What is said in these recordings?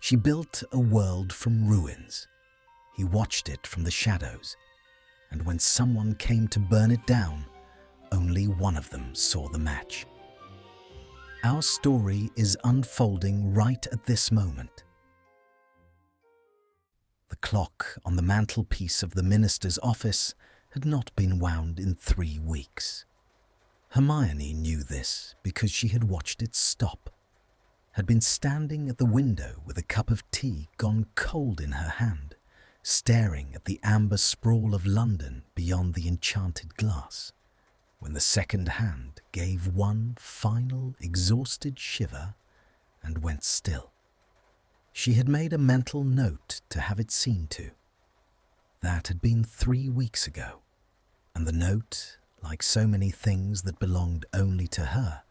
She built a world from ruins. He watched it from the shadows, and when someone came to burn it down, only one of them saw the match. Our story is unfolding right at this moment. The clock on the mantelpiece of the minister's office had not been wound in 3 weeks. Hermione knew this because she had watched it stop, had been standing at the window with a cup of tea gone cold in her hand, staring at the amber sprawl of London beyond the enchanted glass, when the second hand gave one final exhausted shiver and went still. She had made a mental note to have it seen to. That had been 3 weeks ago, and the note, like so many things that belonged only to her,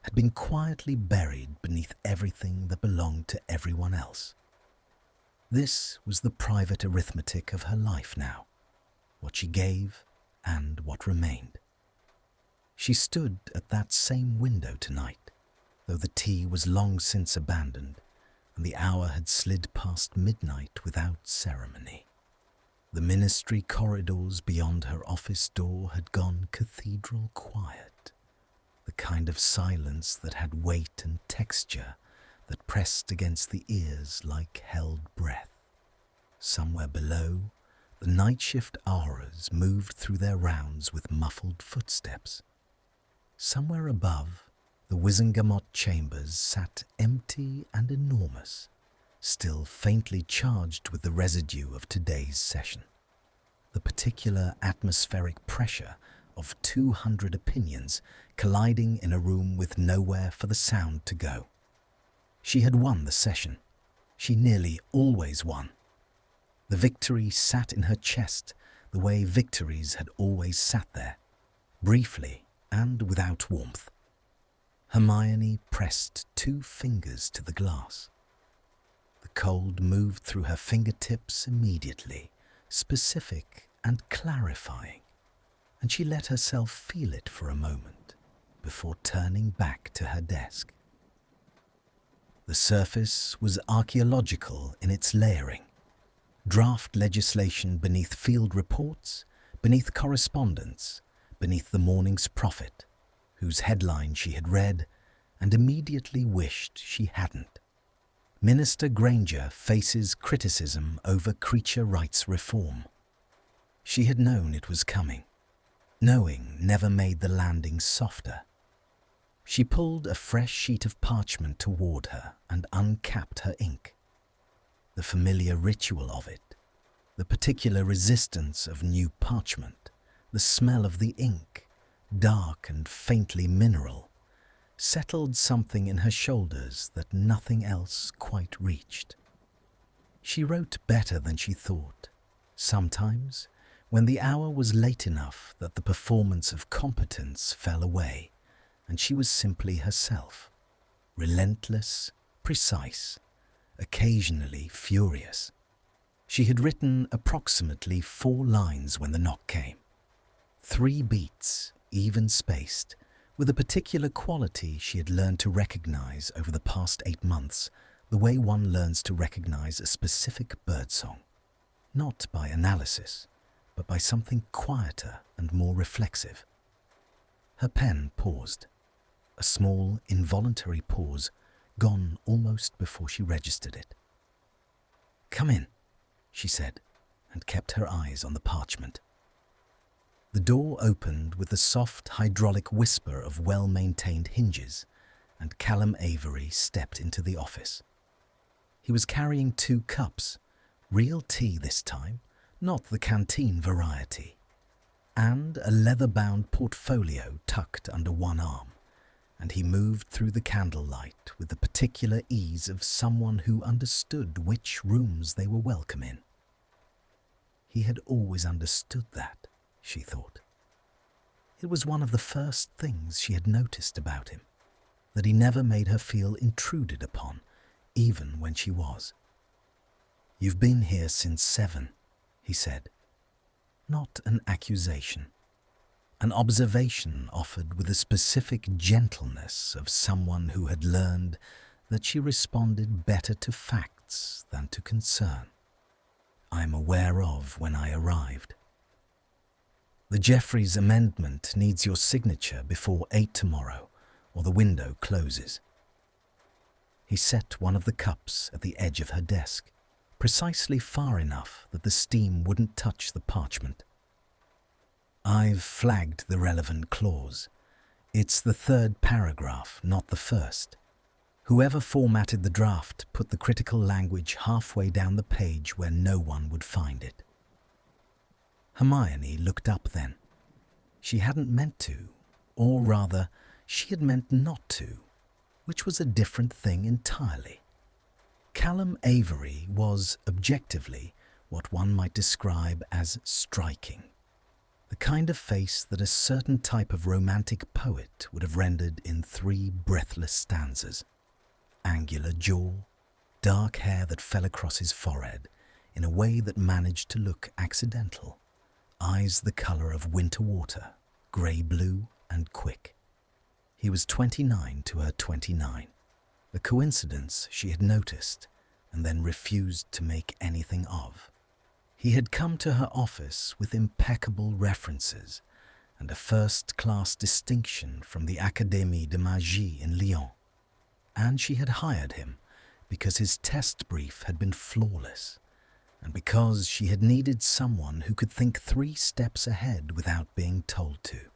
had been quietly buried beneath everything that belonged to everyone else. This was the private arithmetic of her life now, what she gave and what remained. She stood at that same window tonight, though the tea was long since abandoned, and the hour had slid past midnight without ceremony. The ministry corridors beyond her office door had gone cathedral quiet, the kind of silence that had weight and texture that pressed against the ears like held breath. Somewhere below, the night shift auras moved through their rounds with muffled footsteps. Somewhere above, the Wizengamot chambers sat empty and enormous, still faintly charged with the residue of today's session. The particular atmospheric pressure of 200 opinions colliding in a room with nowhere for the sound to go. She had won the session. She nearly always won. The victory sat in her chest the way victories had always sat there, briefly and without warmth. Hermione pressed 2 fingers to the glass. The cold moved through her fingertips immediately, specific and clarifying, and she let herself feel it for a moment before turning back to her desk. The surface was archaeological in its layering. Draft legislation beneath field reports, beneath correspondence, beneath the morning's prophet, whose headline she had read and immediately wished she hadn't. Minister Granger faces criticism over creature rights reform. She had known it was coming. Knowing never made the landing softer. She pulled a fresh sheet of parchment toward her and uncapped her ink. The familiar ritual of it, the particular resistance of new parchment, the smell of the ink, dark and faintly mineral, settled something in her shoulders that nothing else quite reached. She wrote better than she thought. Sometimes, when the hour was late enough that the performance of competence fell away, and she was simply herself, relentless, precise, occasionally furious. She had written approximately 4 lines when the knock came. 3 beats, even spaced, with a particular quality she had learned to recognize over the past 8 months, the way one learns to recognize a specific birdsong, not by analysis, but by something quieter and more reflexive. Her pen paused, a small, involuntary pause, gone almost before she registered it. "Come in," she said, and kept her eyes on the parchment. The door opened with the soft hydraulic whisper of well-maintained hinges, and Callum Avery stepped into the office. He was carrying 2 cups, real tea this time, not the canteen variety, and a leather-bound portfolio tucked under one arm, and he moved through the candlelight with the particular ease of someone who understood which rooms they were welcome in. He had always understood that, she thought. It was one of the first things she had noticed about him, that he never made her feel intruded upon, even when she was. "You've been here since 7, he said. Not an accusation. An observation offered with the specific gentleness of someone who had learned that she responded better to facts thoughts than to concern. I am aware of when I arrived. The Jeffreys amendment needs your signature before 8 tomorrow, or the window closes. He set one of the cups at the edge of her desk, precisely far enough that the steam wouldn't touch the parchment. I've flagged the relevant clause. It's the 3rd paragraph, not the 1st. Whoever formatted the draft put the critical language halfway down the page where no one would find it. Hermione looked up then. She hadn't meant to, or rather, she had meant not to, which was a different thing entirely. Callum Avery was, objectively, what one might describe as striking. The kind of face that a certain type of romantic poet would have rendered in 3 breathless stanzas. Angular jaw, dark hair that fell across his forehead in a way that managed to look accidental, eyes the colour of winter water, grey-blue and quick. He was 29 to her 29, a coincidence she had noticed and then refused to make anything of. He had come to her office with impeccable references and a first-class distinction from the Académie de Magie in Lyon, and she had hired him because his test brief had been flawless, and because she had needed someone who could think 3 steps ahead without being told to.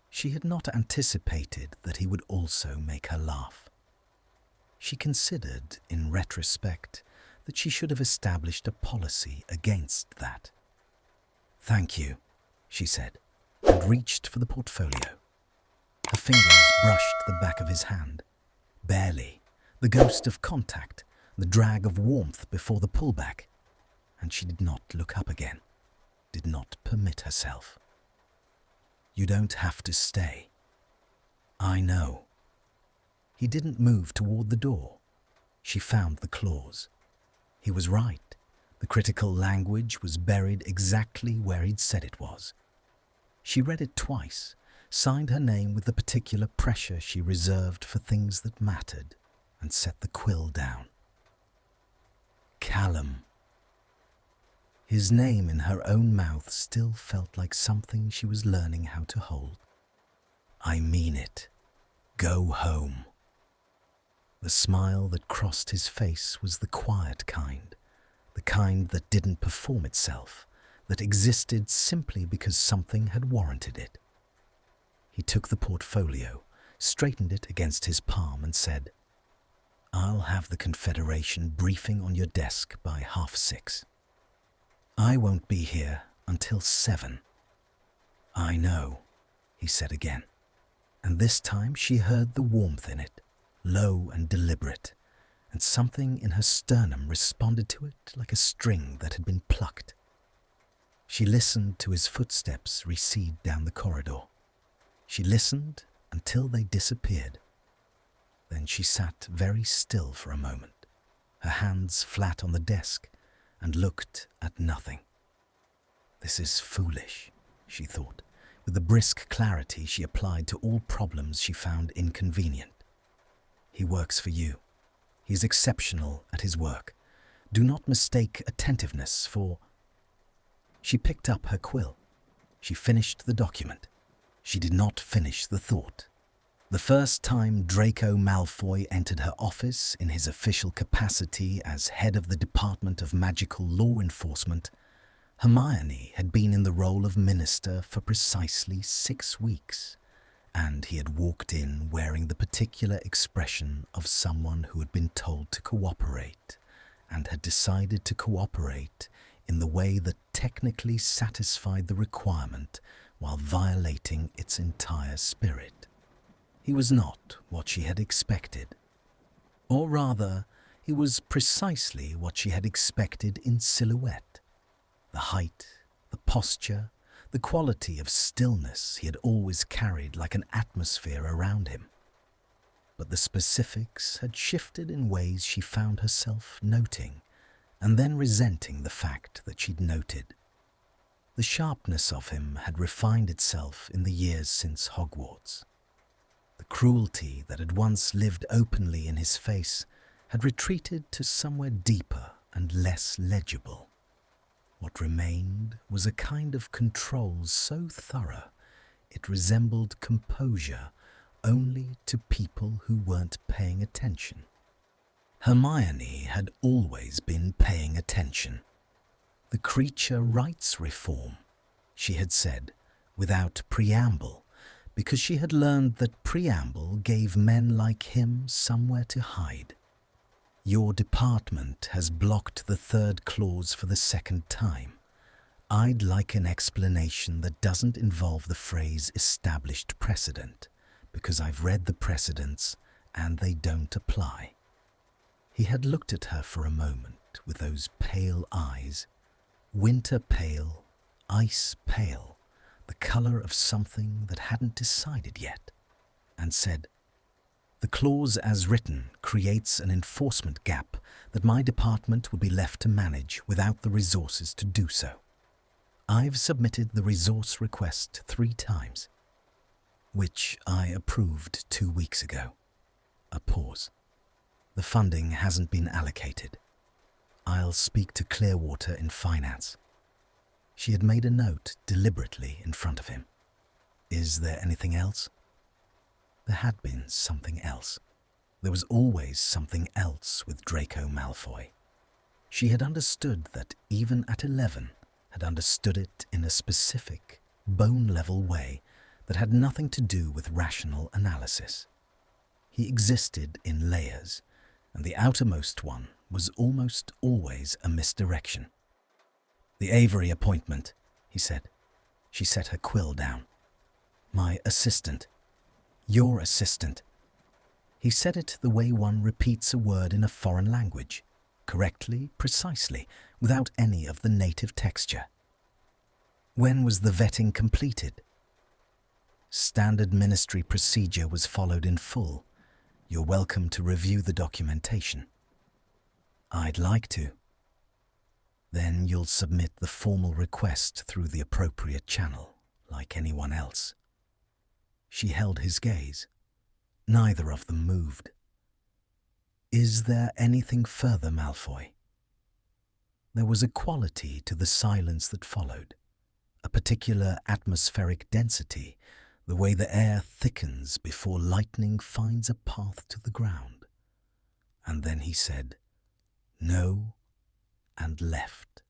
She had not anticipated that he would also make her laugh. She considered, in retrospect, that she should have established a policy against that. "Thank you," she said, and reached for the portfolio. Her fingers brushed the back of his hand. Barely, the ghost of contact, the drag of warmth before the pullback, and she did not look up again, did not permit herself. "You don't have to stay." "I know." He didn't move toward the door. She found the clause. He was right. The critical language was buried exactly where he'd said it was. She read it twice, signed her name with the particular pressure she reserved for things that mattered, and set the quill down. Callum. His name in her own mouth still felt like something she was learning how to hold. "I mean it. Go home." The smile that crossed his face was the quiet kind, the kind that didn't perform itself, that existed simply because something had warranted it. He took the portfolio, straightened it against his palm and said, "I'll have the Confederation briefing on your desk by 6:30. I won't be here until 7. "I know," he said again, and this time she heard the warmth in it, low and deliberate, and something in her sternum responded to it like a string that had been plucked. She listened to his footsteps recede down the corridor. She listened until they disappeared. Then she sat very still for a moment, her hands flat on the desk, and looked at nothing. "This is foolish," she thought, with the brisk clarity she applied to all problems she found inconvenient. "He works for you. He is exceptional at his work. Do not mistake attentiveness for—" She picked up her quill. She finished the document. She did not finish the thought. The first time Draco Malfoy entered her office in his official capacity as head of the Department of Magical Law Enforcement, Hermione had been in the role of minister for precisely 6 weeks, and he had walked in wearing the particular expression of someone who had been told to cooperate and had decided to cooperate in the way that technically satisfied the requirement while violating its entire spirit. He was not what she had expected. Or rather, he was precisely what she had expected in silhouette. The height, the posture, the quality of stillness he had always carried like an atmosphere around him. But the specifics had shifted in ways she found herself noting, and then resenting the fact that she'd noted. The sharpness of him had refined itself in the years since Hogwarts. The cruelty that had once lived openly in his face had retreated to somewhere deeper and less legible. What remained was a kind of control so thorough it resembled composure only to people who weren't paying attention. Hermione had always been paying attention. The creature rights reform, she had said, without preamble, because she had learned that preamble gave men like him somewhere to hide. Your department has blocked the third clause for the second time. I'd like an explanation that doesn't involve the phrase established precedent, because I've read the precedents and they don't apply. He had looked at her for a moment with those pale eyes, winter pale, ice pale, the colour of something that hadn't decided yet, and said, "The clause as written creates an enforcement gap that my department would be left to manage without the resources to do so. I've submitted the resource request 3 times, which I approved 2 weeks ago." A pause. "The funding hasn't been allocated. I'll speak to Clearwater in finance." She had made a note deliberately in front of him. "Is there anything else?" There had been something else. There was always something else with Draco Malfoy. She had understood that even at 11, had understood it in a specific, bone-level way that had nothing to do with rational analysis. He existed in layers, and the outermost one was almost always a misdirection. "The Avery appointment," he said. She set her quill down. "My assistant. Your assistant." He said it the way one repeats a word in a foreign language, correctly, precisely, without any of the native texture. "When was the vetting completed?" "Standard ministry procedure was followed in full. You're welcome to review the documentation." "I'd like to." "Then you'll submit the formal request through the appropriate channel, like anyone else." She held his gaze. Neither of them moved. "Is there anything further, Malfoy?" There was a quality to the silence that followed, a particular atmospheric density, the way the air thickens before lightning finds a path to the ground. And then he said, "No," and left.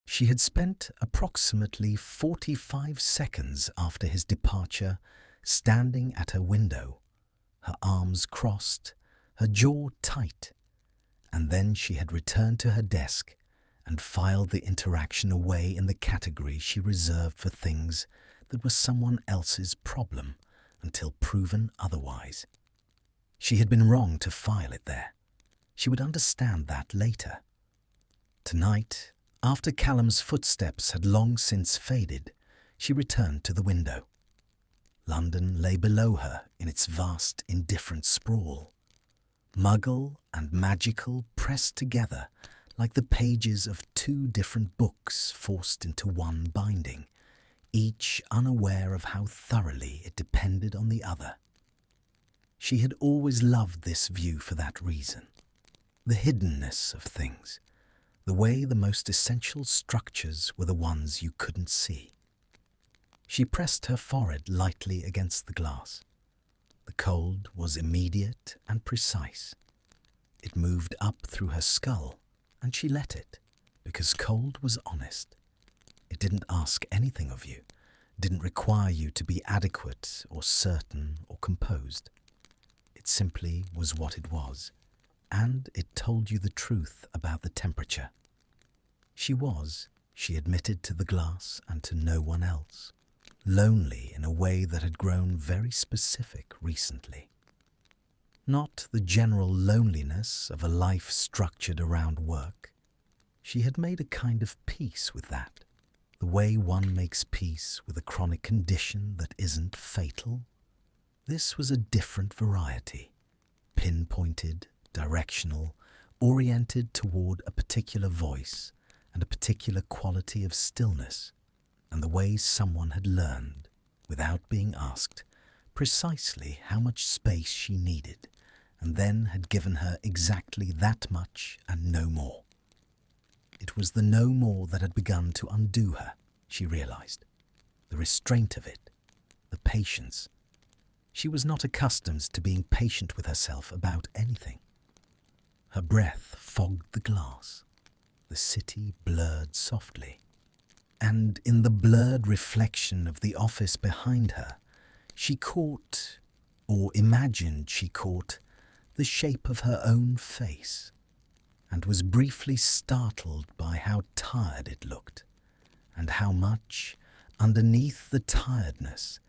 She had spent approximately 45 seconds after his departure standing at her window, her arms crossed, her jaw tight, and then she had returned to her desk and filed the interaction away in the category she reserved for things that were someone else's problem until proven otherwise. She had been wrong to file it there. She would understand that later. Tonight, after Callum's footsteps had long since faded, she returned to the window. London lay below her in its vast, indifferent sprawl. Muggle and magical pressed together like the pages of 2 different books forced into one binding, each unaware of how thoroughly it depended on the other. She had always loved this view for that reason. The hiddenness of things, the way the most essential structures were the ones you couldn't see. She pressed her forehead lightly against the glass. The cold was immediate and precise. It moved up through her skull, and she let it, because cold was honest. It didn't ask anything of you, didn't require you to be adequate or certain or composed. It simply was what it was, and it told you the truth about the temperature. She was, she admitted to the glass and to no one else, lonely in a way that had grown very specific recently. Not the general loneliness of a life structured around work. She had made a kind of peace with that, the way one makes peace with a chronic condition that isn't fatal. This was a different variety, pinpointed, directional, oriented toward a particular voice and a particular quality of stillness, and the way someone had learned, without being asked, precisely how much space she needed and then had given her exactly that much and no more. It was the no more that had begun to undo her, she realized. The restraint of it, the patience. She was not accustomed to being patient with herself about anything. Her breath fogged the glass. The city blurred softly. And in the blurred reflection of the office behind her, she caught, or imagined she caught, the shape of her own face, and was briefly startled by how tired it looked, and how much, underneath the tiredness,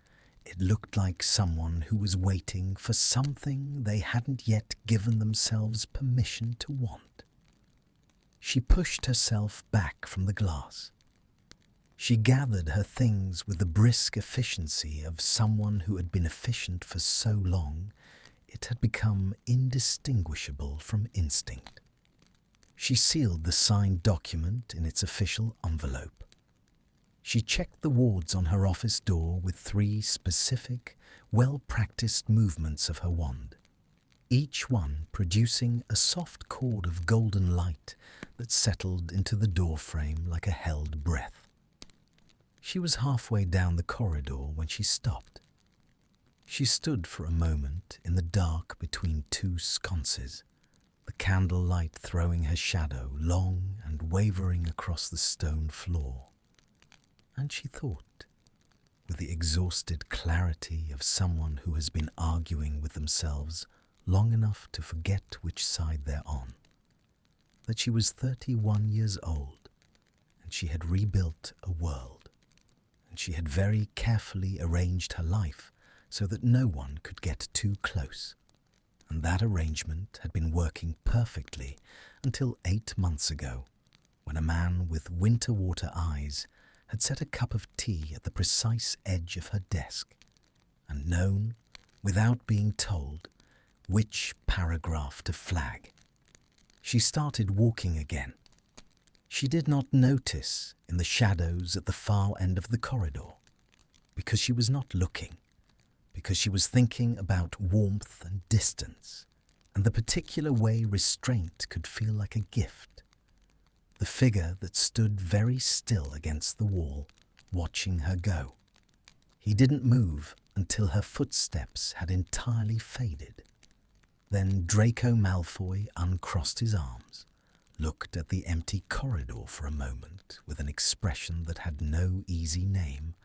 it looked like someone who was waiting for something they hadn't yet given themselves permission to want. She pushed herself back from the glass. She gathered her things with the brisk efficiency of someone who had been efficient for so long it had become indistinguishable from instinct. She sealed the signed document in its official envelope. She checked the wards on her office door with 3 specific, well-practiced movements of her wand, each one producing a soft cord of golden light that settled into the doorframe like a held breath. She was halfway down the corridor when she stopped. She stood for a moment in the dark between 2 sconces, the candlelight throwing her shadow long and wavering across the stone floor. And she thought, with the exhausted clarity of someone who has been arguing with themselves long enough to forget which side they're on, that she was 31 years old, and she had rebuilt a world, and she had very carefully arranged her life so that no one could get too close, and that arrangement had been working perfectly until 8 months ago, when a man with winter water eyes had set a cup of tea at the precise edge of her desk, and known, without being told, which paragraph to flag. She started walking again. She did not notice in the shadows at the far end of the corridor, because she was not looking, because she was thinking about warmth and distance, and the particular way restraint could feel like a gift. The figure that stood very still against the wall, watching her go. He didn't move until her footsteps had entirely faded. Then Draco Malfoy uncrossed his arms, looked at the empty corridor for a moment with an expression that had no easy name,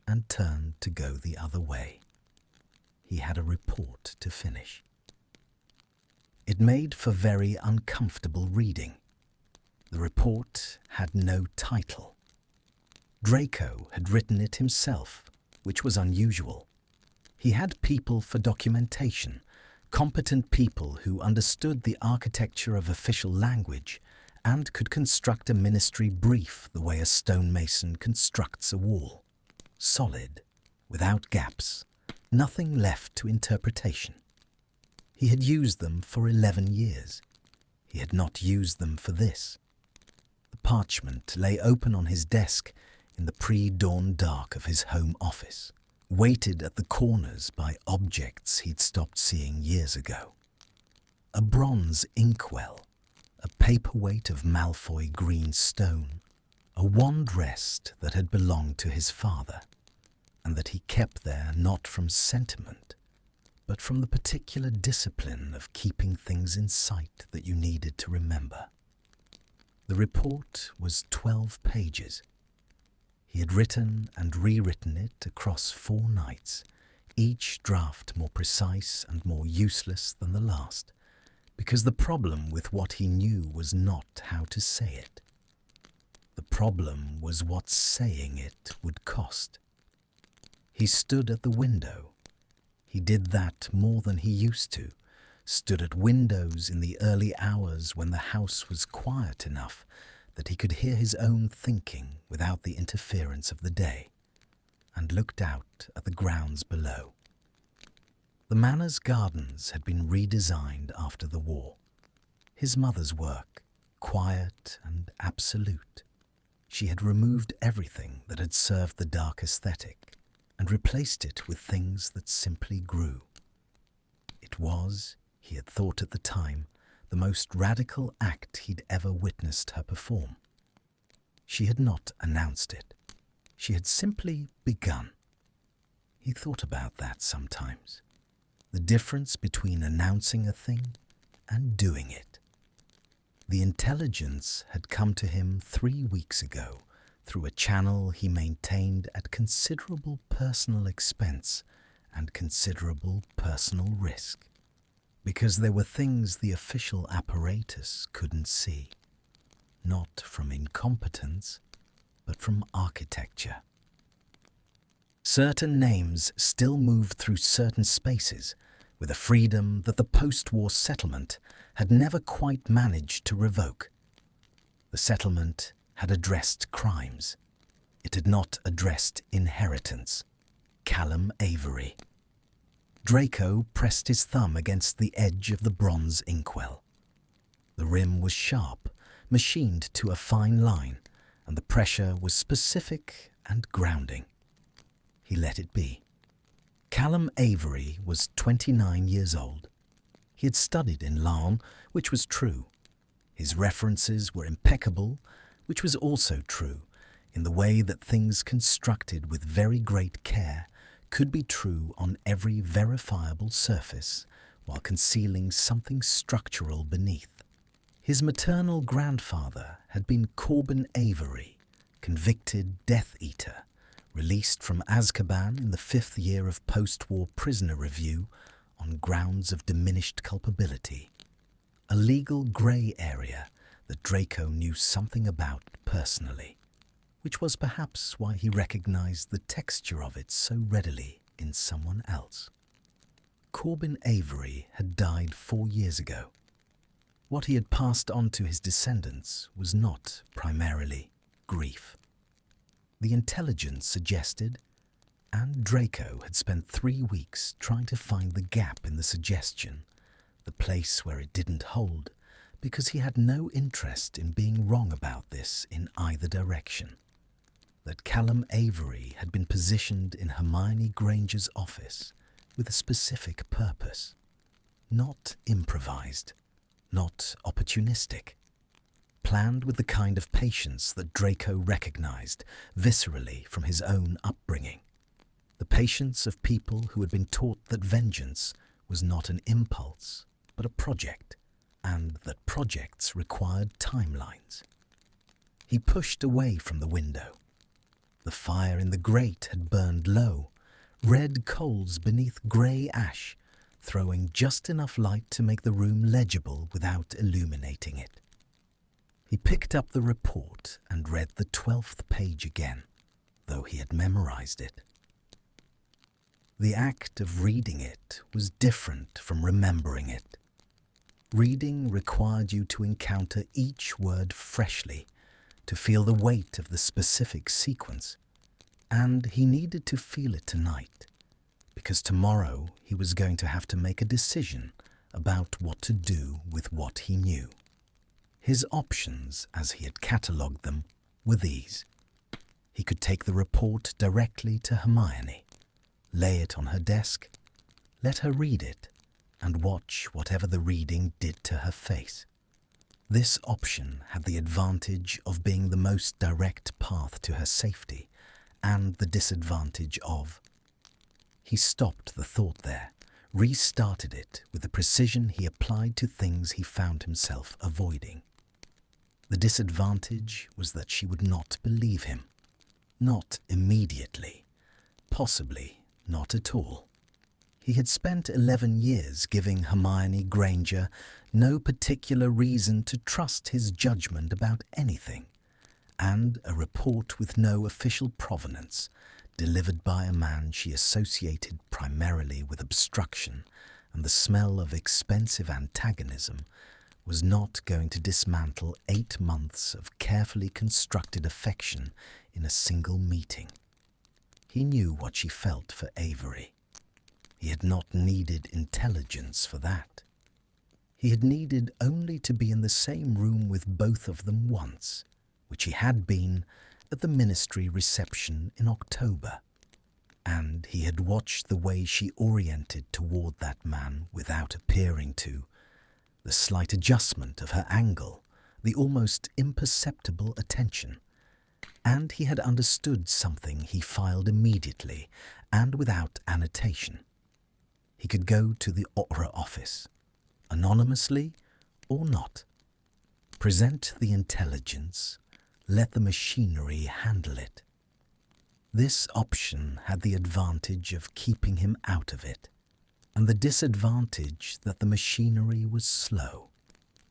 and turned to go the other way. He had a report to finish. It made for very uncomfortable reading. The report had no title. Draco had written it himself, which was unusual. He had people for documentation, competent people who understood the architecture of official language and could construct a ministry brief the way a stonemason constructs a wall. Solid, without gaps, nothing left to interpretation. He had used them for 11 years. He had not used them for this. The parchment lay open on his desk in the pre-dawn dark of his home office, weighted at the corners by objects he'd stopped seeing years ago. A bronze inkwell, a paperweight of Malfoy green stone, a wand rest that had belonged to his father, and that he kept there not from sentiment, but from the particular discipline of keeping things in sight that you needed to remember. The report was 12 pages. He had written and rewritten it across 4 nights, each draft more precise and more useless than the last, because the problem with what he knew was not how to say it. The problem was what saying it would cost. He stood at the window. He did that more than he used to, stood at windows in the early hours when the house was quiet enough that he could hear his own thinking without the interference of the day, and looked out at the grounds below. The manor's gardens had been redesigned after the war. His mother's work, quiet and absolute. She had removed everything that had served the dark aesthetic and replaced it with things that simply grew. It was, he had thought at the time, the most radical act he'd ever witnessed her perform. She had not announced it. She had simply begun. He thought about that sometimes. The difference between announcing a thing and doing it. The intelligence had come to him 3 weeks ago through a channel he maintained at considerable personal expense and considerable personal risk, because there were things the official apparatus couldn't see, not from incompetence, but from architecture. Certain names still moved through certain spaces with a freedom that the post-war settlement had never quite managed to revoke. The settlement had addressed crimes. It had not addressed inheritance. Callum Avery. Draco pressed his thumb against the edge of the bronze inkwell. The rim was sharp, machined to a fine line, and the pressure was specific and grounding. He let it be. Callum Avery was 29 years old. He had studied in Laon, which was true. His references were impeccable, which was also true, in the way that things constructed with very great care could be true on every verifiable surface while concealing something structural beneath. His maternal grandfather had been Corbin Avery, convicted Death Eater, released from Azkaban in the 5th year of post-war prisoner review on grounds of diminished culpability, a legal grey area that Draco knew something about personally, which was perhaps why he recognized the texture of it so readily in someone else. Corbin Avery had died 4 years ago. What he had passed on to his descendants was not primarily grief. The intelligence suggested, and Draco had spent 3 weeks trying to find the gap in the suggestion, the place where it didn't hold, because he had no interest in being wrong about this in either direction. That Callum Avery had been positioned in Hermione Granger's office with a specific purpose, not improvised, not opportunistic, planned with the kind of patience that Draco recognized viscerally from his own upbringing, the patience of people who had been taught that vengeance was not an impulse, but a project, and that projects required timelines. He pushed away from the window. The fire in the grate had burned low, red coals beneath grey ash, throwing just enough light to make the room legible without illuminating it. He picked up the report and read the 12th page again, though he had memorized it. The act of reading it was different from remembering it. Reading required you to encounter each word freshly, to feel the weight of the specific sequence, and he needed to feel it tonight, because tomorrow he was going to have to make a decision about what to do with what he knew. His options, as he had catalogued them, were these. He could take the report directly to Hermione, lay it on her desk, let her read it, and watch whatever the reading did to her face. This option had the advantage of being the most direct path to her safety, and the disadvantage of... He stopped the thought there, restarted it with the precision he applied to things he found himself avoiding. The disadvantage was that she would not believe him. Not immediately. Possibly not at all. He had spent 11 years giving Hermione Granger no particular reason to trust his judgment about anything, and a report with no official provenance, delivered by a man she associated primarily with obstruction and the smell of expensive antagonism, was not going to dismantle 8 months of carefully constructed affection in a single meeting. He knew what she felt for Avery. He had not needed intelligence for that. He had needed only to be in the same room with both of them once, which he had been at the ministry reception in October. and he had watched the way she oriented toward that man without appearing to, the slight adjustment of her angle, the almost imperceptible attention, and he had understood something he filed immediately and without annotation. He could go to the Opera office, anonymously or not, present the intelligence, let the machinery handle it. This option had the advantage of keeping him out of it, and the disadvantage that the machinery was slow,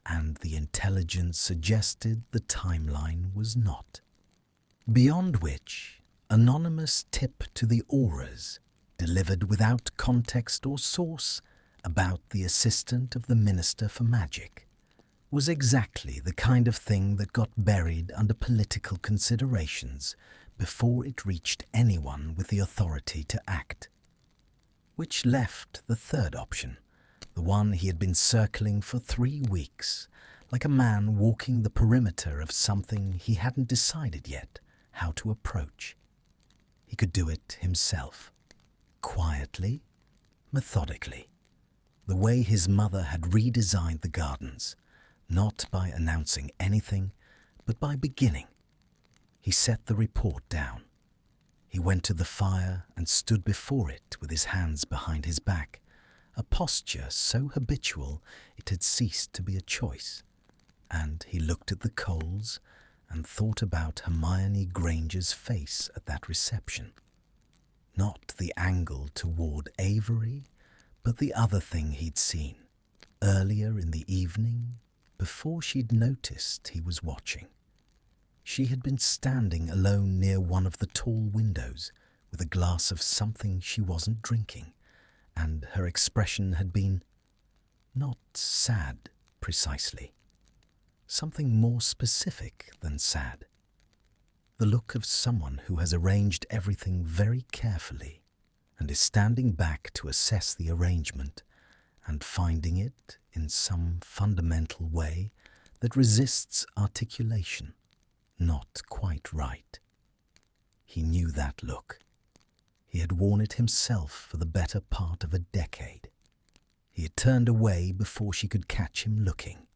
and the intelligence suggested the timeline was not. Beyond which, anonymous tip to the auras, delivered without context or source, about the assistant of the Minister for Magic, was exactly the kind of thing that got buried under political considerations before it reached anyone with the authority to act. Which left the third option, the one he had been circling for 3 weeks, like a man walking the perimeter of something he hadn't decided yet how to approach. He could do it himself, quietly, methodically, the way his mother had redesigned the gardens, not by announcing anything, but by beginning. He set the report down. He went to the fire and stood before it with his hands behind his back, a posture so habitual it had ceased to be a choice. And he looked at the coals and thought about Hermione Granger's face at that reception. Not the angle toward Avery, but the other thing he'd seen, earlier in the evening, before she'd noticed he was watching. She had been standing alone near one of the tall windows with a glass of something she wasn't drinking, and her expression had been not sad precisely, something more specific than sad. The look of someone who has arranged everything very carefully and is standing back to assess the arrangement and finding it in some fundamental way that resists articulation, not quite right. He knew that look. He had worn it himself for the better part of a decade. He had turned away before she could catch him looking.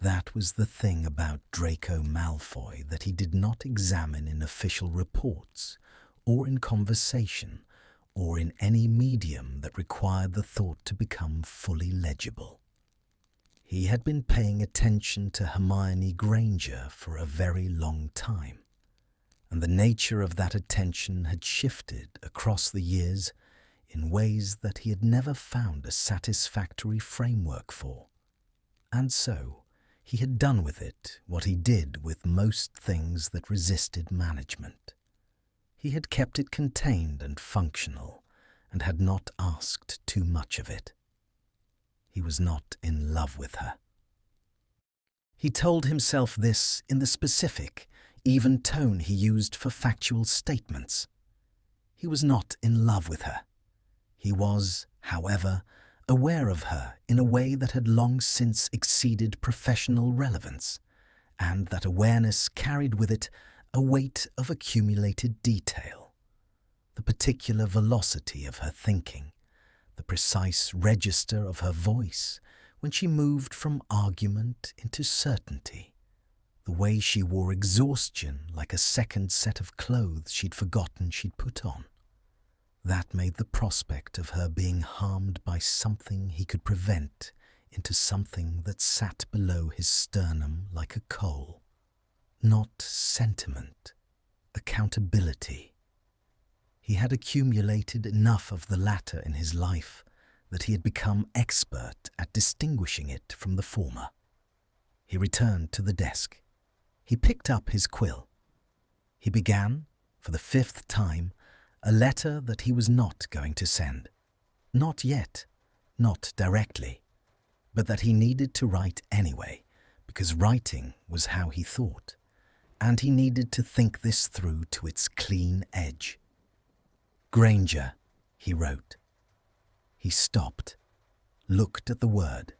That was the thing about Draco Malfoy that he did not examine in official reports, or in conversation, or in any medium that required the thought to become fully legible. He had been paying attention to Hermione Granger for a very long time, and the nature of that attention had shifted across the years in ways that he had never found a satisfactory framework for. And so, he had done with it what he did with most things that resisted management. He had kept it contained and functional, and had not asked too much of it. He was not in love with her. He told himself this in the specific, even tone he used for factual statements. He was not in love with her. He was, however, aware of her in a way that had long since exceeded professional relevance, and that awareness carried with it a weight of accumulated detail, the particular velocity of her thinking, the precise register of her voice when she moved from argument into certainty, the way she wore exhaustion like a second set of clothes she'd forgotten she'd put on. That made the prospect of her being harmed by something he could prevent into something that sat below his sternum like a coal. Not sentiment, accountability. He had accumulated enough of the latter in his life that he had become expert at distinguishing it from the former. He returned to the desk. He picked up his quill. He began, for the 5th time, a letter that he was not going to send. Not yet, not directly, but that he needed to write anyway, because writing was how he thought, and he needed to think this through to its clean edge. Granger, he wrote. He stopped, looked at the word.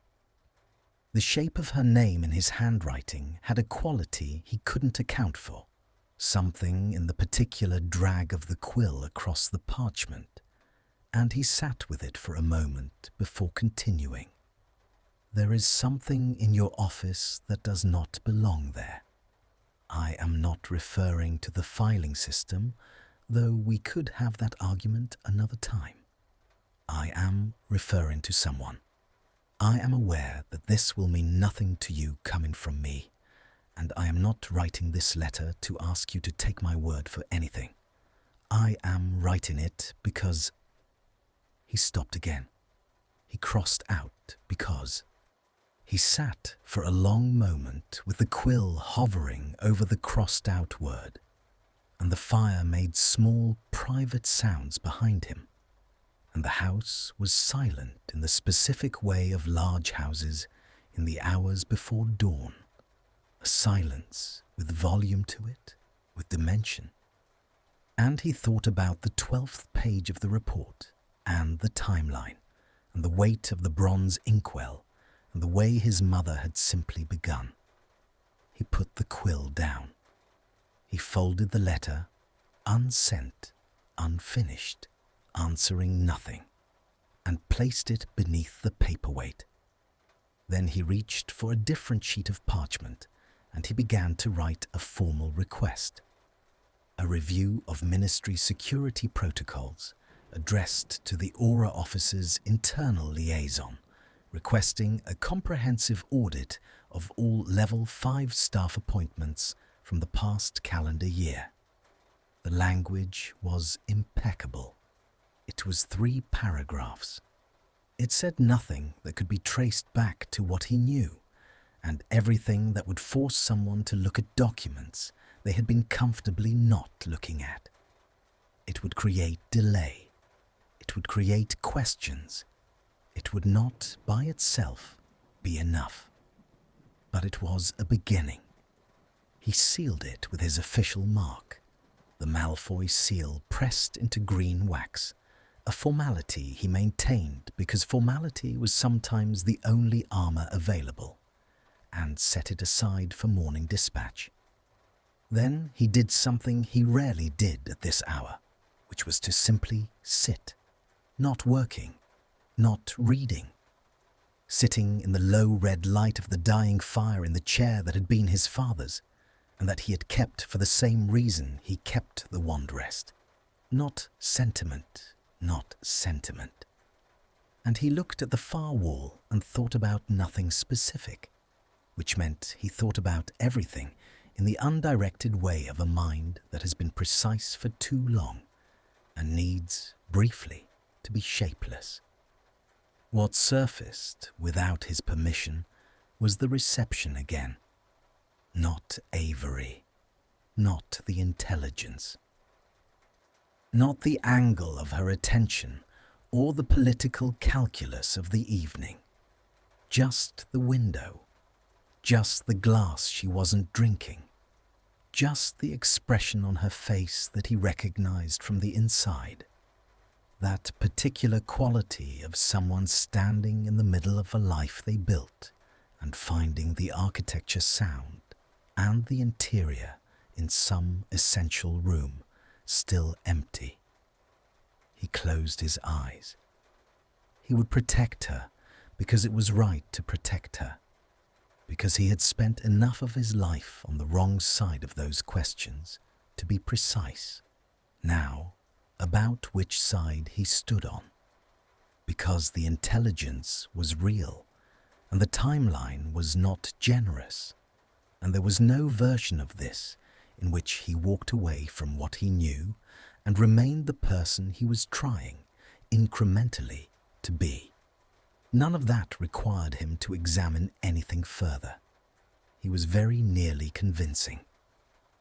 The shape of her name in his handwriting had a quality he couldn't account for, something in the particular drag of the quill across the parchment, and he sat with it for a moment before continuing. There is something in your office that does not belong there. I am not referring to the filing system, though we could have that argument another time. I am referring to someone. I am aware that this will mean nothing to you coming from me, and I am not writing this letter to ask you to take my word for anything. I am writing it because... He stopped again. He crossed out because... He sat for a long moment with the quill hovering over the crossed-out word, and the fire made small, private sounds behind him, and the house was silent in the specific way of large houses in the hours before dawn, a silence with volume to it, with dimension. And he thought about the 12th page of the report, and the timeline, and the weight of the bronze inkwell, and the way his mother had simply begun. He put the quill down. He folded the letter, unsent, unfinished, answering nothing, and placed it beneath the paperweight. Then he reached for a different sheet of parchment, and he began to write a formal request. A review of ministry security protocols addressed to the Aura Office's internal liaison, requesting a comprehensive audit of all Level 5 staff appointments from the past calendar year. The language was impeccable. It was 3 paragraphs. It said nothing that could be traced back to what he knew, and everything that would force someone to look at documents they had been comfortably not looking at. It would create delay. It would create questions. It would not, by itself, be enough. But it was a beginning. He sealed it with his official mark, the Malfoy seal pressed into green wax, a formality he maintained because formality was sometimes the only armor available, and set it aside for morning dispatch. Then he did something he rarely did at this hour, which was to simply sit, not working, not reading, sitting in the low red light of the dying fire in the chair that had been his father's, and that he had kept for the same reason he kept the wand rest. Not sentiment, not sentiment. And he looked at the far wall and thought about nothing specific, which meant he thought about everything in the undirected way of a mind that has been precise for too long and needs, briefly, to be shapeless. What surfaced, without his permission, was the reception again. Not Avery. Not the intelligence. Not the angle of her attention or the political calculus of the evening. Just the window. Just the glass she wasn't drinking. Just the expression on her face that he recognized from the inside. That particular quality of someone standing in the middle of a life they built and finding the architecture sound and the interior in some essential room still empty. He closed his eyes. He would protect her because it was right to protect her, because he had spent enough of his life on the wrong side of those questions to be precise now about which side he stood on, because the intelligence was real and the timeline was not generous, and there was no version of this in which he walked away from what he knew and remained the person he was trying, incrementally, to be. None of that required him to examine anything further. He was very nearly convincing.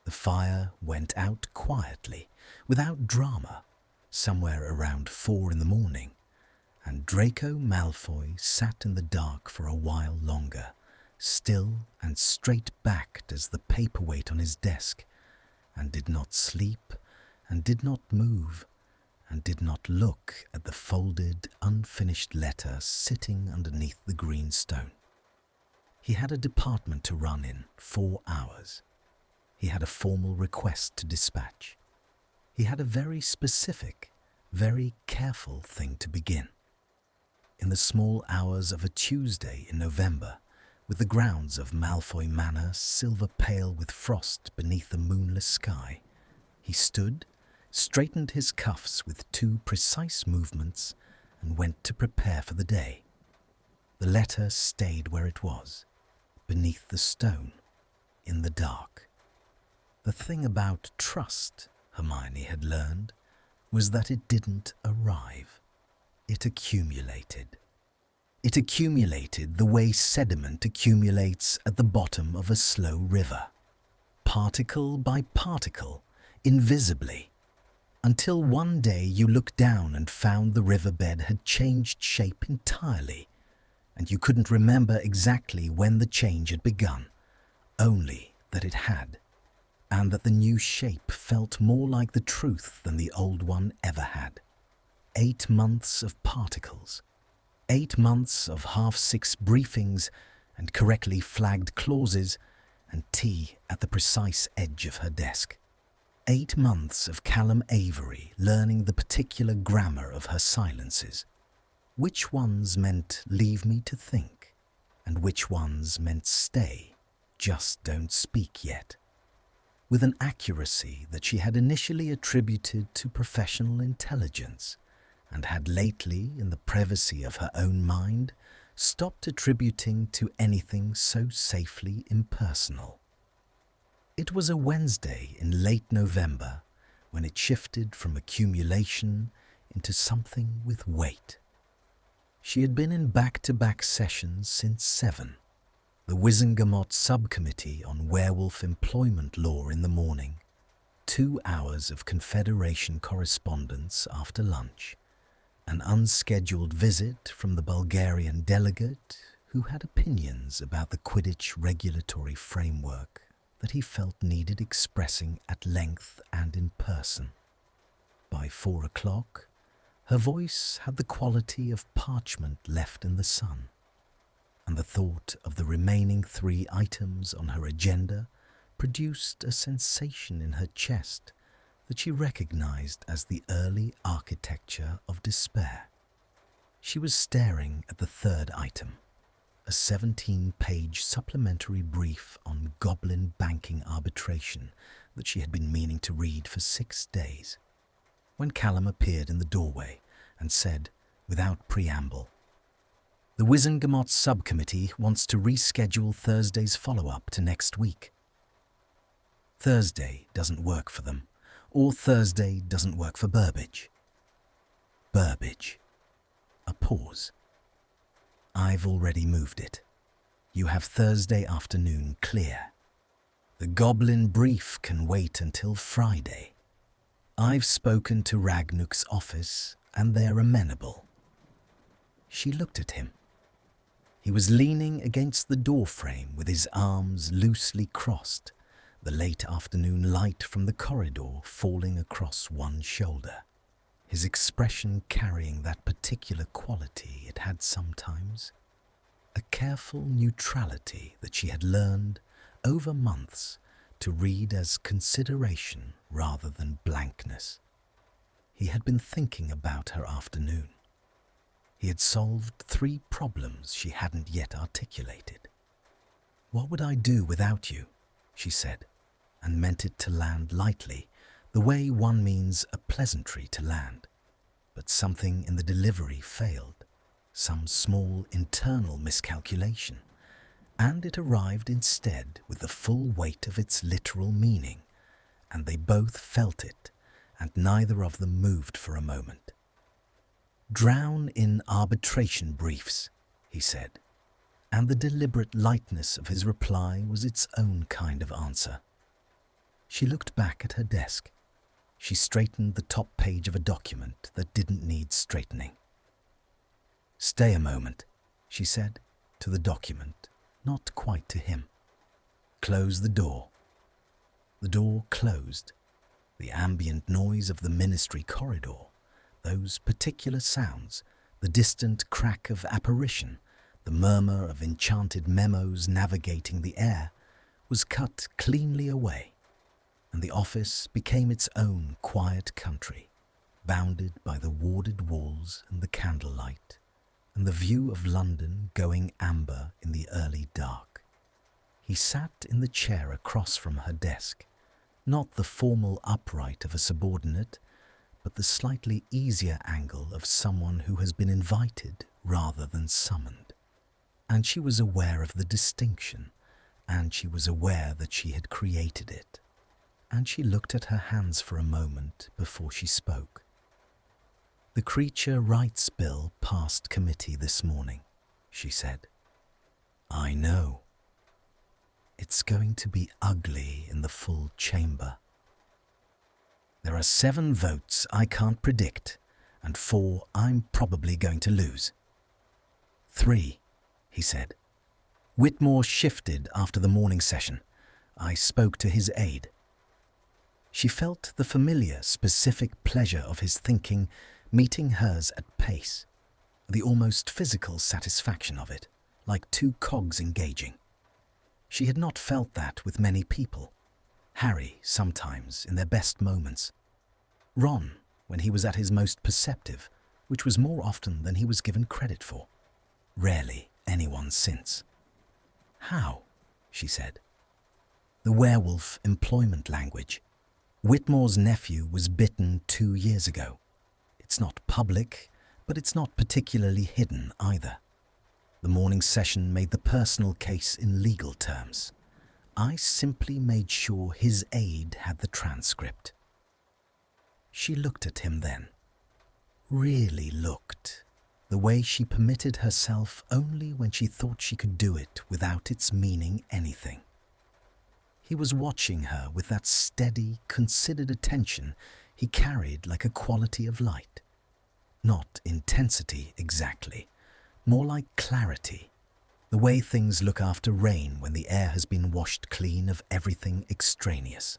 The fire went out quietly, without drama, somewhere around 4 a.m, and Draco Malfoy sat in the dark for a while longer, still and straight-backed as the paperweight on his desk, and did not sleep, and did not move, and did not look at the folded, unfinished letter sitting underneath the green stone. He had a department to run in 4 hours. he had a formal request to dispatch. He had a very specific, very careful thing to begin. In the small hours of a Tuesday in November, with the grounds of Malfoy Manor silver pale with frost beneath a moonless sky, he stood, straightened his cuffs with 2 precise movements, and went to prepare for the day. The letter stayed where it was, beneath the stone, in the dark. The thing about trust, Hermione had learned, was that it didn't arrive. It accumulated. It accumulated the way sediment accumulates at the bottom of a slow river, particle by particle, invisibly, until one day you looked down and found the riverbed had changed shape entirely, and you couldn't remember exactly when the change had begun, only that it had, and that the new shape felt more like the truth than the old one ever had. 8 months of particles, 8 months of half-6 briefings and correctly flagged clauses, and tea at the precise edge of her desk. 8 months of Callum Avery learning the particular grammar of her silences. Which ones meant leave me to think, and which ones meant stay, just don't speak yet. With an accuracy that she had initially attributed to professional intelligence, and had lately, in the privacy of her own mind, stopped attributing to anything so safely impersonal. It was a Wednesday in late November when it shifted from accumulation into something with weight. She had been in back-to-back sessions since 7, the Wizengamot Subcommittee on Werewolf Employment Law in the morning, 2 hours of Confederation correspondence after lunch, an unscheduled visit from the Bulgarian delegate who had opinions about the Quidditch regulatory framework that he felt needed expressing at length and in person. By 4 o'clock, her voice had the quality of parchment left in the sun, and the thought of the remaining 3 items on her agenda produced a sensation in her chest that she recognized as the early architecture of despair. She was staring at the 3rd item, a 17-page supplementary brief on goblin banking arbitration that she had been meaning to read for 6 days, when Callum appeared in the doorway and said, without preamble, "The Wizengamot Subcommittee wants to reschedule Thursday's follow-up to next week. Thursday doesn't work for them, or Thursday doesn't work for Burbage." Burbage. A pause. "I've already moved it. You have Thursday afternoon clear. The goblin brief can wait until Friday. I've spoken to Ragnuk's office and they're amenable." She looked at him. He was leaning against the doorframe with his arms loosely crossed, the late afternoon light from the corridor falling across one shoulder, his expression carrying that particular quality it had sometimes, a careful neutrality that she had learned over months to read as consideration rather than blankness. He had been thinking about her afternoon. He had solved 3 problems she hadn't yet articulated. "What would I do without you?" she said, and meant it to land lightly, the way one means a pleasantry to land. But something in the delivery failed, some small internal miscalculation, and it arrived instead with the full weight of its literal meaning, and they both felt it, and neither of them moved for a moment. "Drown in arbitration briefs," he said, and the deliberate lightness of his reply was its own kind of answer. She looked back at her desk. She straightened the top page of a document that didn't need straightening. "Stay a moment," she said, to the document, not quite to him. "Close the door." The door closed. The ambient noise of the ministry corridor, those particular sounds, the distant crack of apparition, the murmur of enchanted memos navigating the air, was cut cleanly away, and the office became its own quiet country, bounded by the warded walls and the candlelight, and the view of London going amber in the early dark. He sat in the chair across from her desk, not the formal upright of a subordinate, but the slightly easier angle of someone who has been invited rather than summoned. And she was aware of the distinction, and she was aware that she had created it. And she looked at her hands for a moment before she spoke. "The Creature Rights Bill passed committee this morning," she said. "I know. It's going to be ugly in the full chamber. There are 7 votes I can't predict, and 4 I'm probably going to lose." 3, he said. "Whitmore shifted after the morning session. I spoke to his aide." She felt the familiar, specific pleasure of his thinking meeting hers at pace, the almost physical satisfaction of it, like 2 cogs engaging. She had not felt that with many people. Harry, sometimes, in their best moments. Ron, when he was at his most perceptive, which was more often than he was given credit for. Rarely anyone since. "How?" she said. "The werewolf employment language. Whitmore's nephew was bitten 2 years ago. It's not public, but it's not particularly hidden either. The morning session made the personal case in legal terms. I simply made sure his aide had the transcript." She looked at him then. Really looked. The way she permitted herself only when she thought she could do it without its meaning anything. He was watching her with that steady, considered attention he carried like a quality of light. Not intensity exactly, more like clarity, the way things look after rain when the air has been washed clean of everything extraneous.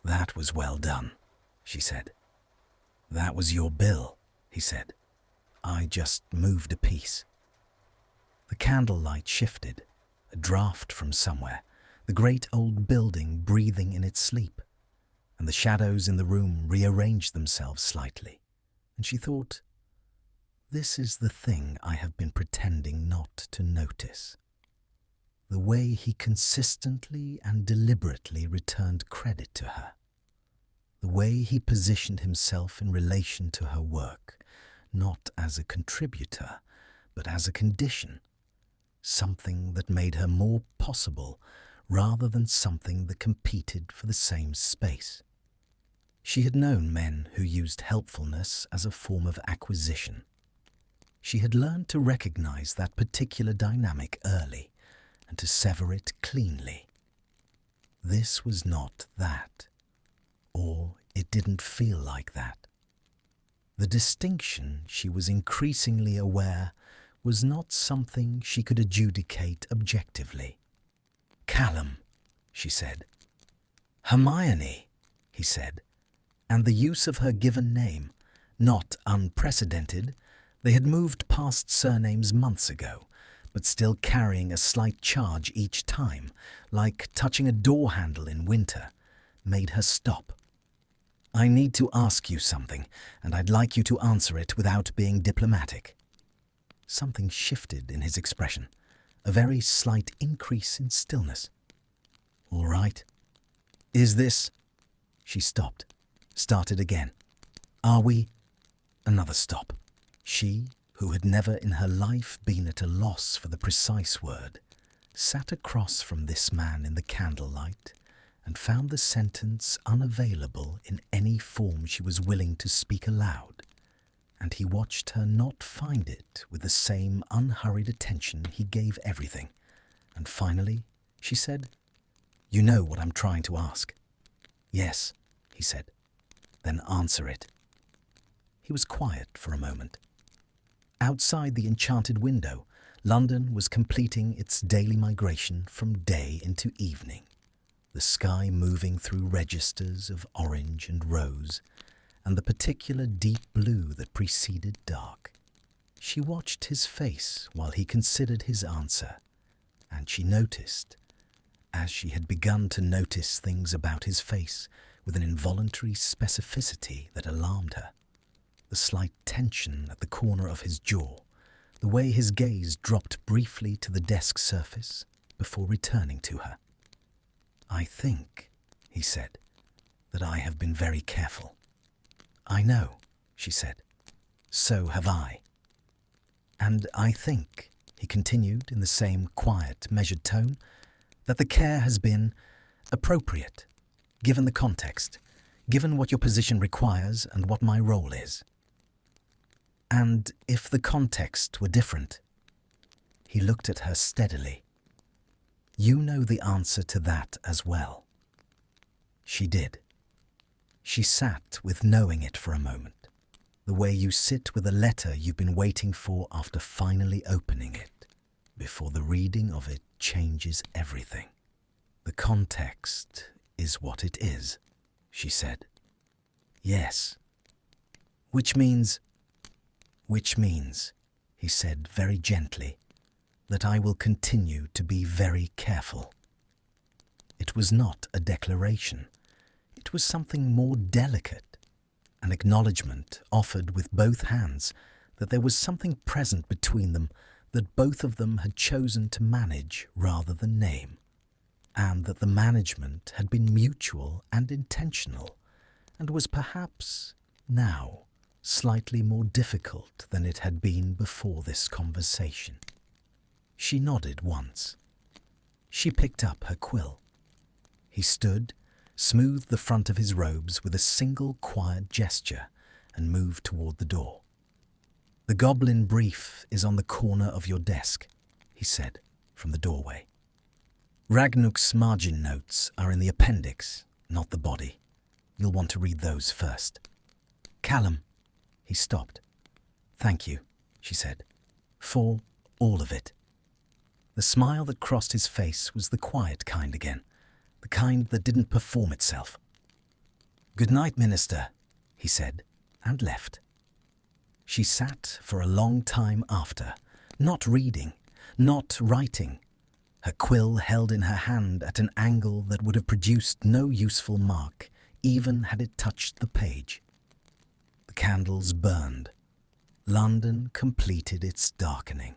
"That was well done," she said. "That was your bill," he said. "I just moved a piece." The candlelight shifted, a draft from somewhere, the great old building breathing in its sleep, and the shadows in the room rearranged themselves slightly, and she thought, "This is the thing I have been pretending not to notice." The way he consistently and deliberately returned credit to her. The way he positioned himself in relation to her work, not as a contributor, but as a condition, something that made her more possible rather than something that competed for the same space. She had known men who used helpfulness as a form of acquisition. She had learned to recognize that particular dynamic early and to sever it cleanly. This was not that, or it didn't feel like that. The distinction, she was increasingly aware, was not something she could adjudicate objectively. "Callum," she said. "Hermione," he said, and the use of her given name, not unprecedented. They had moved past surnames months ago, but still carrying a slight charge each time, like touching a door handle in winter, made her stop. "I need to ask you something, and I'd like you to answer it without being diplomatic." Something shifted in his expression, a very slight increase in stillness. "All right. Is this—" She stopped, started again. "Are we—" Another stop. She, who had never in her life been at a loss for the precise word, sat across from this man in the candlelight and found the sentence unavailable in any form she was willing to speak aloud, and he watched her not find it with the same unhurried attention he gave everything, and finally she said, "You know what I'm trying to ask." "Yes," he said. "Then answer it." He was quiet for a moment. Outside the enchanted window, London was completing its daily migration from day into evening, the sky moving through registers of orange and rose, and the particular deep blue that preceded dark. She watched his face while he considered his answer, and she noticed, as she had begun to notice things about his face with an involuntary specificity that alarmed her. The slight tension at the corner of his jaw, the way his gaze dropped briefly to the desk surface before returning to her. "I think," he said, "that I have been very careful." "I know," she said. "So have I." "And I think," he continued in the same quiet, measured tone, "that the care has been appropriate, given the context, given what your position requires and what my role is." "And if the context were different?" He looked at her steadily. "You know the answer to that as well." She did. She sat with knowing it for a moment, the way you sit with a letter you've been waiting for after finally opening it, before the reading of it changes everything. "The context is what it is," she said. "Yes." Which means, he said very gently, "that I will continue to be very careful." It was not a declaration. It was something more delicate, an acknowledgement offered with both hands that there was something present between them that both of them had chosen to manage rather than name, and that the management had been mutual and intentional, and was perhaps now slightly more difficult than it had been before this conversation. She nodded once. She picked up her quill. He stood, smoothed the front of his robes with a single quiet gesture, and moved toward the door. "The goblin brief is on the corner of your desk," he said from the doorway. "Ragnuk's margin notes are in the appendix, not the body. You'll want to read those first." "Callum," he stopped. "Thank you," she said, "for all of it." The smile that crossed his face was the quiet kind again, the kind that didn't perform itself. "Good night, Minister," he said, and left. She sat for a long time after, not reading, not writing, her quill held in her hand at an angle that would have produced no useful mark, even had it touched the page. The candles burned. London completed its darkening.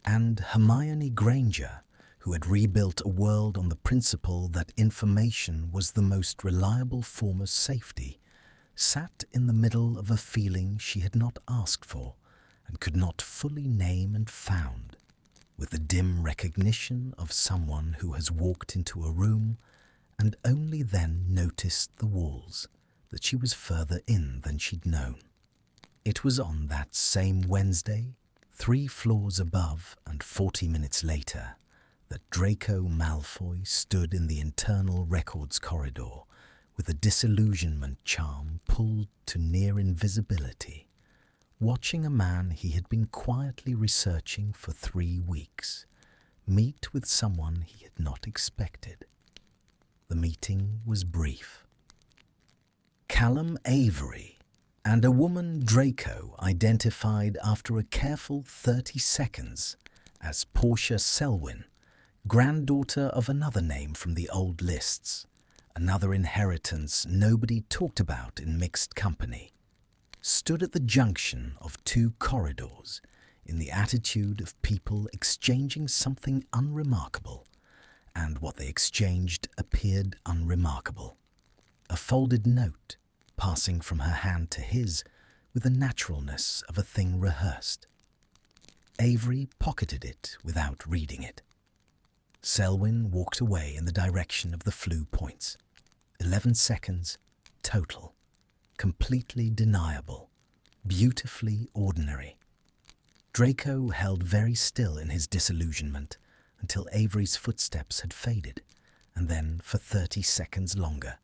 And Hermione Granger, who had rebuilt a world on the principle that information was the most reliable form of safety, sat in the middle of a feeling she had not asked for and could not fully name and found, with the dim recognition of someone who has walked into a room and only then noticed the walls, that she was further in than she'd known. It was on that same Wednesday, 3 floors above and 40 minutes later, that Draco Malfoy stood in the internal records corridor with a disillusionment charm pulled to near invisibility, watching a man he had been quietly researching for 3 weeks meet with someone he had not expected. The meeting was brief. Callum Avery and a woman Draco identified after a careful 30 seconds as Portia Selwyn, granddaughter of another name from the old lists, another inheritance nobody talked about in mixed company, stood at the junction of 2 corridors in the attitude of people exchanging something unremarkable, and what they exchanged appeared unremarkable. A folded note passing from her hand to his with the naturalness of a thing rehearsed. Avery pocketed it without reading it. Selwyn walked away in the direction of the flue points. 11 seconds total. Completely deniable. Beautifully ordinary. Draco held very still in his disillusionment until Avery's footsteps had faded, and then for 30 seconds longer,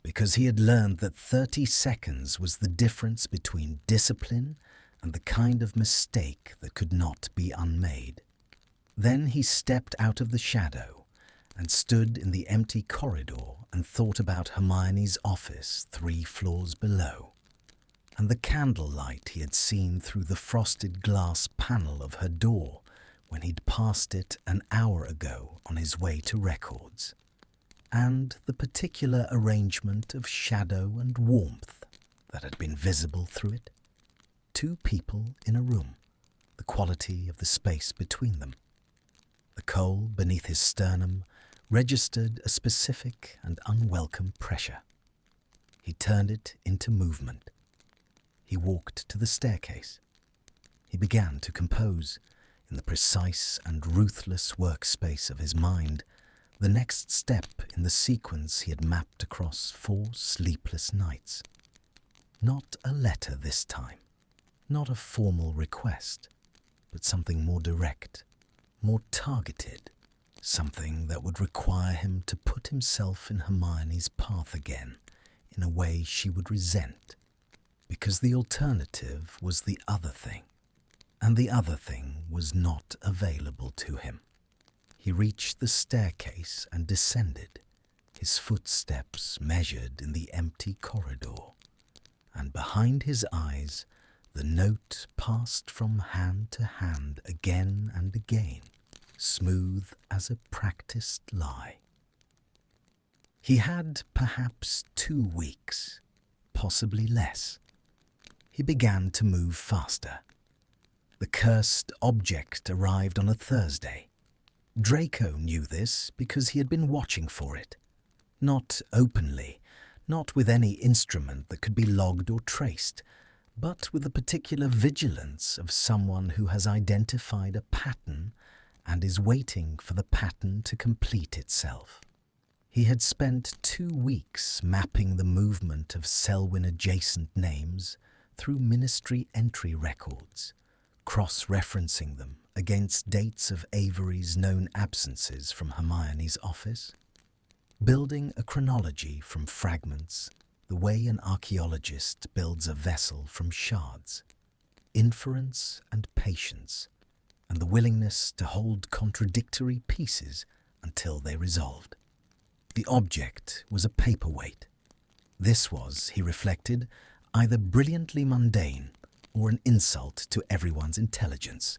because he had learned that 30 seconds was the difference between discipline and the kind of mistake that could not be unmade. Then he stepped out of the shadow and stood in the empty corridor and thought about Hermione's office 3 floors below, and the candlelight he had seen through the frosted glass panel of her door when he'd passed it an hour ago on his way to records, and the particular arrangement of shadow and warmth that had been visible through it. Two people in a room, the quality of the space between them. The coal beneath his sternum registered a specific and unwelcome pressure. He turned it into movement. He walked to the staircase. He began to compose, in the precise and ruthless workspace of his mind, the next step in the sequence he had mapped across 4 sleepless nights. Not a letter this time, not a formal request, but something more direct, more targeted, something that would require him to put himself in Hermione's path again in a way she would resent, because the alternative was the other thing, and the other thing was not available to him. He reached the staircase and descended, his footsteps measured in the empty corridor, and behind his eyes the note passed from hand to hand again and again, smooth as a practiced lie. He had perhaps 2 weeks, possibly less. He began to move faster. The cursed object arrived on a Thursday. Draco knew this because he had been watching for it. Not openly, not with any instrument that could be logged or traced, but with the particular vigilance of someone who has identified a pattern and is waiting for the pattern to complete itself. He had spent 2 weeks mapping the movement of Selwyn-adjacent names through Ministry entry records, cross-referencing them against dates of Avery's known absences from Hermione's office, building a chronology from fragments the way an archaeologist builds a vessel from shards, inference and patience, and the willingness to hold contradictory pieces until they resolved. The object was a paperweight. This was, he reflected, either brilliantly mundane or an insult to everyone's intelligence,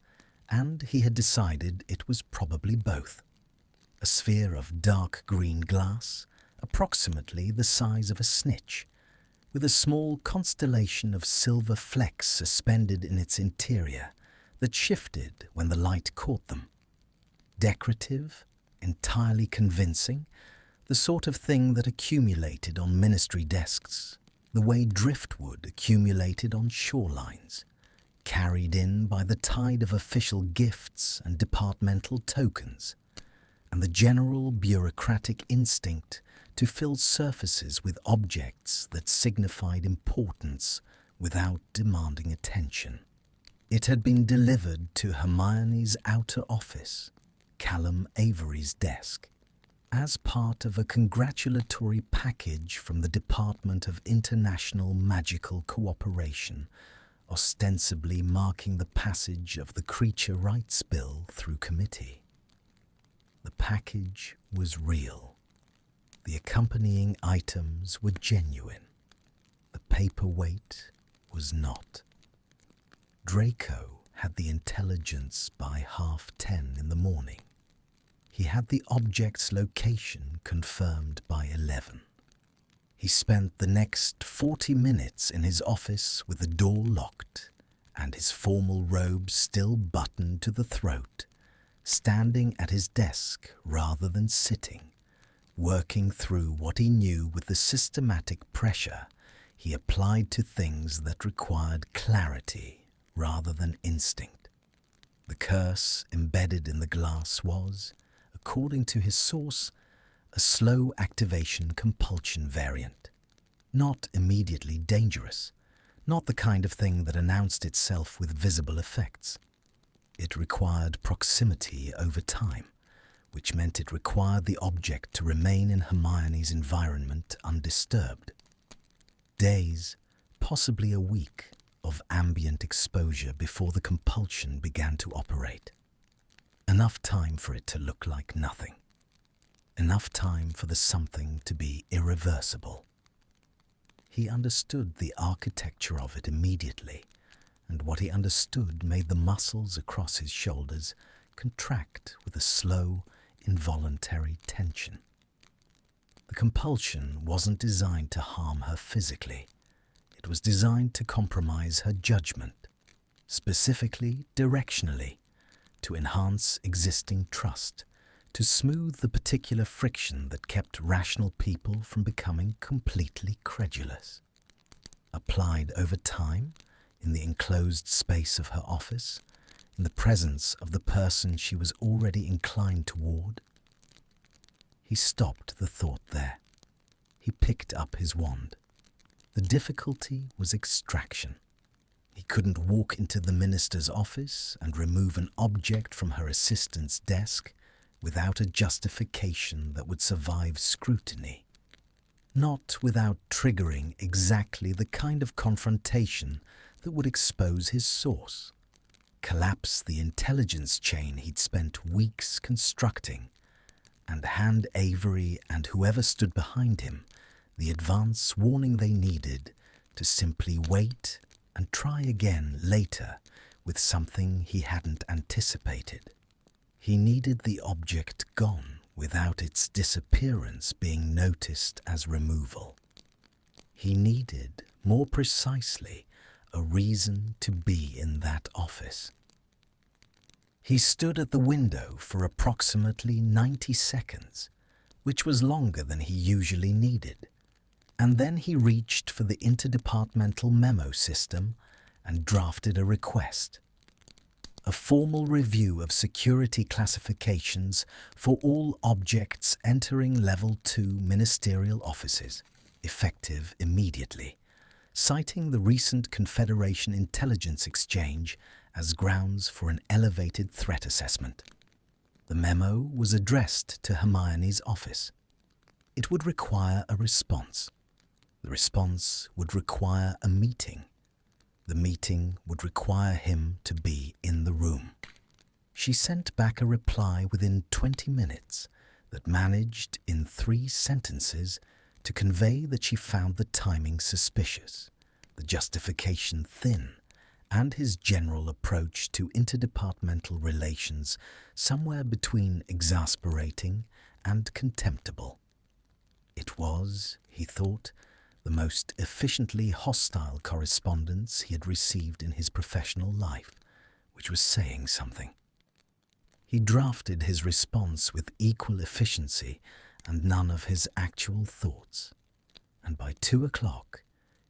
and he had decided it was probably both. A sphere of dark green glass, approximately the size of a snitch, with a small constellation of silver flecks suspended in its interior that shifted when the light caught them. Decorative, entirely convincing, the sort of thing that accumulated on ministry desks, the way driftwood accumulated on shorelines, carried in by the tide of official gifts and departmental tokens, and the general bureaucratic instinct to fill surfaces with objects that signified importance without demanding attention. It had been delivered to Hermione's outer office, Callum Avery's desk, as part of a congratulatory package from the Department of International Magical Cooperation, ostensibly marking the passage of the Creature Rights Bill through committee. The package was real. The accompanying items were genuine. The paperweight was not. Draco had the intelligence by 10:30 in the morning. He had the object's location confirmed by 11. He spent the next 40 minutes in his office with the door locked and his formal robe still buttoned to the throat, standing at his desk rather than sitting, working through what he knew with the systematic pressure he applied to things that required clarity rather than instinct. The curse embedded in the glass was, according to his source, a slow activation compulsion variant. Not immediately dangerous, not the kind of thing that announced itself with visible effects. It required proximity over time, which meant it required the object to remain in Hermione's environment undisturbed. Days, possibly a week, of ambient exposure before the compulsion began to operate. Enough time for it to look like nothing. Enough time for the something to be irreversible. He understood the architecture of it immediately, and what he understood made the muscles across his shoulders contract with a slow, involuntary tension. The compulsion wasn't designed to harm her physically. It was designed to compromise her judgment, specifically directionally, to enhance existing trust, to smooth the particular friction that kept rational people from becoming completely credulous. Applied over time, in the enclosed space of her office, in the presence of the person she was already inclined toward. He stopped the thought there. He picked up his wand. The difficulty was extraction. He couldn't walk into the minister's office and remove an object from her assistant's desk without a justification that would survive scrutiny. Not without triggering exactly the kind of confrontation that would expose his source, collapse the intelligence chain he'd spent weeks constructing, and hand Avery and whoever stood behind him the advance warning they needed to simply wait and try again later with something he hadn't anticipated. He needed the object gone without its disappearance being noticed as removal. He needed, more precisely, a reason to be in that office. He stood at the window for approximately 90 seconds, which was longer than he usually needed, and then he reached for the interdepartmental memo system and drafted a request. A formal review of security classifications for all objects entering Level 2 ministerial offices, effective immediately, citing the recent Confederation intelligence exchange as grounds for an elevated threat assessment. The memo was addressed to Hermione's office. It would require a response. The response would require a meeting. The meeting would require him to be in the room. She sent back a reply within 20 minutes that managed, in 3 sentences, to convey that she found the timing suspicious, the justification thin, and his general approach to interdepartmental relations somewhere between exasperating and contemptible. It was, he thought, the most efficiently hostile correspondence he had received in his professional life, which was saying something. He drafted his response with equal efficiency and none of his actual thoughts, and by 2 o'clock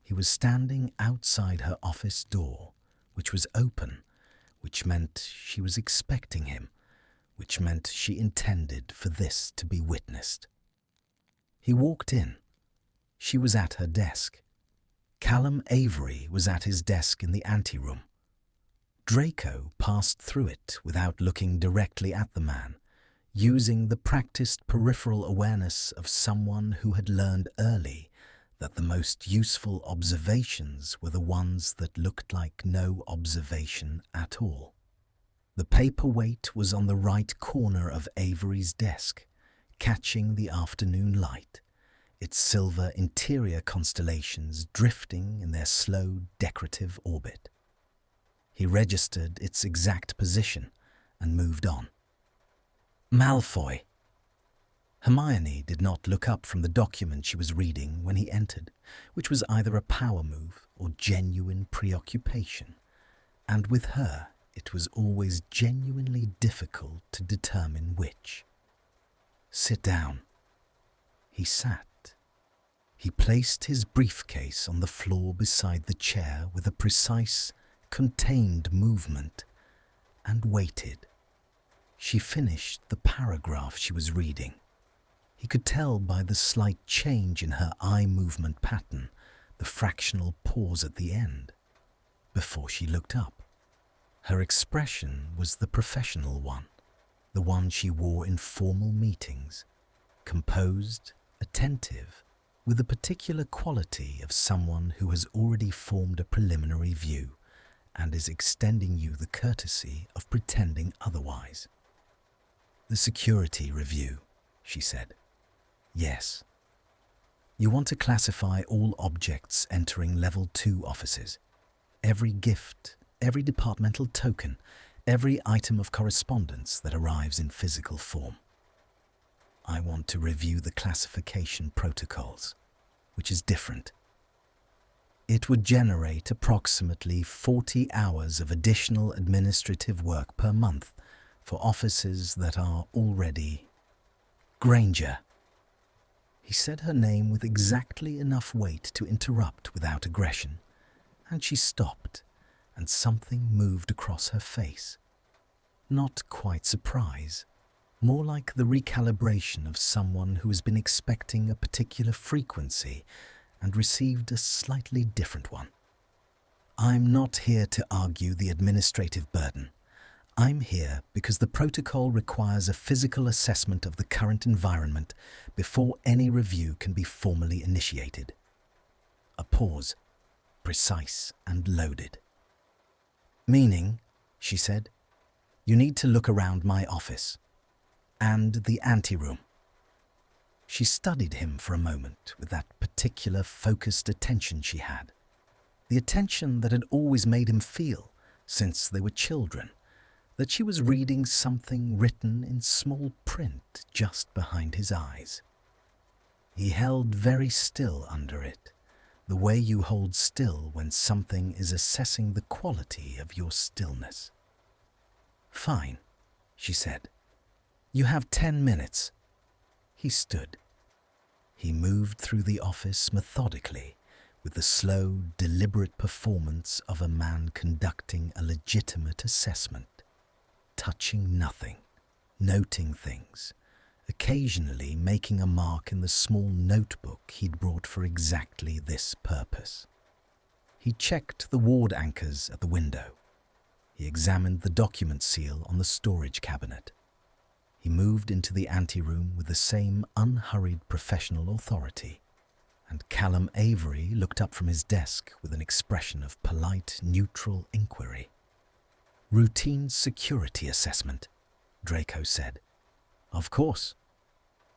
he was standing outside her office door, which was open, which meant she was expecting him, which meant she intended for this to be witnessed. He walked in. She was at her desk. Callum Avery was at his desk in the anteroom. Draco passed through it without looking directly at the man, using the practiced peripheral awareness of someone who had learned early that the most useful observations were the ones that looked like no observation at all. The paperweight was on the right corner of Avery's desk, catching the afternoon light, its silver interior constellations drifting in their slow, decorative orbit. He registered its exact position and moved on. Malfoy. Hermione did not look up from the document she was reading when he entered, which was either a power move or genuine preoccupation, and with her it was always genuinely difficult to determine which. Sit down. He sat. He placed his briefcase on the floor beside the chair with a precise, contained movement, and waited. She finished the paragraph she was reading. He could tell by the slight change in her eye movement pattern, the fractional pause at the end, before she looked up. Her expression was the professional one, the one she wore in formal meetings, composed, attentive, with a particular quality of someone who has already formed a preliminary view and is extending you the courtesy of pretending otherwise. The security review, she said. Yes. You want to classify all objects entering Level 2 offices. Every gift, every departmental token, Every item of correspondence that arrives in physical form. I want to review the classification protocols, which is different. It would generate approximately 40 hours of additional administrative work per month for offices that are already... Granger. He said her name with exactly enough weight to interrupt without aggression, and she stopped, and something moved across her face. Not quite surprise, more like the recalibration of someone who has been expecting a particular frequency and received a slightly different one. I'm not here to argue the administrative burden. I'm here because the protocol requires a physical assessment of the current environment before any review can be formally initiated. A pause, precise and loaded. Meaning, she said, you need to look around my office and the anteroom. She studied him for a moment with that particular focused attention she had. The attention that had always made him feel, since they were children, that she was reading something written in small print just behind his eyes. He held very still under it, the way you hold still when something is assessing the quality of your stillness. Fine, she said. You have 10 minutes. He stood. He moved through the office methodically, with the slow, deliberate performance of a man conducting a legitimate assessment, touching nothing, noting things, occasionally making a mark in the small notebook he'd brought for exactly this purpose. He checked the ward anchors at the window. He examined the document seal on the storage cabinet. He moved into the anteroom with the same unhurried professional authority, and Callum Avery looked up from his desk with an expression of polite, neutral inquiry. Routine security assessment, Draco said. Of course.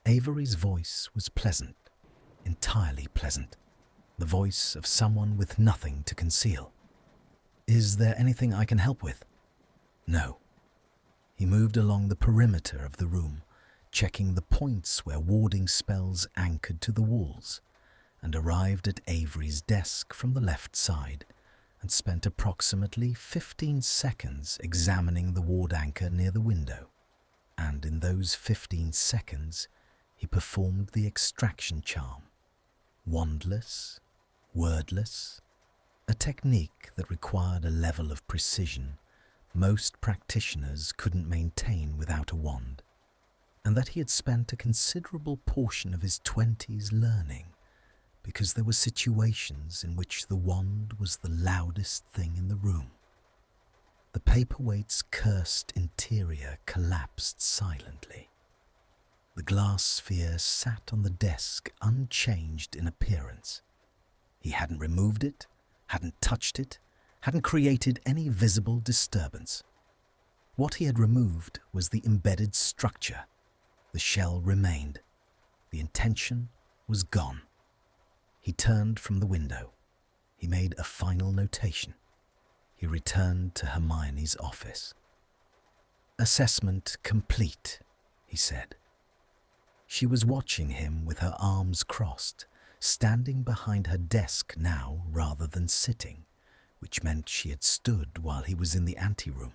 Avery's voice was pleasant, entirely pleasant, the voice of someone with nothing to conceal. Is there anything I can help with? No. He moved along the perimeter of the room, checking the points where warding spells anchored to the walls, and arrived at Avery's desk from the left side, and spent approximately 15 seconds examining the ward anchor near the window. And in those 15 seconds, he performed the extraction charm. Wandless, wordless, a technique that required a level of precision most practitioners couldn't maintain without a wand, and that he had spent a considerable portion of his 20s learning, because there were situations in which the wand was the loudest thing in the room. The paperweight's cursed interior collapsed silently. The glass sphere sat on the desk unchanged in appearance. He hadn't removed it, hadn't touched it, hadn't created any visible disturbance. What he had removed was the embedded structure. The shell remained. The intention was gone. He turned from the window. He made a final notation. He returned to Hermione's office. Assessment complete, he said. She was watching him with her arms crossed, standing behind her desk now rather than sitting, which meant she had stood while he was in the anteroom,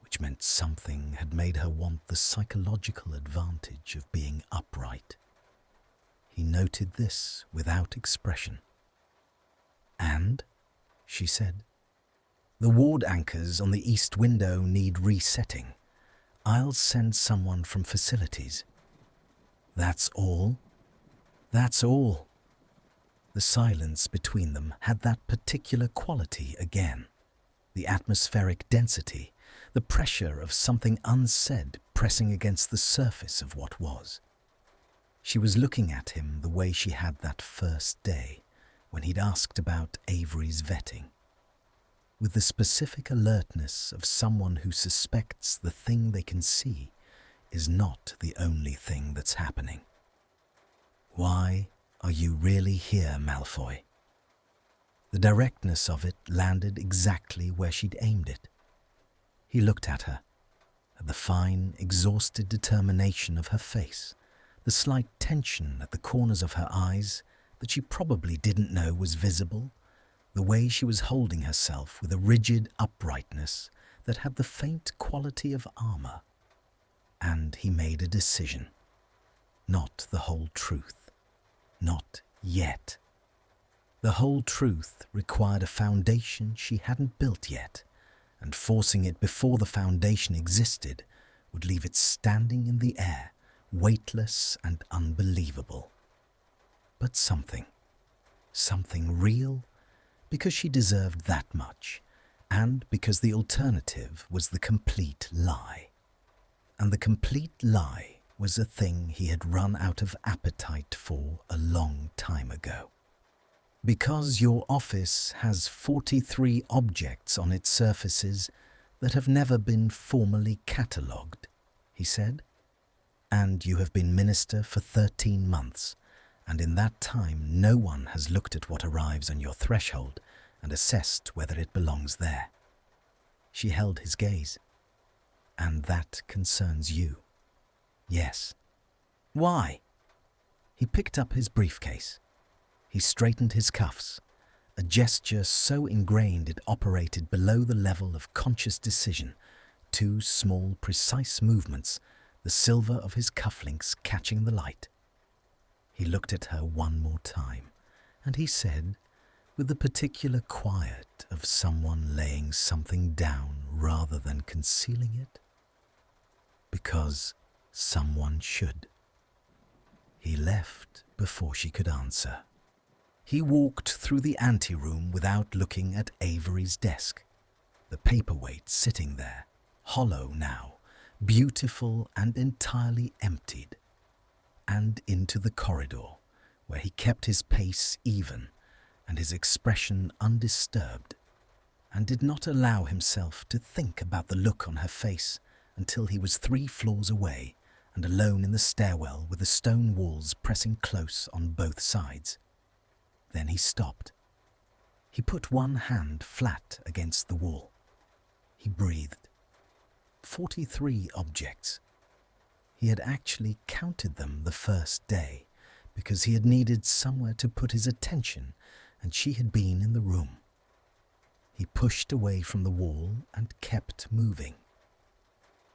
which meant something had made her want the psychological advantage of being upright. He noted this without expression. And, she said, the ward anchors on the east window need resetting. I'll send someone from facilities. That's all? That's all. The silence between them had that particular quality again. The atmospheric density, the pressure of something unsaid pressing against the surface of what was. She was looking at him the way she had that first day, when he'd asked about Avery's vetting, with the specific alertness of someone who suspects the thing they can see is not the only thing that's happening. Why are you really here, Malfoy? The directness of it landed exactly where she'd aimed it. He looked at her, at the fine, exhausted determination of her face, the slight tension at the corners of her eyes that she probably didn't know was visible, the way she was holding herself with a rigid uprightness that had the faint quality of armor. And he made a decision. Not the whole truth. Not yet. The whole truth required a foundation she hadn't built yet, and forcing it before the foundation existed would leave it standing in the air, weightless and unbelievable. But something real, because she deserved that much, and because the alternative was the complete lie. And the complete lie was a thing he had run out of appetite for a long time ago. Because your office has 43 objects on its surfaces that have never been formally catalogued, he said, and you have been minister for 13 months, and in that time no one has looked at what arrives on your threshold and assessed whether it belongs there. She held his gaze. And that concerns you. Yes. Why? He picked up his briefcase. He straightened his cuffs, a gesture so ingrained it operated below the level of conscious decision, 2 small, precise movements, the silver of his cufflinks catching the light. He looked at her one more time, and he said, with the particular quiet of someone laying something down rather than concealing it, because someone should. He left before she could answer. He walked through the anteroom without looking at Avery's desk, the paperweight sitting there, hollow now, beautiful and entirely emptied, and into the corridor, where he kept his pace even and his expression undisturbed, and did not allow himself to think about the look on her face until he was 3 floors away and alone in the stairwell with the stone walls pressing close on both sides. Then he stopped. He put one hand flat against the wall. He breathed. 43 objects. He had actually counted them the first day because he had needed somewhere to put his attention, and she had been in the room. He pushed away from the wall and kept moving.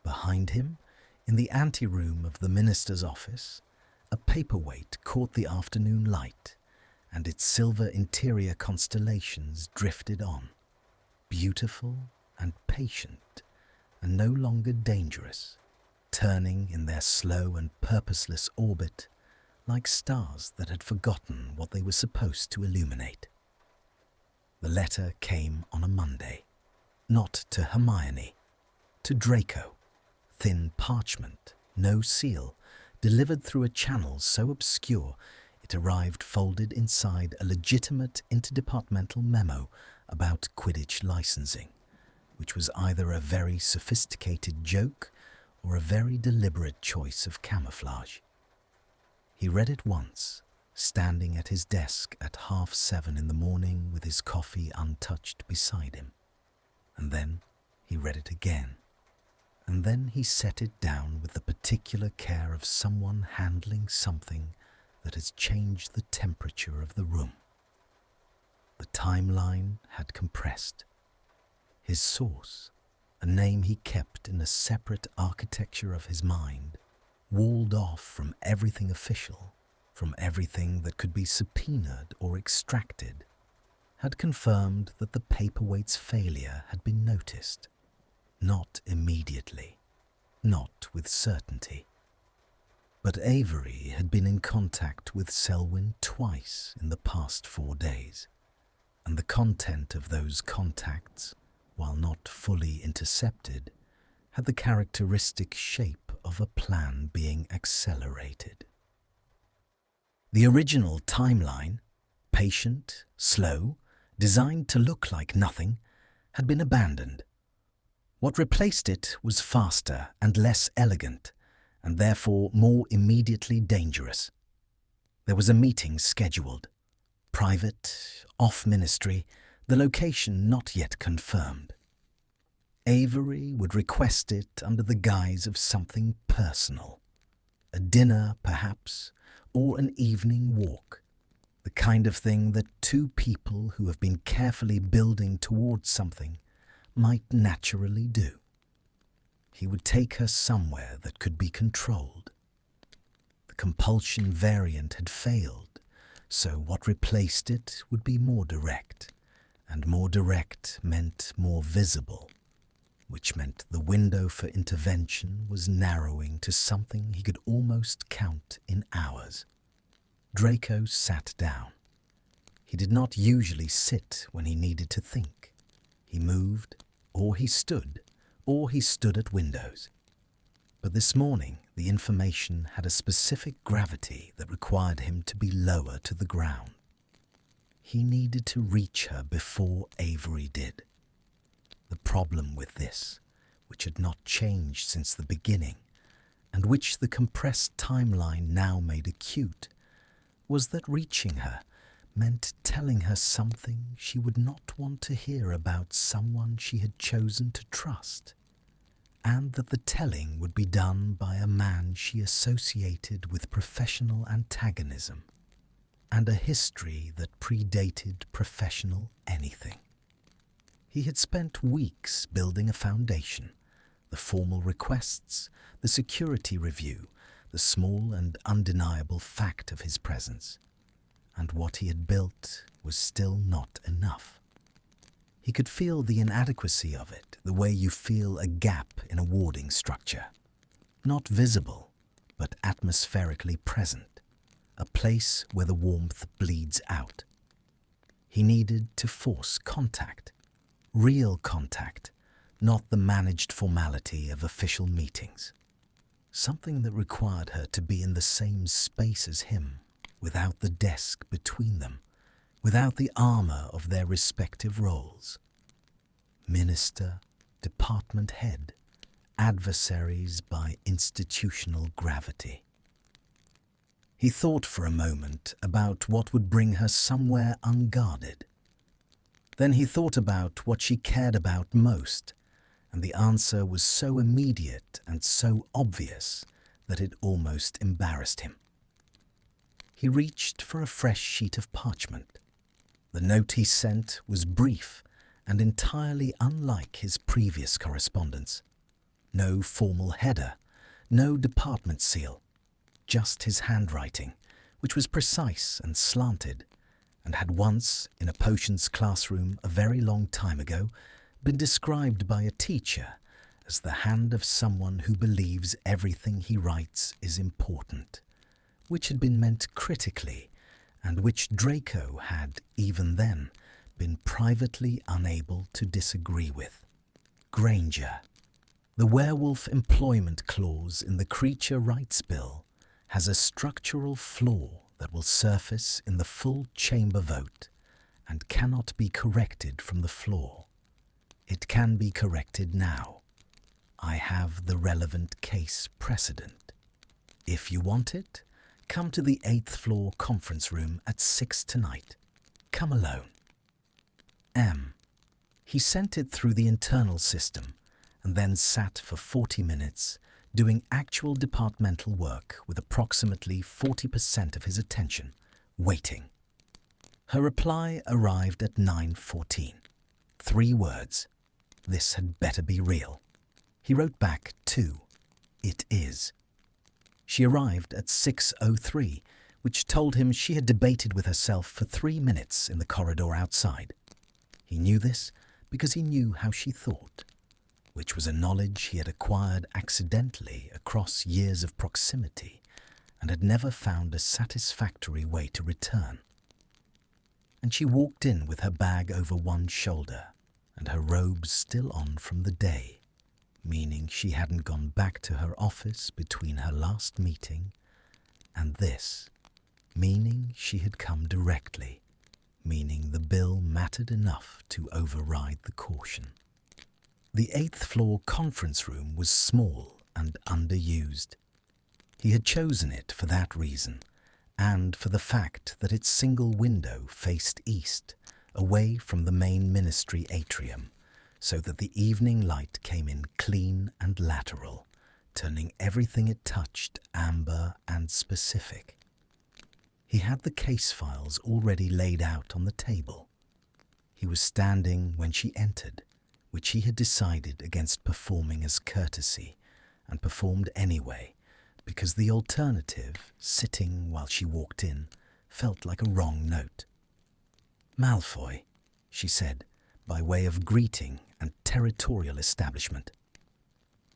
Behind him, in the anteroom of the minister's office, a paperweight caught the afternoon light, and its silver interior constellations drifted on, beautiful and patient, and no longer dangerous, turning in their slow and purposeless orbit like stars that had forgotten what they were supposed to illuminate. The letter came on a Monday, not to Hermione, to Draco, thin parchment, no seal, delivered through a channel so obscure it arrived folded inside a legitimate interdepartmental memo about Quidditch licensing, which was either a very sophisticated joke or a very deliberate choice of camouflage. He read it once, standing at his desk at 7:30 in the morning with his coffee untouched beside him. And then he read it again. And then he set it down with the particular care of someone handling something that has changed the temperature of the room. The timeline had compressed. His source, a name he kept in a separate architecture of his mind, walled off from everything official, from everything that could be subpoenaed or extracted, had confirmed that the paperweight's failure had been noticed. Not immediately, not with certainty. But Avery had been in contact with Selwyn twice in the past 4 days, and the content of those contacts, while not fully intercepted, had the characteristic shape of a plan being accelerated. The original timeline, patient, slow, designed to look like nothing, had been abandoned. What replaced it was faster and less elegant, and therefore more immediately dangerous. There was a meeting scheduled, private, off ministry, the location not yet confirmed. Avery would request it under the guise of something personal. A dinner, perhaps, or an evening walk. The kind of thing that two people who have been carefully building towards something might naturally do. He would take her somewhere that could be controlled. The compulsion variant had failed, so what replaced it would be more direct, and more direct meant more visible, which meant the window for intervention was narrowing to something he could almost count in hours. Draco sat down. He did not usually sit when he needed to think. He moved, or he stood at windows. But this morning, the information had a specific gravity that required him to be lower to the ground. He needed to reach her before Avery did. The problem with this, which had not changed since the beginning, and which the compressed timeline now made acute, was that reaching her meant telling her something she would not want to hear about someone she had chosen to trust, and that the telling would be done by a man she associated with professional antagonism and a history that predated professional anything. He had spent weeks building a foundation, the formal requests, the security review, the small and undeniable fact of his presence, and what he had built was still not enough. He could feel the inadequacy of it, the way you feel a gap in a warding structure. Not visible, but atmospherically present, a place where the warmth bleeds out. He needed to force contact, real contact, not the managed formality of official meetings. Something that required her to be in the same space as him, without the desk between them, without the armor of their respective roles. Minister, department head, adversaries by institutional gravity. He thought for a moment about what would bring her somewhere unguarded. Then he thought about what she cared about most, and the answer was so immediate and so obvious that it almost embarrassed him. He reached for a fresh sheet of parchment. The note he sent was brief and entirely unlike his previous correspondence. No formal header, no department seal, just his handwriting, which was precise and slanted, and had once, in a potions classroom a very long time ago, been described by a teacher as the hand of someone who believes everything he writes is important, which had been meant critically, and which Draco had, even then, been privately unable to disagree with. Granger. The werewolf employment clause in the Creature Rights Bill has a structural flaw that will surface in the full chamber vote and cannot be corrected from the floor. It can be corrected now. I have the relevant case precedent. If you want it, come to the 8th floor conference room at 6 tonight. Come alone. M. He sent it through the internal system and then sat for 40 minutes doing actual departmental work with approximately 40% of his attention, waiting. Her reply arrived at 9:14. 3 words. This had better be real. He wrote back 2. It is. She arrived at 6:03, which told him she had debated with herself for 3 minutes in the corridor outside. He knew this because he knew how she thought, which was a knowledge he had acquired accidentally across years of proximity and had never found a satisfactory way to return. And she walked in with her bag over one shoulder and her robes still on from the day, meaning she hadn't gone back to her office between her last meeting and this, meaning she had come directly, meaning the bill mattered enough to override the caution. The 8th floor conference room was small and underused. He had chosen it for that reason, and for the fact that its single window faced east, away from the main ministry atrium, so that the evening light came in clean and lateral, turning everything it touched amber and specific. He had the case files already laid out on the table. He was standing when she entered, which he had decided against performing as courtesy, and performed anyway, because the alternative, sitting while she walked in, felt like a wrong note. "Malfoy," she said, by way of greeting and territorial establishment.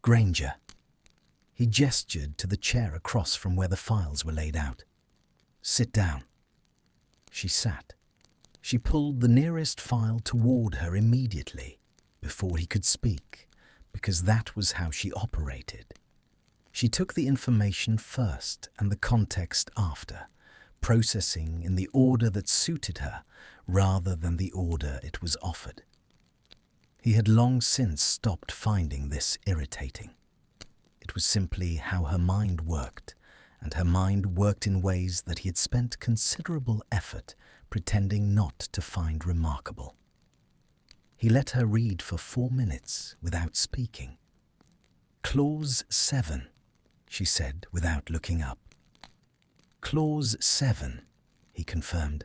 "Granger." He gestured to the chair across from where the files were laid out. "Sit down." She sat. She pulled the nearest file toward her immediately, before he could speak, because that was how she operated. She took the information first and the context after, processing in the order that suited her rather than the order it was offered. He had long since stopped finding this irritating. It was simply how her mind worked, and her mind worked in ways that he had spent considerable effort pretending not to find remarkable. He let her read for 4 minutes without speaking. "Clause 7, she said without looking up. "Clause 7, he confirmed.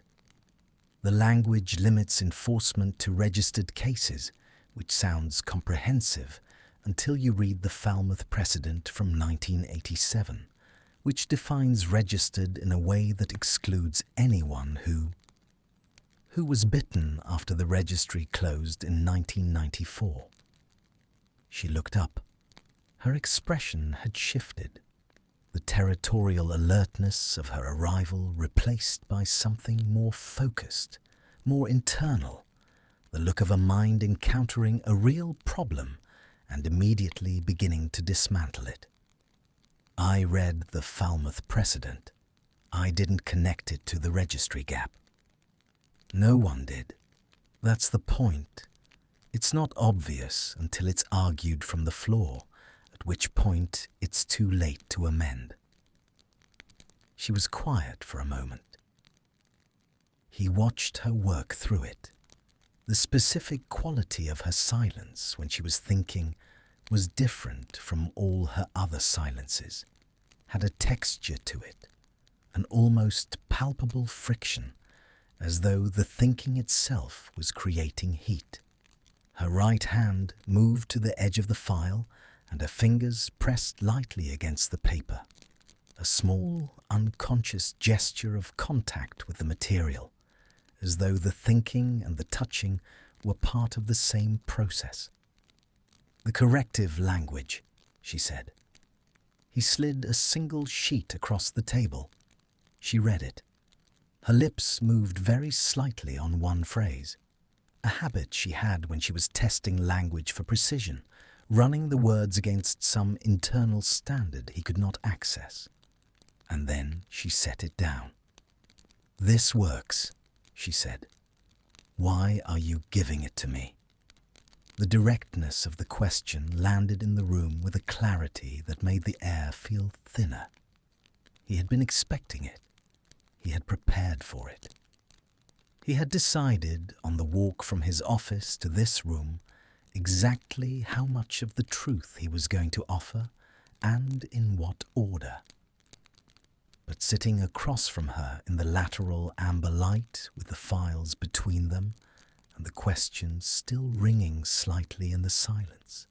"The language limits enforcement to registered cases, which sounds comprehensive until you read the Falmouth precedent from 1987, which defines registered in a way that excludes anyone who was bitten after the registry closed in 1994. She looked up. Her expression had shifted, the territorial alertness of her arrival replaced by something more focused, more internal, the look of a mind encountering a real problem and immediately beginning to dismantle it. "I read the Falmouth precedent. I didn't connect it to the registry gap." "No one did. That's the point. It's not obvious until it's argued from the floor, at which point it's too late to amend." She was quiet for a moment. He watched her work through it. The specific quality of her silence when she was thinking was different from all her other silences, had a texture to it, an almost palpable friction, as though the thinking itself was creating heat. Her right hand moved to the edge of the file and her fingers pressed lightly against the paper, a small, unconscious gesture of contact with the material, as though the thinking and the touching were part of the same process. "The corrective language," she said. He slid a single sheet across the table. She read it. Her lips moved very slightly on one phrase, a habit she had when she was testing language for precision, running the words against some internal standard he could not access. And then she set it down. "This works," she said. "Why are you giving it to me?" The directness of the question landed in the room with a clarity that made the air feel thinner. He had been expecting it. He had prepared for it. He had decided on the walk from his office to this room exactly how much of the truth he was going to offer and in what order. But sitting across from her in the lateral amber light with the files between them and the questions still ringing slightly in the silence,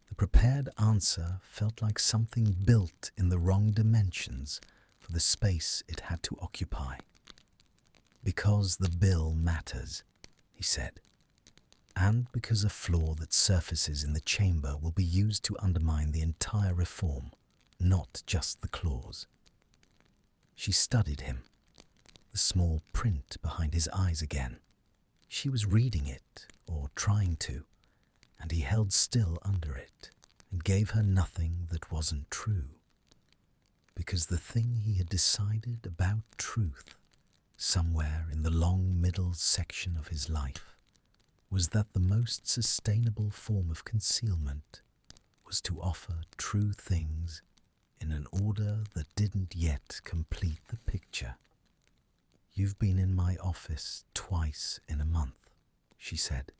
the prepared answer felt like something built in the wrong dimensions for the space it had to occupy. "Because the bill matters," he said, "and because a flaw that surfaces in the chamber will be used to undermine the entire reform, not just the clause." She studied him, the small print behind his eyes again. She was reading it, or trying to, and he held still under it and gave her nothing that wasn't true. Because the thing he had decided about truth, somewhere in the long middle section of his life, was that the most sustainable form of concealment was to offer true things in an order that didn't yet complete the picture. "You've been in my office twice in a month," she said.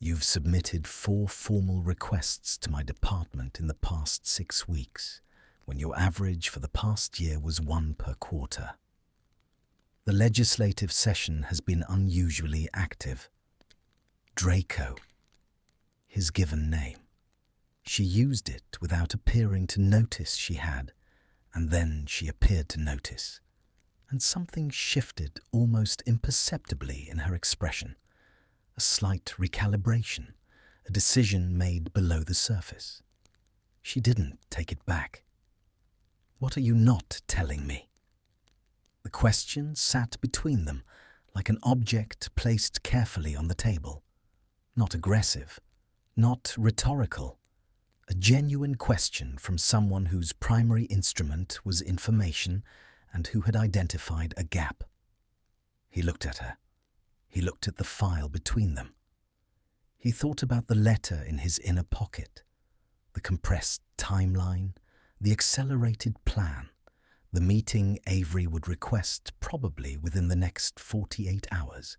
You've submitted 4 formal requests to my department in the past 6 weeks, when your average for the past year was 1 per quarter. The legislative session has been unusually active. Draco, his given name. She used it without appearing to notice she had, and then she appeared to notice, and something shifted almost imperceptibly in her expression. A slight recalibration, a decision made below the surface. She didn't take it back. What are you not telling me? The question sat between them like an object placed carefully on the table. Not aggressive, not rhetorical. A genuine question from someone whose primary instrument was information and who had identified a gap. He looked at her. He looked at the file between them. He thought about the letter in his inner pocket, the compressed timeline, the accelerated plan, the meeting Avery would request probably within the next 48 hours.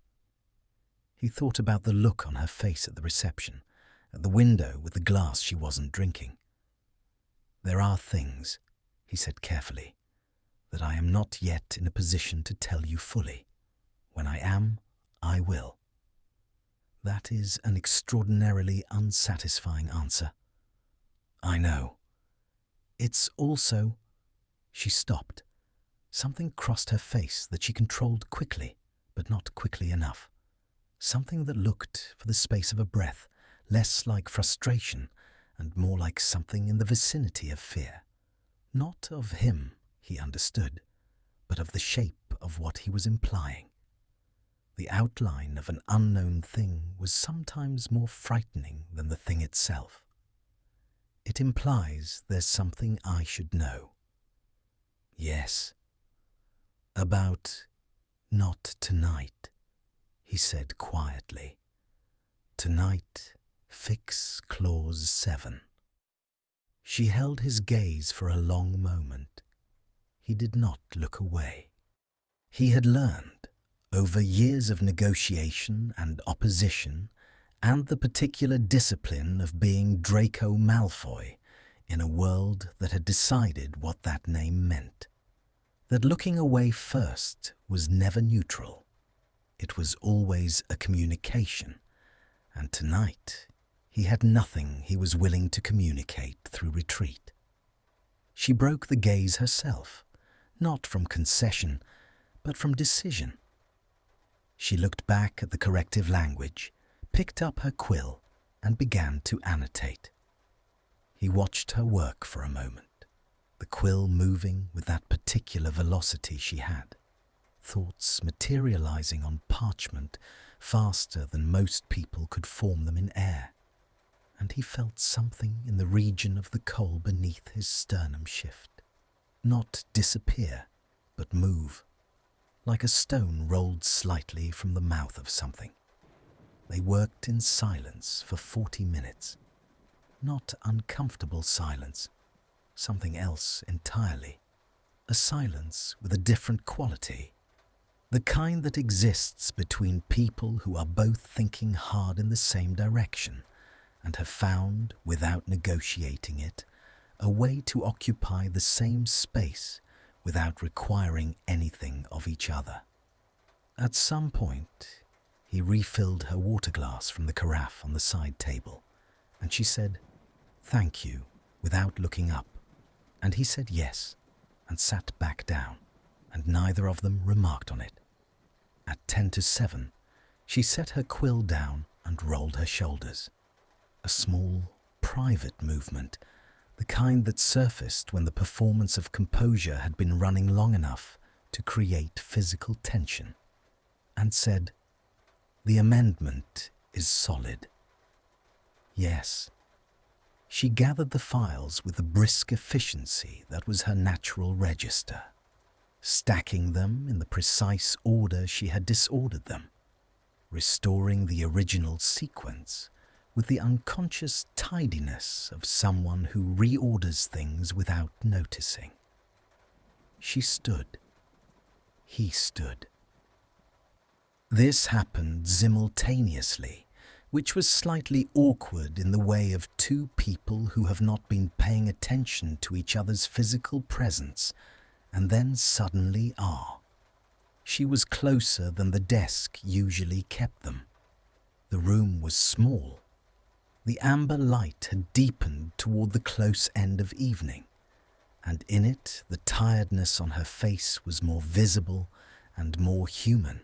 He thought about the look on her face at the reception, at the window with the glass she wasn't drinking. There are things, he said carefully, that I am not yet in a position to tell you fully. When I am, I will. That is an extraordinarily unsatisfying answer. I know. It's also... She stopped. Something crossed her face that she controlled quickly, but not quickly enough. Something that looked, for the space of a breath, less like frustration and more like something in the vicinity of fear. Not of him, he understood, but of the shape of what he was implying. The outline of an unknown thing was sometimes more frightening than the thing itself. It implies there's something I should know. Yes. About not tonight, he said quietly. Tonight, fix clause 7. She held his gaze for a long moment. He did not look away. He had learned, over years of negotiation and opposition, and the particular discipline of being Draco Malfoy in a world that had decided what that name meant, that looking away first was never neutral. It was always a communication, and tonight he had nothing he was willing to communicate through retreat. She broke the gaze herself, not from concession, but from decision. She looked back at the corrective language, picked up her quill, and began to annotate. He watched her work for a moment, the quill moving with that particular velocity she had, thoughts materializing on parchment faster than most people could form them in air, and he felt something in the region of the coal beneath his sternum shift, not disappear, but move, like a stone rolled slightly from the mouth of something. They worked in silence for 40 minutes. Not uncomfortable silence, something else entirely. A silence with a different quality. The kind that exists between people who are both thinking hard in the same direction and have found, without negotiating it, a way to occupy the same space without requiring anything of each other. At some point, he refilled her water glass from the carafe on the side table, and she said, "Thank you," without looking up, and he said yes, and sat back down, and neither of them remarked on it. At 10 to 7, she set her quill down and rolled her shoulders. A small, private movement, the kind that surfaced when the performance of composure had been running long enough to create physical tension, and said, "The amendment is solid." Yes. She gathered the files with the brisk efficiency that was her natural register, stacking them in the precise order she had disordered them, restoring the original sequence with the unconscious tidiness of someone who reorders things without noticing. She stood. He stood. This happened simultaneously, which was slightly awkward in the way of two people who have not been paying attention to each other's physical presence and then suddenly are. She was closer than the desk usually kept them. The room was small. The amber light had deepened toward the close end of evening, and in it the tiredness on her face was more visible and more human.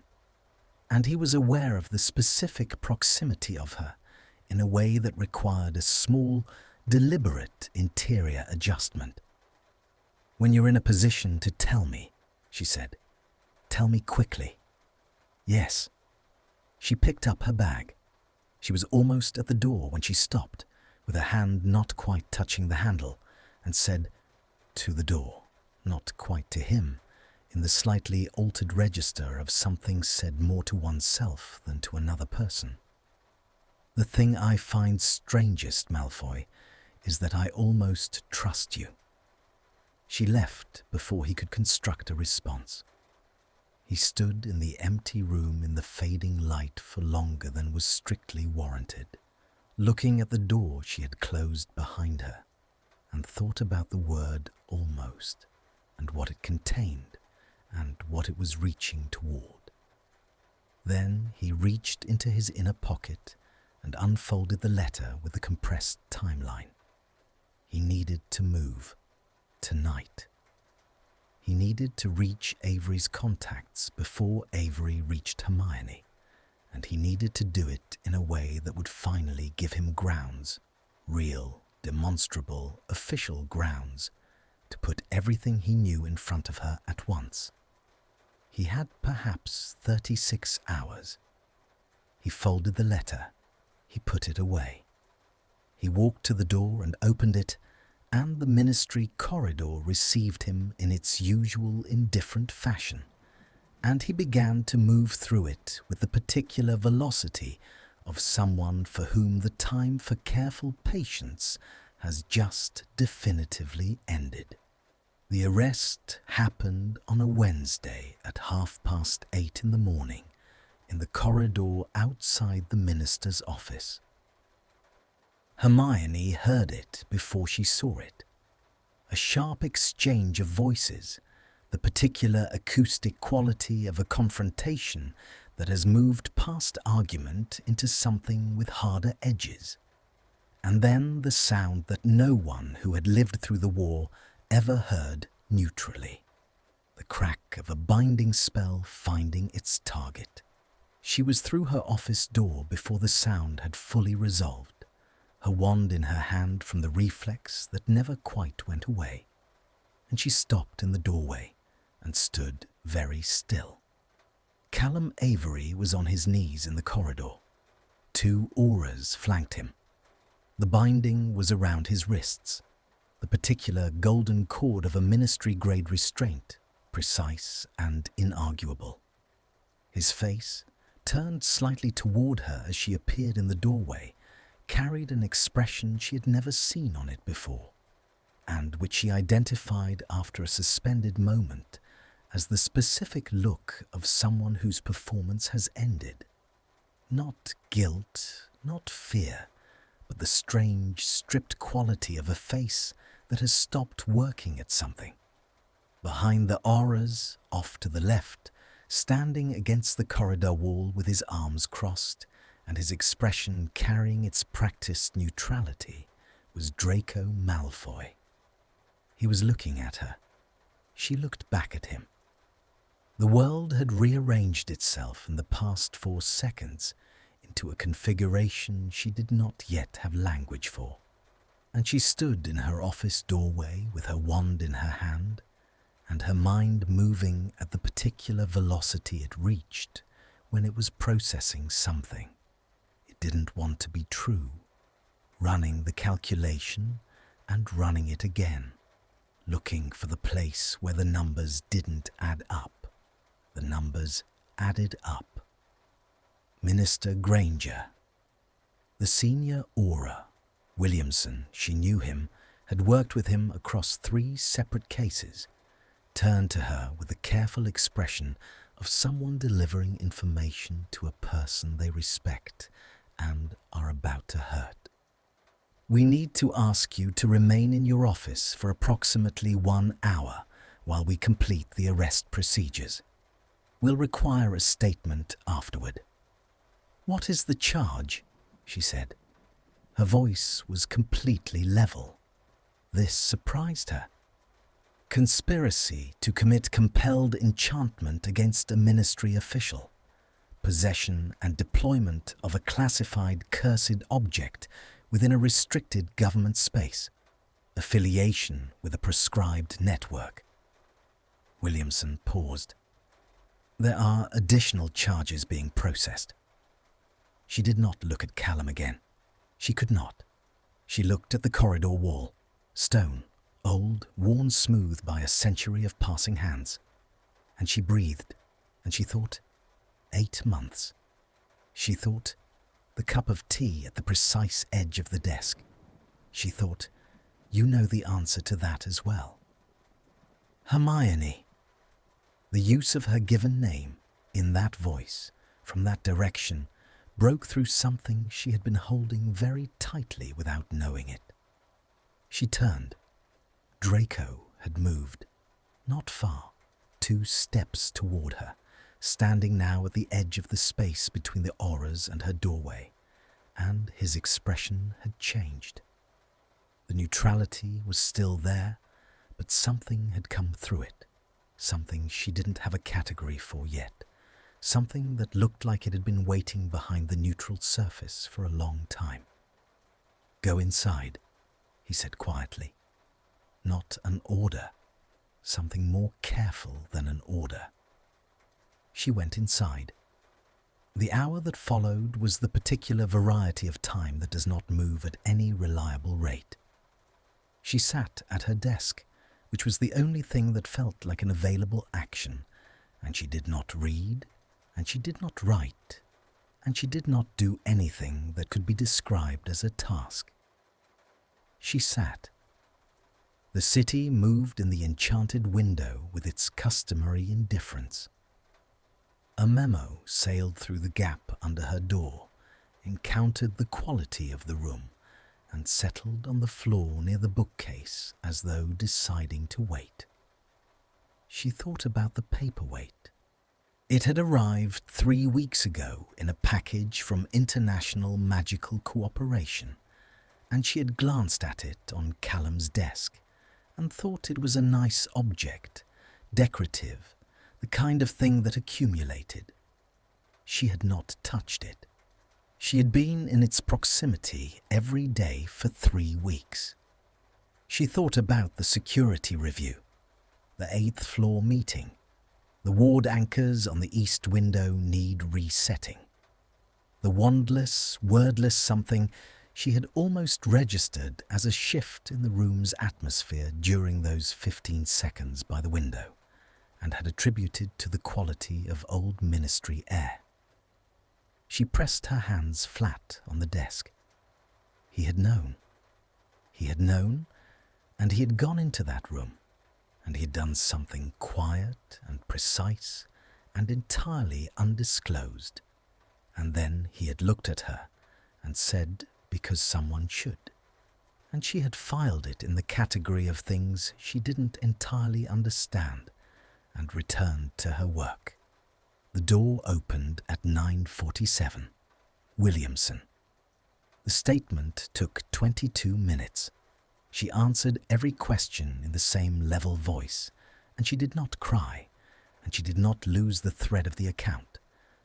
And he was aware of the specific proximity of her in a way that required a small, deliberate interior adjustment. "When you're in a position to tell me," she said. "Tell me quickly." "Yes." She picked up her bag. She was almost at the door when she stopped, with her hand not quite touching the handle, and said, "To the door," not quite to him, in the slightly altered register of something said more to oneself than to another person. "The thing I find strangest, Malfoy, is that I almost trust you." She left before he could construct a response. He stood in the empty room in the fading light for longer than was strictly warranted, looking at the door she had closed behind her, and thought about the word almost, and what it contained, and what it was reaching toward. Then he reached into his inner pocket and unfolded the letter with the compressed timeline. He needed to move. Tonight. He needed to reach Avery's contacts before Avery reached Hermione, and he needed to do it in a way that would finally give him grounds, real, demonstrable, official grounds, to put everything he knew in front of her at once. He had perhaps 36 hours. He folded the letter. He put it away. He walked to the door and opened it, and the ministry corridor received him in its usual indifferent fashion, and he began to move through it with the particular velocity of someone for whom the time for careful patience has just definitively ended. The arrest happened on a Wednesday at 8:30 in the morning in the corridor outside the minister's office. Hermione heard it before she saw it. A sharp exchange of voices, the particular acoustic quality of a confrontation that has moved past argument into something with harder edges. And then the sound that no one who had lived through the war ever heard neutrally. The crack of a binding spell finding its target. She was through her office door before the sound had fully resolved, her wand in her hand from the reflex that never quite went away, and she stopped in the doorway and stood very still. Callum Avery was on his knees in the corridor. Two auras flanked him. The binding was around his wrists, the particular golden cord of a ministry-grade restraint, precise and inarguable. His face, turned slightly toward her as she appeared in the doorway, carried an expression she had never seen on it before, and which she identified after a suspended moment as the specific look of someone whose performance has ended. Not guilt, not fear, but the strange, stripped quality of a face that has stopped working at something. Behind the auras, off to the left, standing against the corridor wall with his arms crossed, and his expression carrying its practiced neutrality, was Draco Malfoy. He was looking at her. She looked back at him. The world had rearranged itself in the past 4 seconds into a configuration she did not yet have language for, and she stood in her office doorway with her wand in her hand, and her mind moving at the particular velocity it reached when it was processing something it didn't want to be true, running the calculation and running it again, looking for the place where the numbers didn't add up. The numbers added up. Minister Granger. The senior aura, Williamson, she knew him, had worked with him across 3 separate cases, turned to her with the careful expression of someone delivering information to a person they respect and are about to hurt. We need to ask you to remain in your office for approximately 1 hour while we complete the arrest procedures. We'll require a statement afterward." "What is the charge?" she said. Her voice was completely level. This surprised her. "Conspiracy to commit compelled enchantment against a ministry official. Possession and deployment of a classified cursed object within a restricted government space. Affiliation with a prescribed network." Williamson paused. "There are additional charges being processed." She did not look at Callum again. She could not. She looked at the corridor wall, stone, old, worn smooth by a century of passing hands. And she breathed, and she thought, 8 months. She thought, the cup of tea at the precise edge of the desk. She thought, you know the answer to that as well. Hermione. The use of her given name, in that voice, from that direction, broke through something she had been holding very tightly without knowing it. She turned. Draco had moved, not far, 2 steps toward her, standing now at the edge of the space between the auras and her doorway, and his expression had changed. The neutrality was still there, but something had come through it, something she didn't have a category for yet, something that looked like it had been waiting behind the neutral surface for a long time. "Go inside," he said quietly. Not an order, something more careful than an order. She went inside. The hour that followed was the particular variety of time that does not move at any reliable rate. She sat at her desk, which was the only thing that felt like an available action, and she did not read, and she did not write, and she did not do anything that could be described as a task. She sat. The city moved in the enchanted window with its customary indifference. A memo sailed through the gap under her door, encountered the quality of the room, and settled on the floor near the bookcase as though deciding to wait. She thought about the paperweight. It had arrived 3 weeks ago in a package from International Magical Cooperation, and she had glanced at it on Callum's desk and thought it was a nice object, decorative, the kind of thing that accumulated. She had not touched it. She had been in its proximity every day for 3 weeks. She thought about the security review, the 8th floor meeting. The ward anchors on the east window need resetting. The wandless, wordless something she had almost registered as a shift in the room's atmosphere during those 15 seconds by the window, and had attributed to the quality of old ministry air. She pressed her hands flat on the desk. He had known. He had known, and he had gone into that room, and he had done something quiet and precise and entirely undisclosed. And then he had looked at her and said, because someone should. And she had filed it in the category of things she didn't entirely understand, and returned to her work. The door opened at 9:47. Williamson. The statement took 22 minutes. She answered every question in the same level voice, and she did not cry, and she did not lose the thread of the account,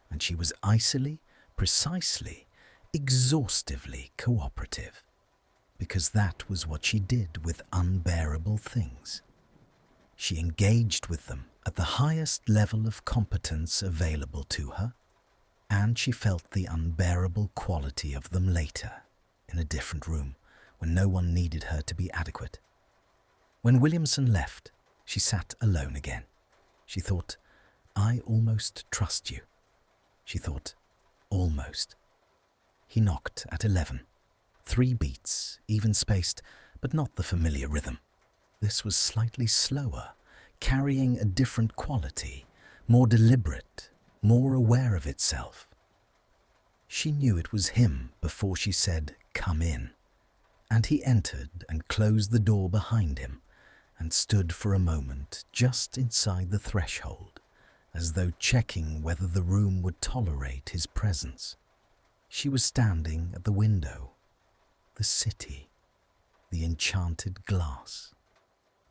and she was icily, precisely, exhaustively cooperative, because that was what she did with unbearable things. She engaged with them at the highest level of competence available to her, and she felt the unbearable quality of them later, in a different room, when no one needed her to be adequate. When Williamson left, she sat alone again. She thought, I almost trust you. She thought, almost. He knocked at 11. 3 beats, even-spaced, but not the familiar rhythm. This was slightly slower, carrying a different quality, more deliberate, more aware of itself. She knew it was him before she said, "Come in." And he entered and closed the door behind him and stood for a moment just inside the threshold, as though checking whether the room would tolerate his presence. She was standing at the window, the city, the enchanted glass,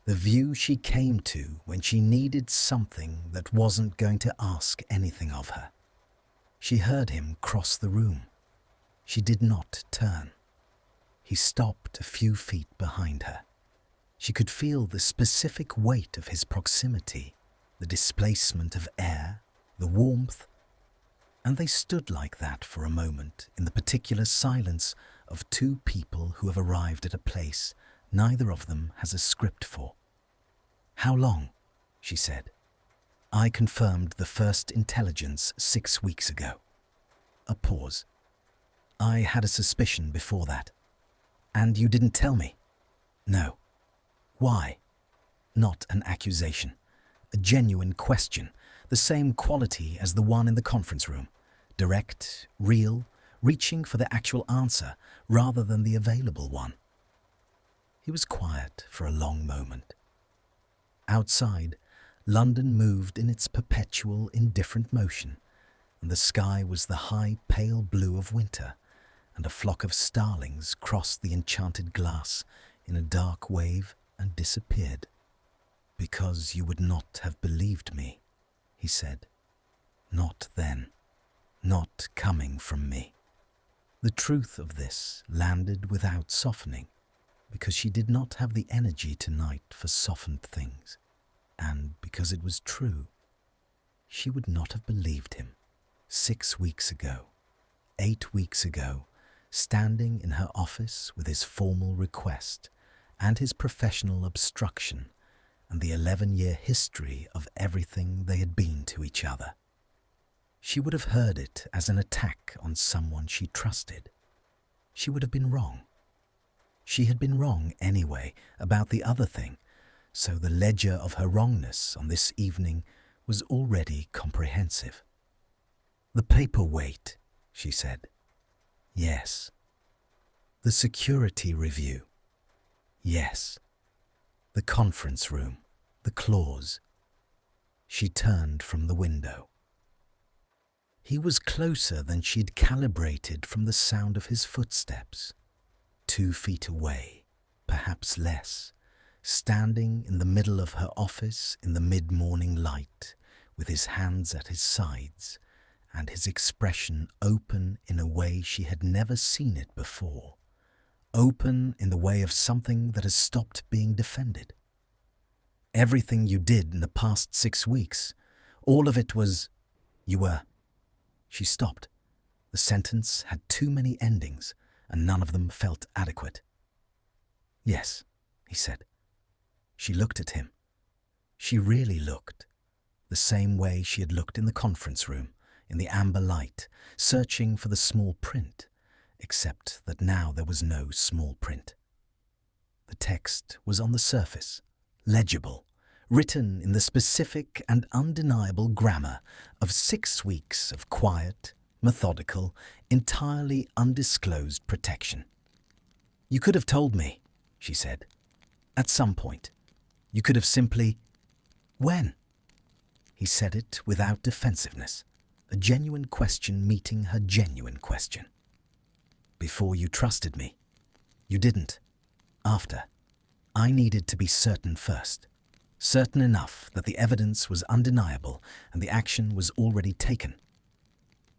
the view she came to when she needed something that wasn't going to ask anything of her. She heard him cross the room. She did not turn. He stopped a few feet behind her. She could feel the specific weight of his proximity, the displacement of air, the warmth, and they stood like that for a moment in the particular silence of two people who have arrived at a place neither of them has a script for. "How long?" she said. "I confirmed the first intelligence 6 weeks ago." A pause. "I had a suspicion before that." "And you didn't tell me?" "No." "Why?" Not an accusation. A genuine question, the same quality as the one in the conference room. Direct, real, reaching for the actual answer rather than the available one. He was quiet for a long moment. Outside, London moved in its perpetual indifferent motion, and the sky was the high pale blue of winter, and a flock of starlings crossed the enchanted glass in a dark wave and disappeared. "Because you would not have believed me," he said. "Not then. Not coming from me." The truth of this landed without softening, because she did not have the energy tonight for softened things, and because it was true. She would not have believed him 6 weeks ago, 8 weeks ago, standing in her office with his formal request and his professional obstruction and the 11-year history of everything they had been to each other. She would have heard it as an attack on someone she trusted. She would have been wrong. She had been wrong anyway about the other thing, so the ledger of her wrongness on this evening was already comprehensive. "The paperweight," she said. "Yes." "The security review." "Yes." "The conference room, the clause." She turned from the window. He was closer than she'd calibrated from the sound of his footsteps. 2 feet away, perhaps less, standing in the middle of her office in the mid-morning light, with his hands at his sides, and his expression open in a way she had never seen it before. Open in the way of something that has stopped being defended. "Everything you did in the past 6 weeks, all of it was... you were..." She stopped. The sentence had too many endings, and none of them felt adequate. "Yes," he said. She looked at him. She really looked, the same way she had looked in the conference room, in the amber light, searching for the small print, except that now there was no small print. The text was on the surface, legible, written in the specific and undeniable grammar of 6 weeks of quiet, methodical, entirely undisclosed protection. "You could have told me," she said. "At some point. You could have simply..." "When?" He said it without defensiveness, a genuine question meeting her genuine question. "Before you trusted me. You didn't. After. I needed to be certain first. Certain enough that the evidence was undeniable and the action was already taken.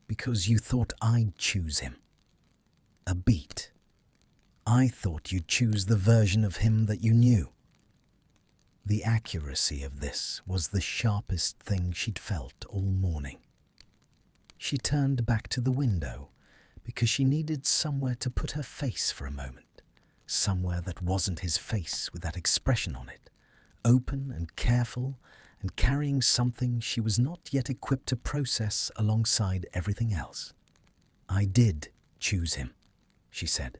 Because you thought I'd choose him. A beat. I thought you'd choose the version of him that you knew." The accuracy of this was the sharpest thing she'd felt all morning. She turned back to the window because she needed somewhere to put her face for a moment, somewhere that wasn't his face with that expression on it, open and careful and carrying something she was not yet equipped to process alongside everything else. "I did choose him," she said,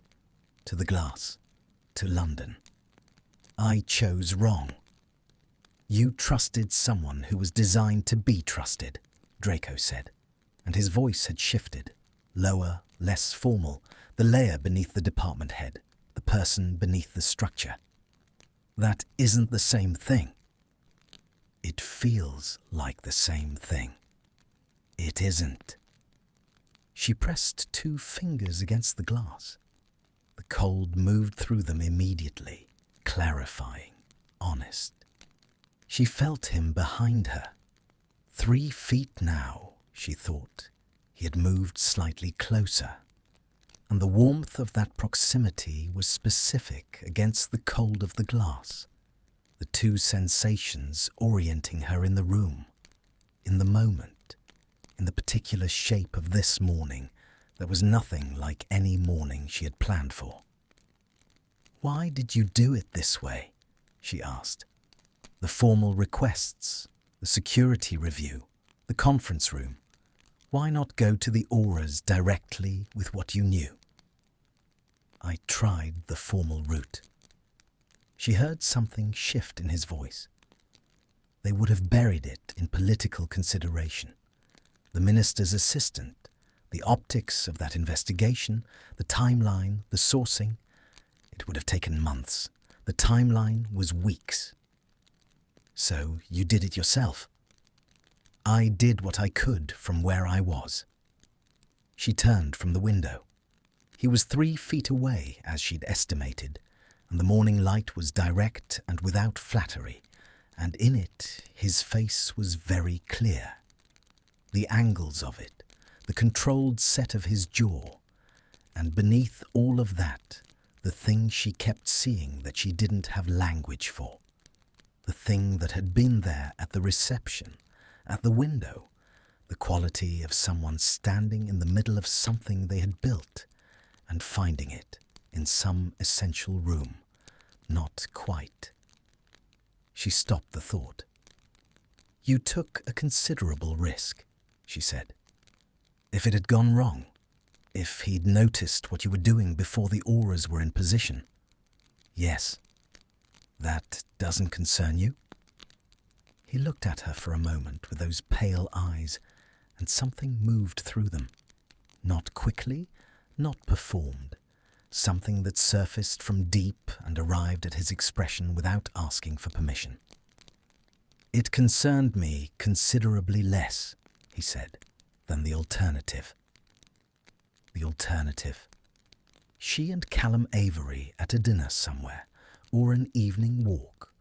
to the glass, to London. "I chose wrong. You trusted someone who was designed to be trusted," Draco said, and his voice had shifted. lower, less formal, the layer beneath the department head, the person beneath the structure. That isn't the same thing. It feels like the same thing. It isn't. She pressed 2 fingers against the glass. The cold moved through them immediately, clarifying, honest. She felt him behind her. 3 feet now, she thought. He had moved slightly closer, and the warmth of that proximity was specific against the cold of the glass, the 2 sensations orienting her in the room, in the moment, in the particular shape of this morning that was nothing like any morning she had planned for. "Why did you do it this way?" she asked. "The formal requests, the security review, the conference room. Why not go to the auras directly with what you knew?" "I tried the formal route." She heard something shift in his voice. They would have buried it in political consideration. The minister's assistant, the optics of that investigation, the timeline, the sourcing. It would have taken months. The timeline was weeks. "So you did it yourself?" "I did what I could from where I was." She turned from the window. He was 3 feet away, as she'd estimated, and the morning light was direct and without flattery, and in it his face was very clear. The angles of it, the controlled set of his jaw, and beneath all of that, the thing she kept seeing that she didn't have language for. The thing that had been there at the reception, at the window, the quality of someone standing in the middle of something they had built and finding it in some essential room, not quite. She stopped the thought. "You took a considerable risk," she said. "If it had gone wrong, if he'd noticed what you were doing before the auras were in position." "Yes." "That doesn't concern you?" He looked at her for a moment with those pale eyes, and something moved through them. Not quickly, not performed. Something that surfaced from deep and arrived at his expression without asking for permission. "It concerned me considerably less," he said, "than the alternative." The alternative. She and Callum Avery at a dinner somewhere, or an evening walk,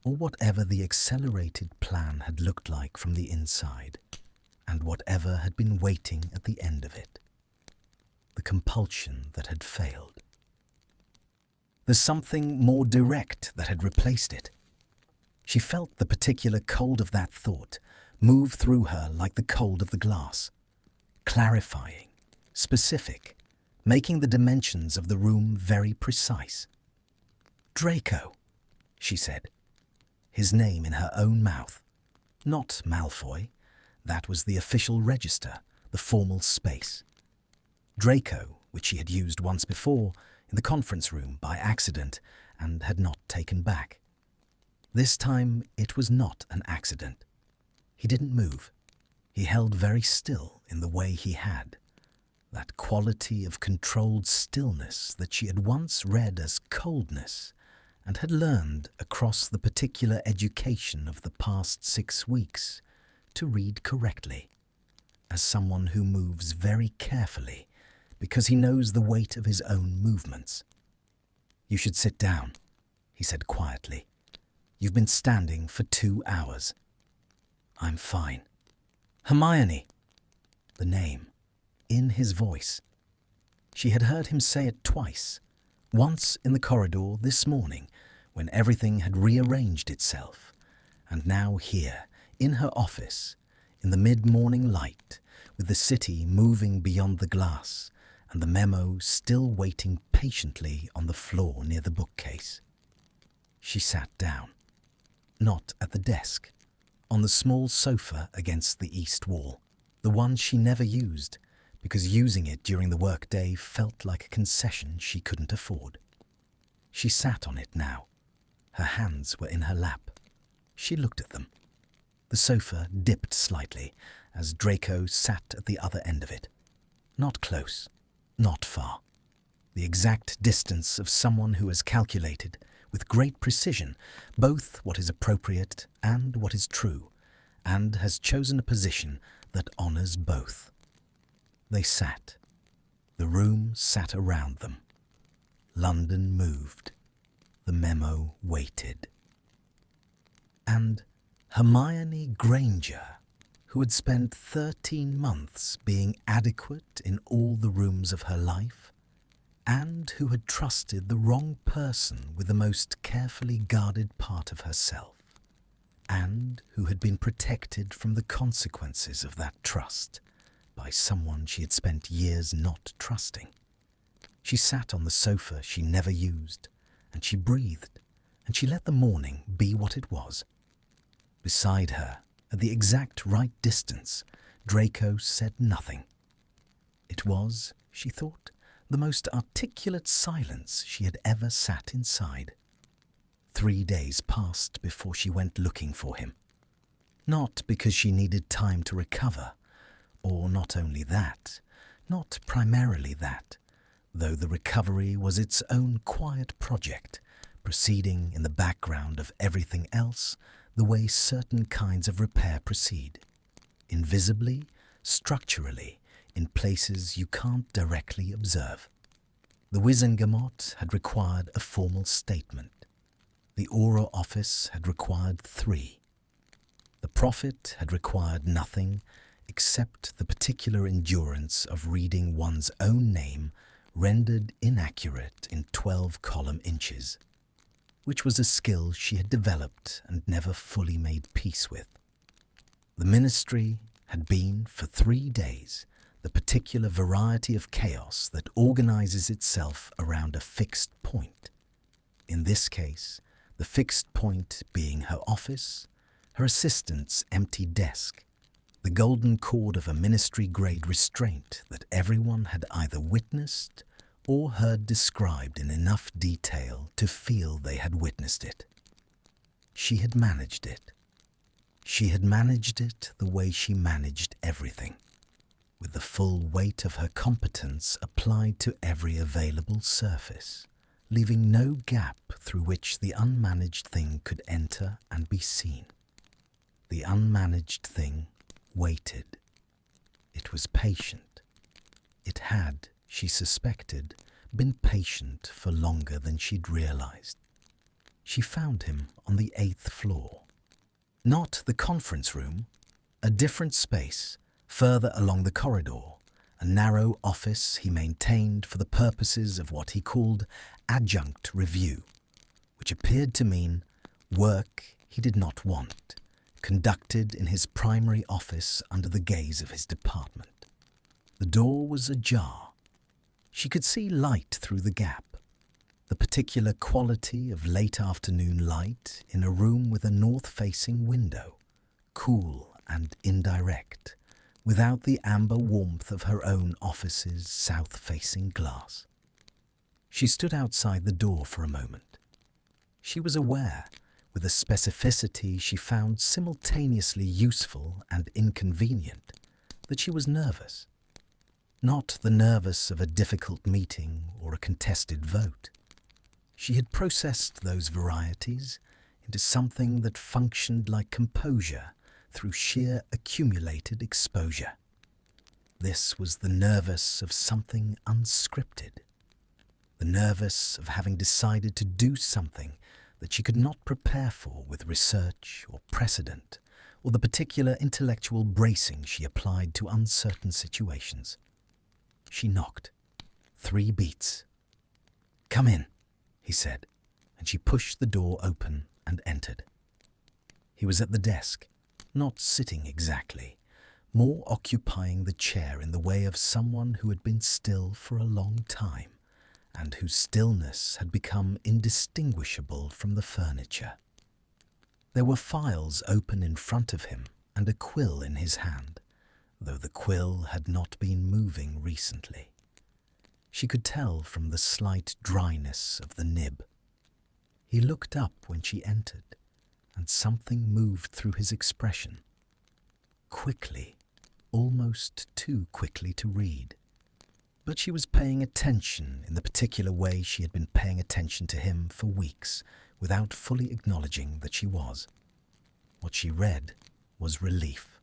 or whatever the accelerated plan had looked like from the inside, and whatever had been waiting at the end of it. The compulsion that had failed. There's something more direct that had replaced it. She felt the particular cold of that thought move through her like the cold of the glass, clarifying, specific, making the dimensions of the room very precise. "Draco," she said, his name in her own mouth. Not Malfoy. That was the official register, the formal space. Draco, which she had used once before in the conference room by accident and had not taken back. This time it was not an accident. He didn't move. He held very still in the way he had. That quality of controlled stillness that she had once read as coldness and had learned across the particular education of the past 6 weeks to read correctly, as someone who moves very carefully because he knows the weight of his own movements. "You should sit down," he said quietly. "You've been standing for 2 hours." "I'm fine." "Hermione." The name, in his voice. She had heard him say it twice, once in the corridor this morning when everything had rearranged itself, and now here, in her office, in the mid-morning light, with the city moving beyond the glass, and the memo still waiting patiently on the floor near the bookcase. She sat down, not at the desk, on the small sofa against the east wall, the one she never used, because using it during the workday felt like a concession she couldn't afford. She sat on it now. Her hands were in her lap. She looked at them. The sofa dipped slightly as Draco sat at the other end of it. Not close, not far. The exact distance of someone who has calculated, with great precision, both what is appropriate and what is true, and has chosen a position that honours both. They sat. The room sat around them. London moved. The memo waited. And Hermione Granger, who had spent 13 months being adequate in all the rooms of her life, and who had trusted the wrong person with the most carefully guarded part of herself, and who had been protected from the consequences of that trust by someone she had spent years not trusting. She sat on the sofa she never used, and she breathed, and she let the morning be what it was. Beside her, at the exact right distance, Draco said nothing. It was, she thought, the most articulate silence she had ever sat inside. 3 days passed before she went looking for him. Not because she needed time to recover, or not only that, not primarily that, though the recovery was its own quiet project, proceeding in the background of everything else the way certain kinds of repair proceed, invisibly, structurally, in places you can't directly observe. The Wizengamot had required a formal statement. The Aura office had required 3. The Prophet had required nothing except the particular endurance of reading one's own name rendered inaccurate in 12 inches, which was a skill she had developed and never fully made peace with. The Ministry had been, for 3 days, the particular variety of chaos that organizes itself around a fixed point. In this case, the fixed point being her office, her assistant's empty desk, the golden cord of a ministry-grade restraint that everyone had either witnessed or heard described in enough detail to feel they had witnessed it. She had managed it. She had managed it the way she managed everything, with the full weight of her competence applied to every available surface, leaving no gap through which the unmanaged thing could enter and be seen. The unmanaged thing waited. It was patient. It had, she suspected, been patient for longer than she'd realized. She found him on the 8th floor. Not the conference room, a different space, further along the corridor, a narrow office he maintained for the purposes of what he called adjunct review, which appeared to mean work he did not want, conducted in his primary office under the gaze of his department. The door was ajar. She could see light through the gap, the particular quality of late afternoon light in a room with a north-facing window, cool and indirect, without the amber warmth of her own office's south-facing glass. She stood outside the door for a moment. She was aware, with a specificity she found simultaneously useful and inconvenient, that she was nervous. Not the nervous of a difficult meeting or a contested vote. She had processed those varieties into something that functioned like composure through sheer accumulated exposure. This was the nervous of something unscripted, the nervous of having decided to do something that she could not prepare for with research or precedent, or the particular intellectual bracing she applied to uncertain situations. She knocked. 3 beats. "Come in," he said, and she pushed the door open and entered. He was at the desk, not sitting exactly, more occupying the chair in the way of someone who had been still for a long time, and whose stillness had become indistinguishable from the furniture. There were files open in front of him and a quill in his hand, though the quill had not been moving recently. She could tell from the slight dryness of the nib. He looked up when she entered, and something moved through his expression. Quickly, almost too quickly to read. But she was paying attention in the particular way she had been paying attention to him for weeks, without fully acknowledging that she was. What she read was relief.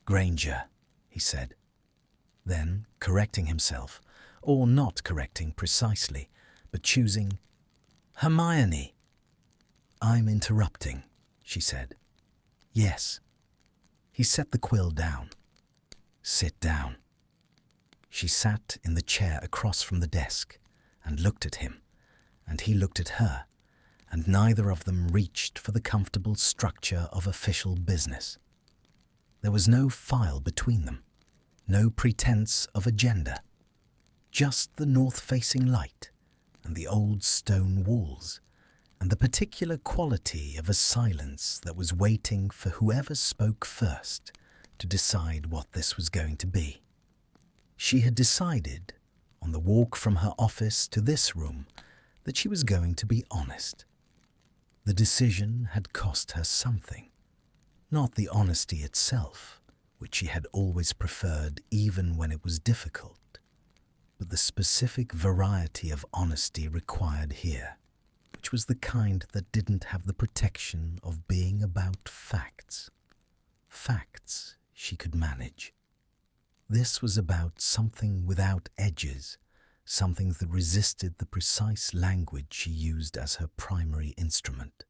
"Granger," he said. Then, correcting himself, or not correcting precisely, but choosing, "Hermione." "I'm interrupting," she said. "Yes." He set the quill down. "Sit down." She sat in the chair across from the desk and looked at him, and he looked at her, and neither of them reached for the comfortable structure of official business. There was no file between them, no pretense of agenda, just the north-facing light and the old stone walls, and the particular quality of a silence that was waiting for whoever spoke first to decide what this was going to be. She had decided, on the walk from her office to this room, that she was going to be honest. The decision had cost her something. Not the honesty itself, which she had always preferred even when it was difficult, but the specific variety of honesty required here, which was the kind that didn't have the protection of being about facts. Facts she could manage. This was about something without edges, something that resisted the precise language she used as her primary instrument,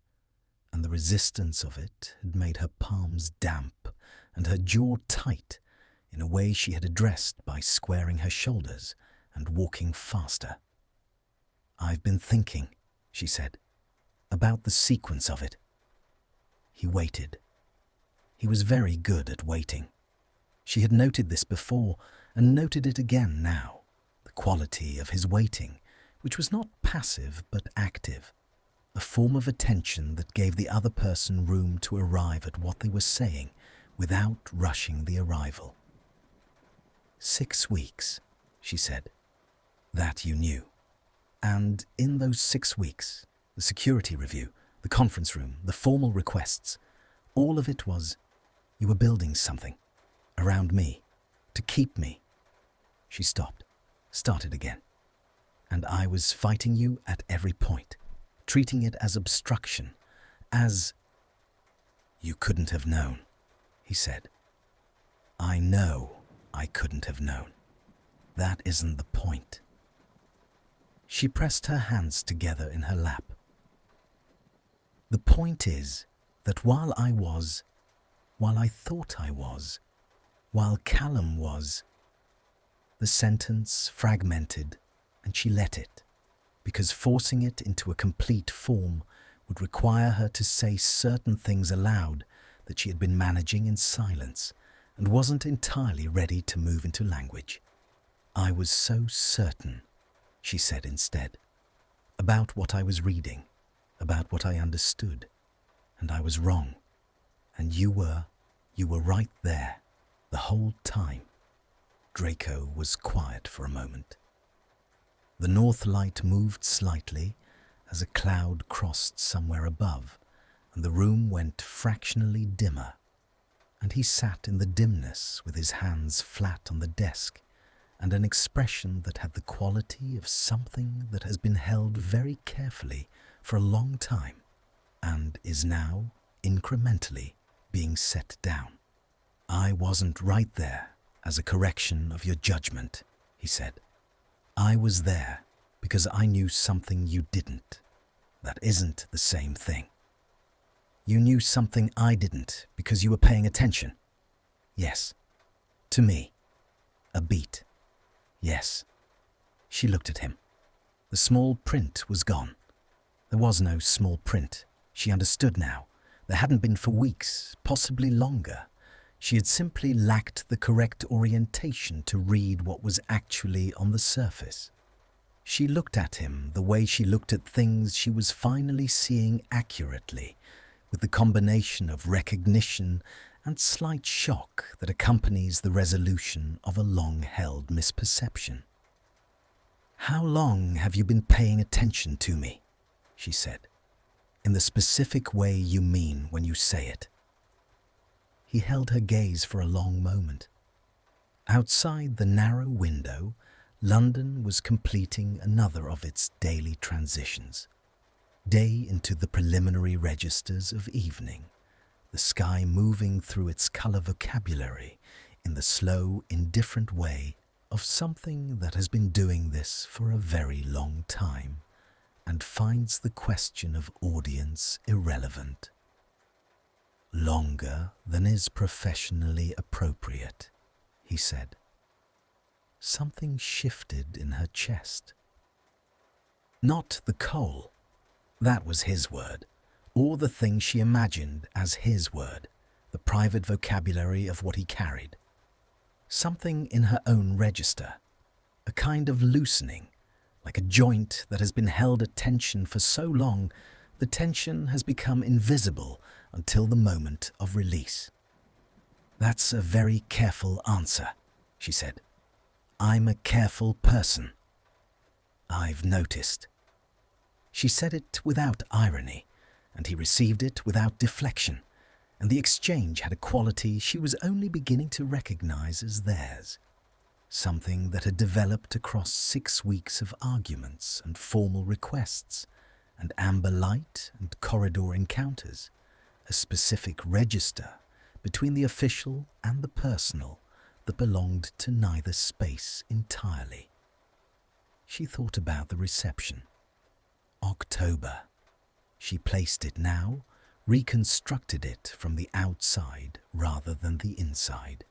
and the resistance of it had made her palms damp and her jaw tight in a way she had addressed by squaring her shoulders and walking faster. "I've been thinking," she said, "about the sequence of it." He waited. He was very good at waiting. She had noted this before and noted it again now, the quality of his waiting, which was not passive but active, a form of attention that gave the other person room to arrive at what they were saying without rushing the arrival. 6 weeks, she said. That you knew. And in those 6 weeks, the security review, the conference room, the formal requests, all of it was, you were building something. Around me, to keep me. She stopped, started again. And I was fighting you at every point, treating it as obstruction, as... You couldn't have known, he said. I know I couldn't have known. That isn't the point. She pressed her hands together in her lap. The point is that while I thought I was, while Callum was, the sentence fragmented, and she let it, because forcing it into a complete form would require her to say certain things aloud that she had been managing in silence and wasn't entirely ready to move into language. I was so certain, she said instead, about what I was reading, about what I understood, and I was wrong, and you were right there. The whole time. Draco was quiet for a moment. The north light moved slightly as a cloud crossed somewhere above, and the room went fractionally dimmer, and he sat in the dimness with his hands flat on the desk and an expression that had the quality of something that has been held very carefully for a long time and is now, incrementally, being set down. I wasn't right there as a correction of your judgment, he said. I was there because I knew something you didn't. That isn't the same thing. You knew something I didn't because you were paying attention. Yes. To me. A beat. Yes. She looked at him. The small print was gone. There was no small print. She understood now. There hadn't been for weeks, possibly longer. She had simply lacked the correct orientation to read what was actually on the surface. She looked at him the way she looked at things she was finally seeing accurately, with the combination of recognition and slight shock that accompanies the resolution of a long-held misperception. How long have you been paying attention to me? She said, in the specific way you mean when you say it. He held her gaze for a long moment. Outside the narrow window, London was completing another of its daily transitions. Day into the preliminary registers of evening, the sky moving through its colour vocabulary in the slow, indifferent way of something that has been doing this for a very long time and finds the question of audience irrelevant. "Longer than is professionally appropriate," he said. Something shifted in her chest. Not the coal, that was his word, or the thing she imagined as his word, the private vocabulary of what he carried. Something in her own register, a kind of loosening, like a joint that has been held at tension for so long, the tension has become invisible until the moment of release. "That's a very careful answer," she said. "I'm a careful person. I've noticed." She said it without irony, and he received it without deflection, and the exchange had a quality she was only beginning to recognize as theirs, something that had developed across 6 weeks of arguments and formal requests, and amber light and corridor encounters, a specific register between the official and the personal that belonged to neither space entirely. She thought about the reception. October. She placed it now, reconstructed it from the outside rather than the inside.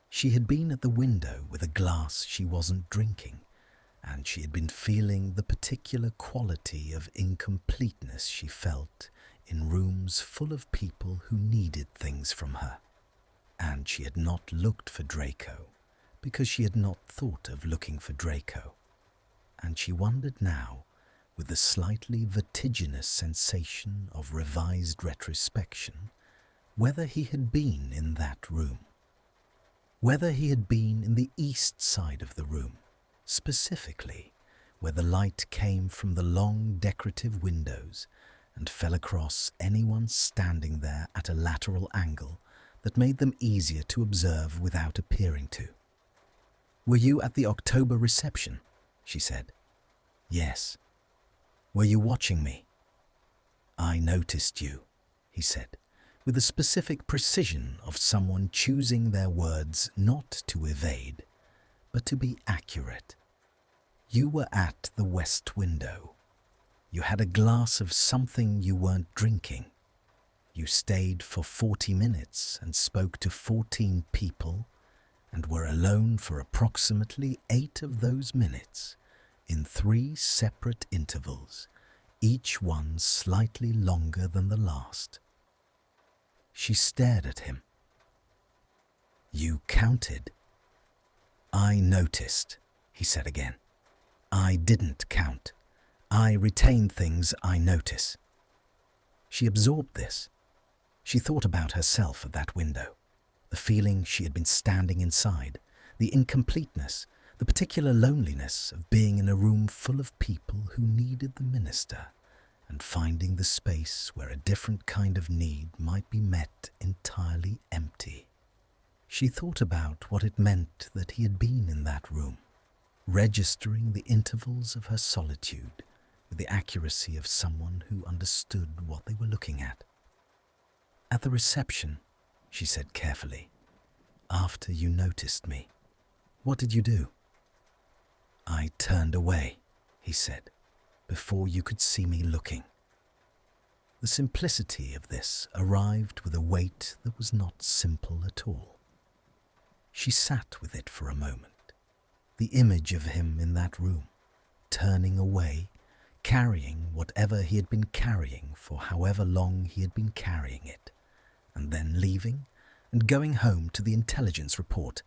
She had been at the window with a glass she wasn't drinking, and she had been feeling the particular quality of incompleteness she felt in rooms full of people who needed things from her. And she had not looked for Draco, because she had not thought of looking for Draco. And she wondered now, with the slightly vertiginous sensation of revised retrospection, whether he had been in that room. Whether he had been in the east side of the room, specifically where the light came from the long decorative windows and fell across anyone standing there at a lateral angle that made them easier to observe without appearing to. "Were you at the October reception?" she said. "Yes." "Were you watching me?" "I noticed you," he said, with a specific precision of someone choosing their words not to evade, but to be accurate. "You were at the west window. You had a glass of something you weren't drinking. You stayed for 40 minutes and spoke to 14 people and were alone for approximately 8 of those minutes in 3 separate intervals, each one slightly longer than the last." She stared at him. "You counted?" "I noticed," he said again. "I didn't count. I retain things I notice." She absorbed this. She thought about herself at that window, the feeling she had been standing inside, the incompleteness, the particular loneliness of being in a room full of people who needed the minister, and finding the space where a different kind of need might be met entirely empty. She thought about what it meant that he had been in that room, registering the intervals of her solitude with the accuracy of someone who understood what they were looking at. "At the reception," she said carefully, "after you noticed me, what did you do?" "I turned away," he said, "before you could see me looking." The simplicity of this arrived with a weight that was not simple at all. She sat with it for a moment, the image of him in that room, turning away, carrying whatever he had been carrying for however long he had been carrying it, and then leaving and going home to the intelligence report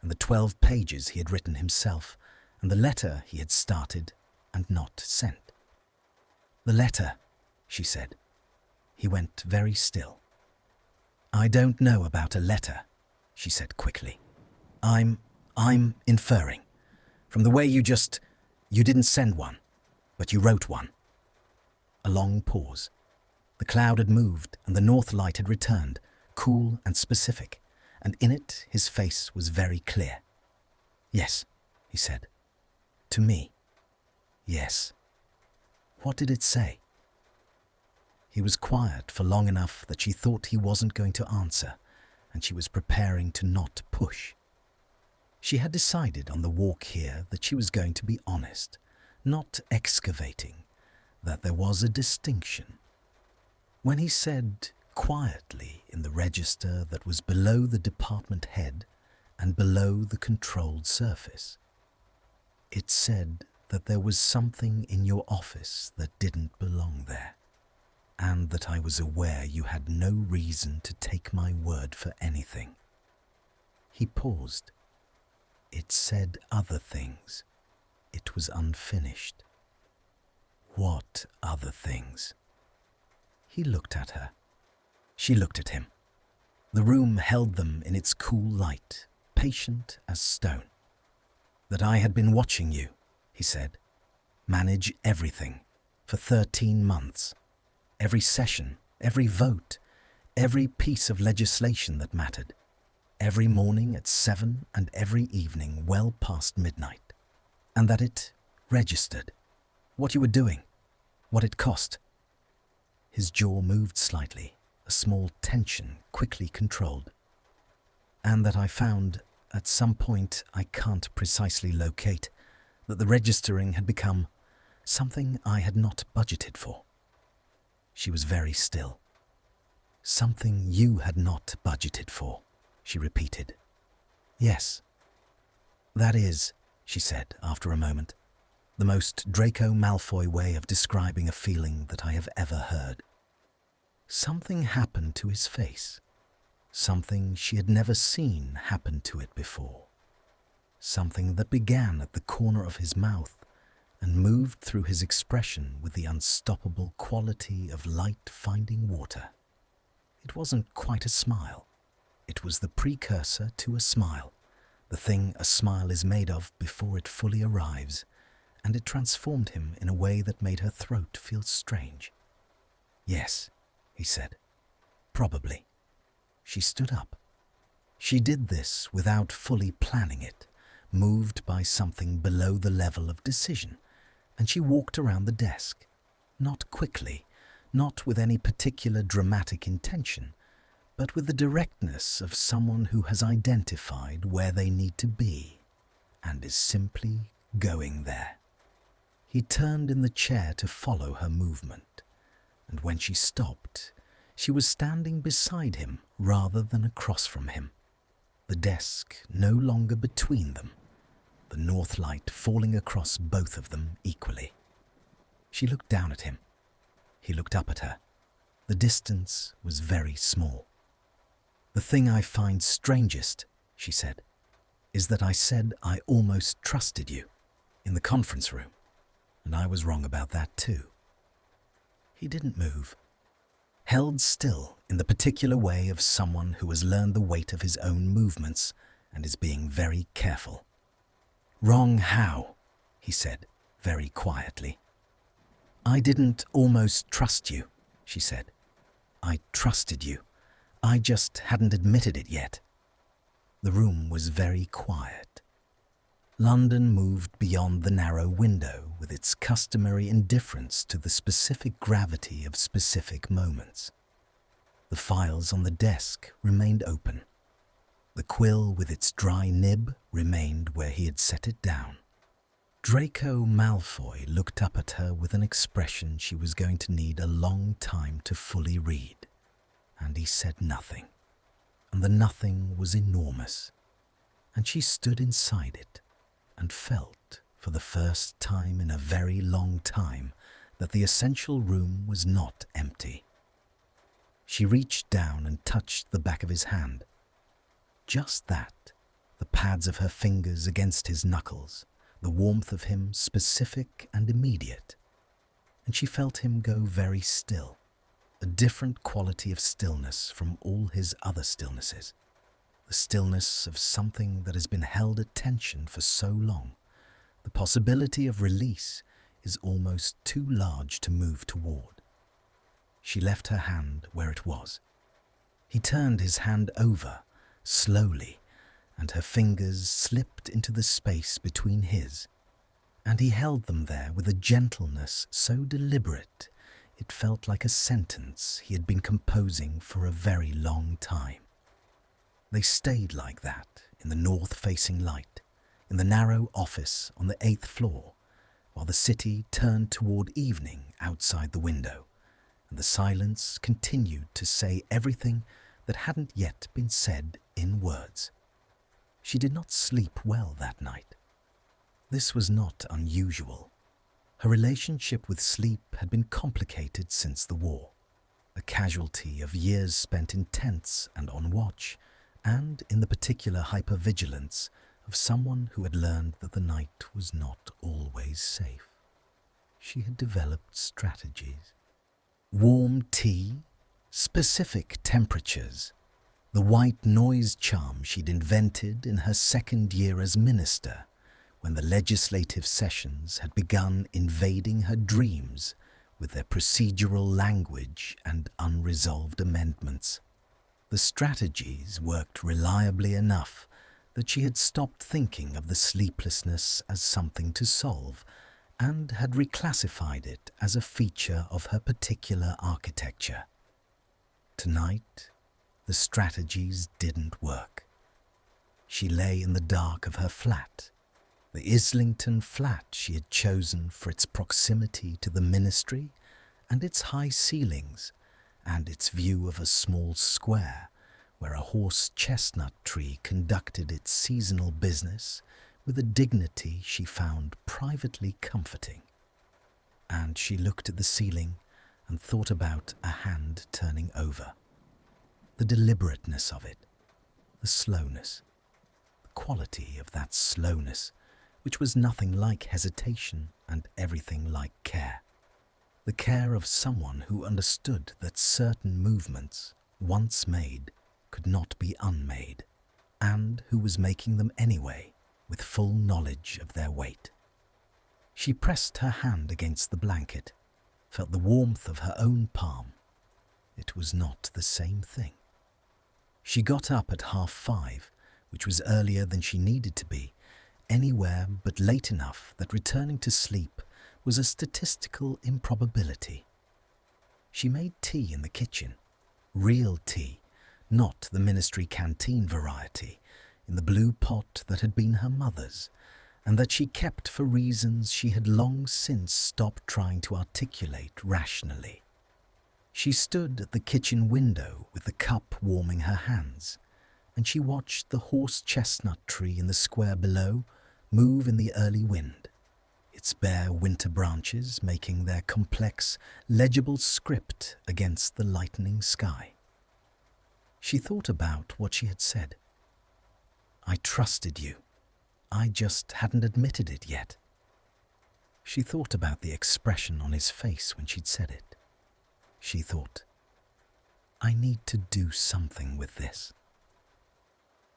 and the 12 pages he had written himself and the letter he had started and not sent. "The letter," she said. He went very still. "I don't know about a letter," she said quickly. I'm inferring. From the way you didn't send one, but you wrote one." A long pause. The cloud had moved and the north light had returned, cool and specific, and in it his face was very clear. "Yes," he said, To me. Yes. What did it say? He was quiet for long enough that she thought he wasn't going to answer, and she was preparing to not push. She had decided on the walk here that she was going to be honest, not excavating, that there was a distinction. When he said quietly in the register that was below the department head and below the controlled surface, it said that there was something in your office that didn't belong there, and that I was aware you had no reason to take my word for anything. He paused. It said other things. It was unfinished. What other things? He looked at her. She looked at him. The room held them in its cool light, patient as stone. That I had been watching you, he said, manage everything for 13 months. Every session, every vote, every piece of legislation that mattered. Every morning at 7 and every evening well past midnight. And that it registered. What you were doing. What it cost. His jaw moved slightly, a small tension quickly controlled. And that I found, at some point I can't precisely locate, that the registering had become something I had not budgeted for. She was very still. Something you had not budgeted for, she repeated. Yes. That is, she said after a moment, the most Draco Malfoy way of describing a feeling that I have ever heard. Something happened to his face. Something she had never seen happen to it before. Something that began at the corner of his mouth and moved through his expression with the unstoppable quality of light finding water. It wasn't quite a smile. It was the precursor to a smile, the thing a smile is made of before it fully arrives, and it transformed him in a way that made her throat feel strange. Yes, he said. Probably. She stood up. She did this without fully planning it, moved by something below the level of decision, and she walked around the desk, not quickly, not with any particular dramatic intention, but with the directness of someone who has identified where they need to be and is simply going there. He turned in the chair to follow her movement, and when she stopped, she was standing beside him rather than across from him, the desk no longer between them, the north light falling across both of them equally. She looked down at him. He looked up at her. The distance was very small. The thing I find strangest, she said, is that I said I almost trusted you in the conference room, and I was wrong about that too. He didn't move, held still in the particular way of someone who has learned the weight of his own movements and is being very careful. Wrong how? He said, very quietly. I didn't almost trust you, she said. I trusted you. I just hadn't admitted it yet. The room was very quiet. London moved beyond the narrow window with its customary indifference to the specific gravity of specific moments. The files on the desk remained open. The quill with its dry nib remained where he had set it down. Draco Malfoy looked up at her with an expression she was going to need a long time to fully read, and he said nothing, and the nothing was enormous, and she stood inside it and felt, for the first time in a very long time, that the essential room was not empty. She reached down and touched the back of his hand. Just that, the pads of her fingers against his knuckles, the warmth of him specific and immediate. And she felt him go very still, a different quality of stillness from all his other stillnesses. The stillness of something that has been held at tension for so long. The possibility of release is almost too large to move toward. She left her hand where it was. He turned his hand over, slowly, and her fingers slipped into the space between his, and he held them there with a gentleness so deliberate it felt like a sentence he had been composing for a very long time. They stayed like that in the north-facing light, in the narrow office on the 8th floor, while the city turned toward evening outside the window, and the silence continued to say everything that hadn't yet been said in words. She did not sleep well that night. This was not unusual. Her relationship with sleep had been complicated since the war, a casualty of years spent in tents and on watch, and in the particular hypervigilance of someone who had learned that the night was not always safe. She had developed strategies. Warm tea, specific temperatures, the white noise charm she'd invented in her second year as minister, when the legislative sessions had begun invading her dreams with their procedural language and unresolved amendments. The strategies worked reliably enough that she had stopped thinking of the sleeplessness as something to solve and had reclassified it as a feature of her particular architecture. Tonight, the strategies didn't work. She lay in the dark of her flat, the Islington flat she had chosen for its proximity to the ministry and its high ceilings and its view of a small square where a horse chestnut tree conducted its seasonal business with a dignity she found privately comforting. And she looked at the ceiling and thought about a hand turning over. The deliberateness of it, the slowness, the quality of that slowness, which was nothing like hesitation and everything like care. The care of someone who understood that certain movements, once made, could not be unmade, and who was making them anyway, with full knowledge of their weight. She pressed her hand against the blanket, felt the warmth of her own palm. It was not the same thing. She got up at 5:30, which was earlier than she needed to be, anywhere but late enough that returning to sleep was a statistical improbability. She made tea in the kitchen, real tea, not the ministry canteen variety, in the blue pot that had been her mother's, and that she kept for reasons she had long since stopped trying to articulate rationally. She stood at the kitchen window with the cup warming her hands, and she watched the horse chestnut tree in the square below move in the early wind, its bare winter branches making their complex, legible script against the lightening sky. She thought about what she had said. "I trusted you. I just hadn't admitted it yet." She thought about the expression on his face when she'd said it. She thought, "I need to do something with this.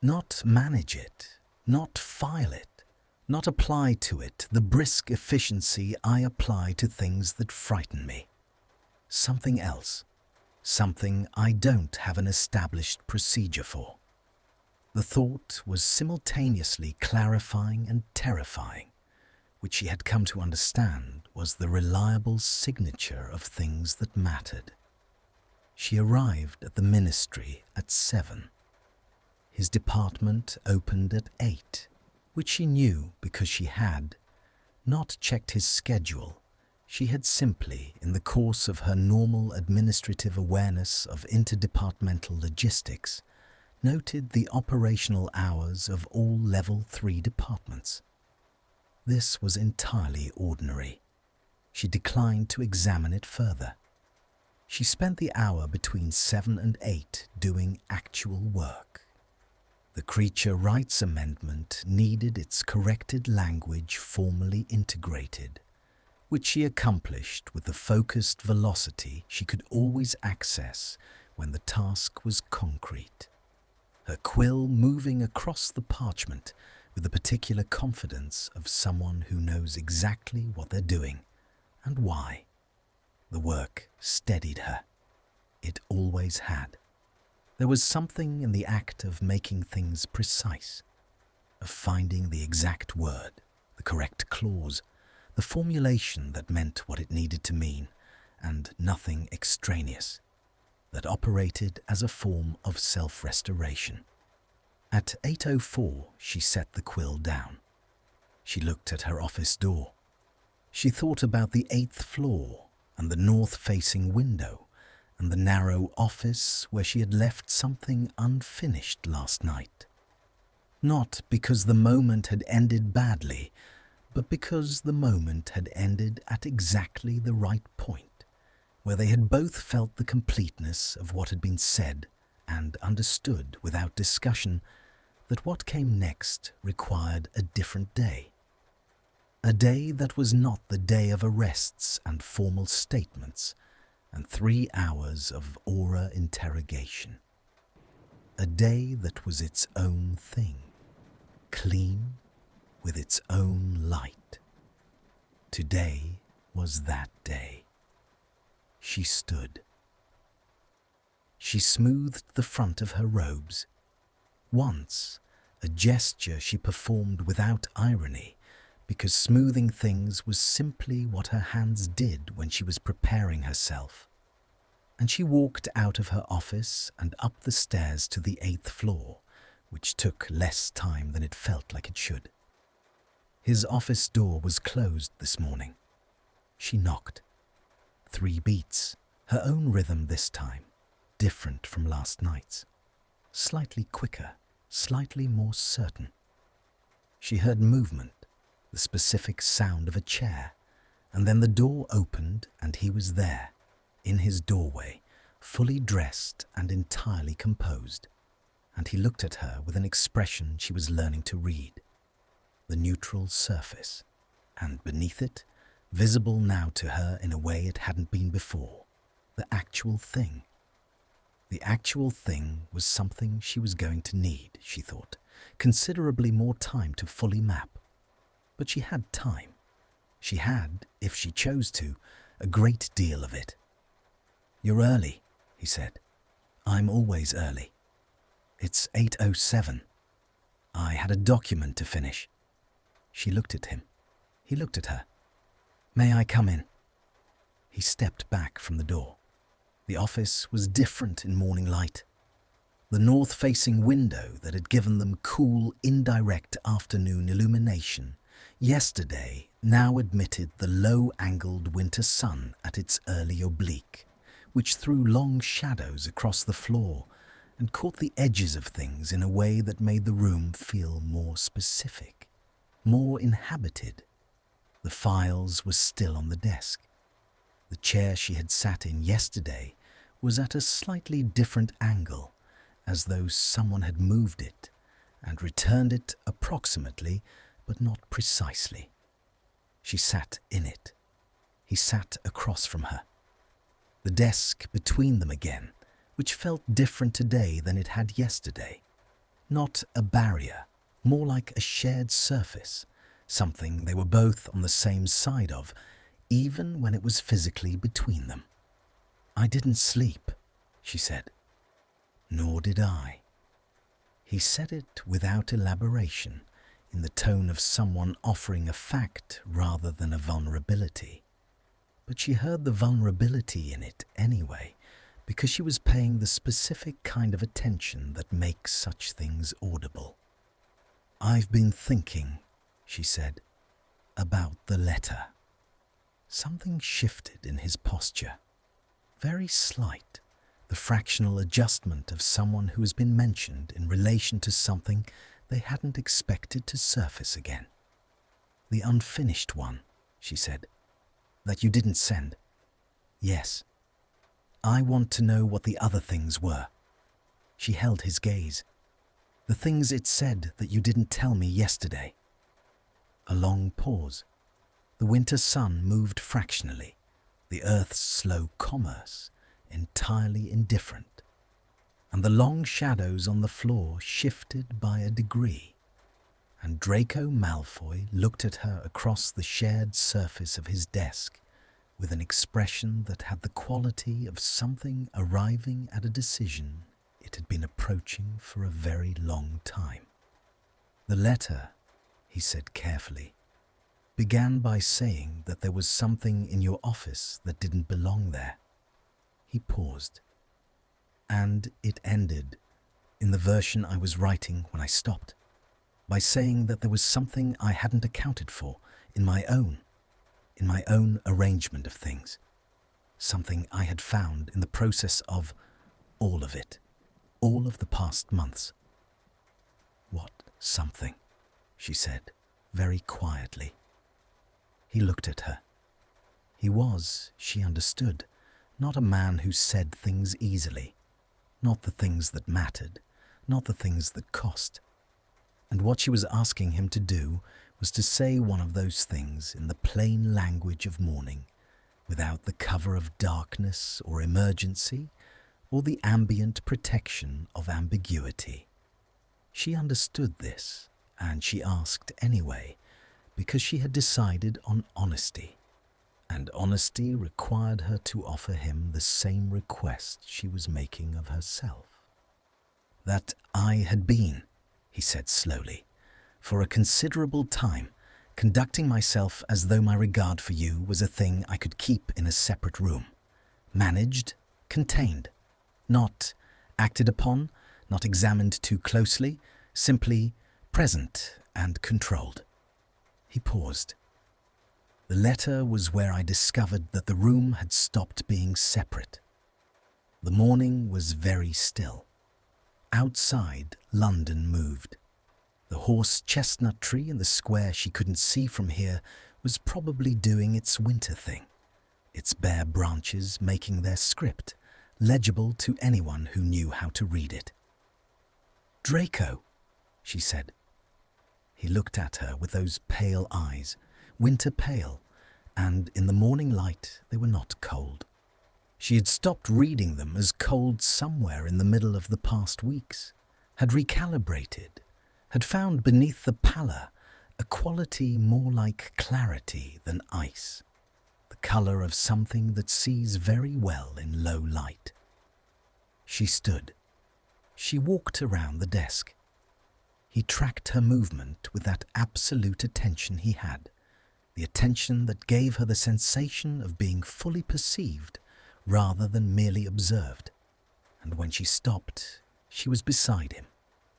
Not manage it, not file it, not apply to it the brisk efficiency I apply to things that frighten me. Something else, something I don't have an established procedure for." The thought was simultaneously clarifying and terrifying, which she had come to understand was the reliable signature of things that mattered. She arrived at the ministry at 7. His department opened at 8, which she knew because she had not checked his schedule. She had simply, in the course of her normal administrative awareness of interdepartmental logistics, noted the operational hours of all Level 3 departments. This was entirely ordinary. She declined to examine it further. She spent the hour between 7 and 8 doing actual work. The Creature Rights Amendment needed its corrected language formally integrated, which she accomplished with the focused velocity she could always access when the task was concrete. Her quill moving across the parchment with the particular confidence of someone who knows exactly what they're doing and why. The work steadied her. It always had. There was something in the act of making things precise, of finding the exact word, the correct clause, the formulation that meant what it needed to mean, and nothing extraneous, that operated as a form of self-restoration. At 8:04, she set the quill down. She looked at her office door. She thought about the 8th floor and the north-facing window and the narrow office where she had left something unfinished last night. Not because the moment had ended badly, but because the moment had ended at exactly the right point, where they had both felt the completeness of what had been said and understood without discussion that what came next required a different day. A day that was not the day of arrests and formal statements and 3 hours of aura interrogation. A day that was its own thing, clean, with its own light. Today was that day. She stood. She smoothed the front of her robes. Once, a gesture she performed without irony, because smoothing things was simply what her hands did when she was preparing herself. And she walked out of her office and up the stairs to the 8th floor, which took less time than it felt like it should. His office door was closed this morning. She knocked. 3 beats, her own rhythm this time, different from last night's. Slightly quicker, slightly more certain. She heard movement, the specific sound of a chair, and then the door opened and he was there, in his doorway, fully dressed and entirely composed, and he looked at her with an expression she was learning to read. The neutral surface, and beneath it, visible now to her in a way it hadn't been before, the actual thing. The actual thing was something she was going to need, she thought, considerably more time to fully map. But she had time. She had, if she chose to, a great deal of it. "You're early," he said. "I'm always early. It's 8:07. I had a document to finish." She looked at him. He looked at her. "May I come in?" He stepped back from the door. The office was different in morning light. The north-facing window that had given them cool, indirect afternoon illumination yesterday now admitted the low-angled winter sun at its early oblique, which threw long shadows across the floor and caught the edges of things in a way that made the room feel more specific, more inhabited. The files were still on the desk. The chair she had sat in yesterday was at a slightly different angle, as though someone had moved it and returned it approximately, but not precisely. She sat in it. He sat across from her. The desk between them again, which felt different today than it had yesterday. Not a barrier, more like a shared surface, something they were both on the same side of, even when it was physically between them. "I didn't sleep," she said. "Nor did I." He said it without elaboration, in the tone of someone offering a fact rather than a vulnerability. But she heard the vulnerability in it anyway, because she was paying the specific kind of attention that makes such things audible. "I've been thinking," she said, "about the letter." Something shifted in his posture. Very slight, the fractional adjustment of someone who has been mentioned in relation to something they hadn't expected to surface again. "The unfinished one," she said. "That you didn't send." "Yes. I want to know what the other things were." She held his gaze. "The things it said that you didn't tell me yesterday." A long pause. The winter sun moved fractionally, the earth's slow commerce entirely indifferent, and the long shadows on the floor shifted by a degree, and Draco Malfoy looked at her across the shared surface of his desk with an expression that had the quality of something arriving at a decision it had been approaching for a very long time. "The letter," he said carefully, began by saying that there was something in your office that didn't belong there. He paused, and it ended, in the version I was writing when I stopped, by saying that there was something I hadn't accounted for in my own arrangement of things, something I had found in the process of all of it, all of the past months. What something? She said, very quietly. He looked at her. He was, she understood, not a man who said things easily, not the things that mattered, not the things that cost. And what she was asking him to do was to say one of those things in the plain language of mourning, without the cover of darkness or emergency, or the ambient protection of ambiguity. She understood this, and she asked anyway, because she had decided on honesty, and honesty required her to offer him the same request she was making of herself. That I had been, he said slowly, for a considerable time, conducting myself as though my regard for you was a thing I could keep in a separate room, managed, contained, not acted upon, not examined too closely, simply present and controlled. He paused. The letter was where I discovered that the room had stopped being separate. The morning was very still. Outside, London moved. The horse chestnut tree in the square she couldn't see from here was probably doing its winter thing, its bare branches making their script, legible to anyone who knew how to read it. "Draco," she said. He looked at her with those pale eyes, winter pale, and in the morning light they were not cold. She had stopped reading them as cold somewhere in the middle of the past weeks, had recalibrated, had found beneath the pallor a quality more like clarity than ice, the colour of something that sees very well in low light. She stood. She walked around the desk. He tracked her movement with that absolute attention he had, the attention that gave her the sensation of being fully perceived rather than merely observed. And when she stopped, she was beside him,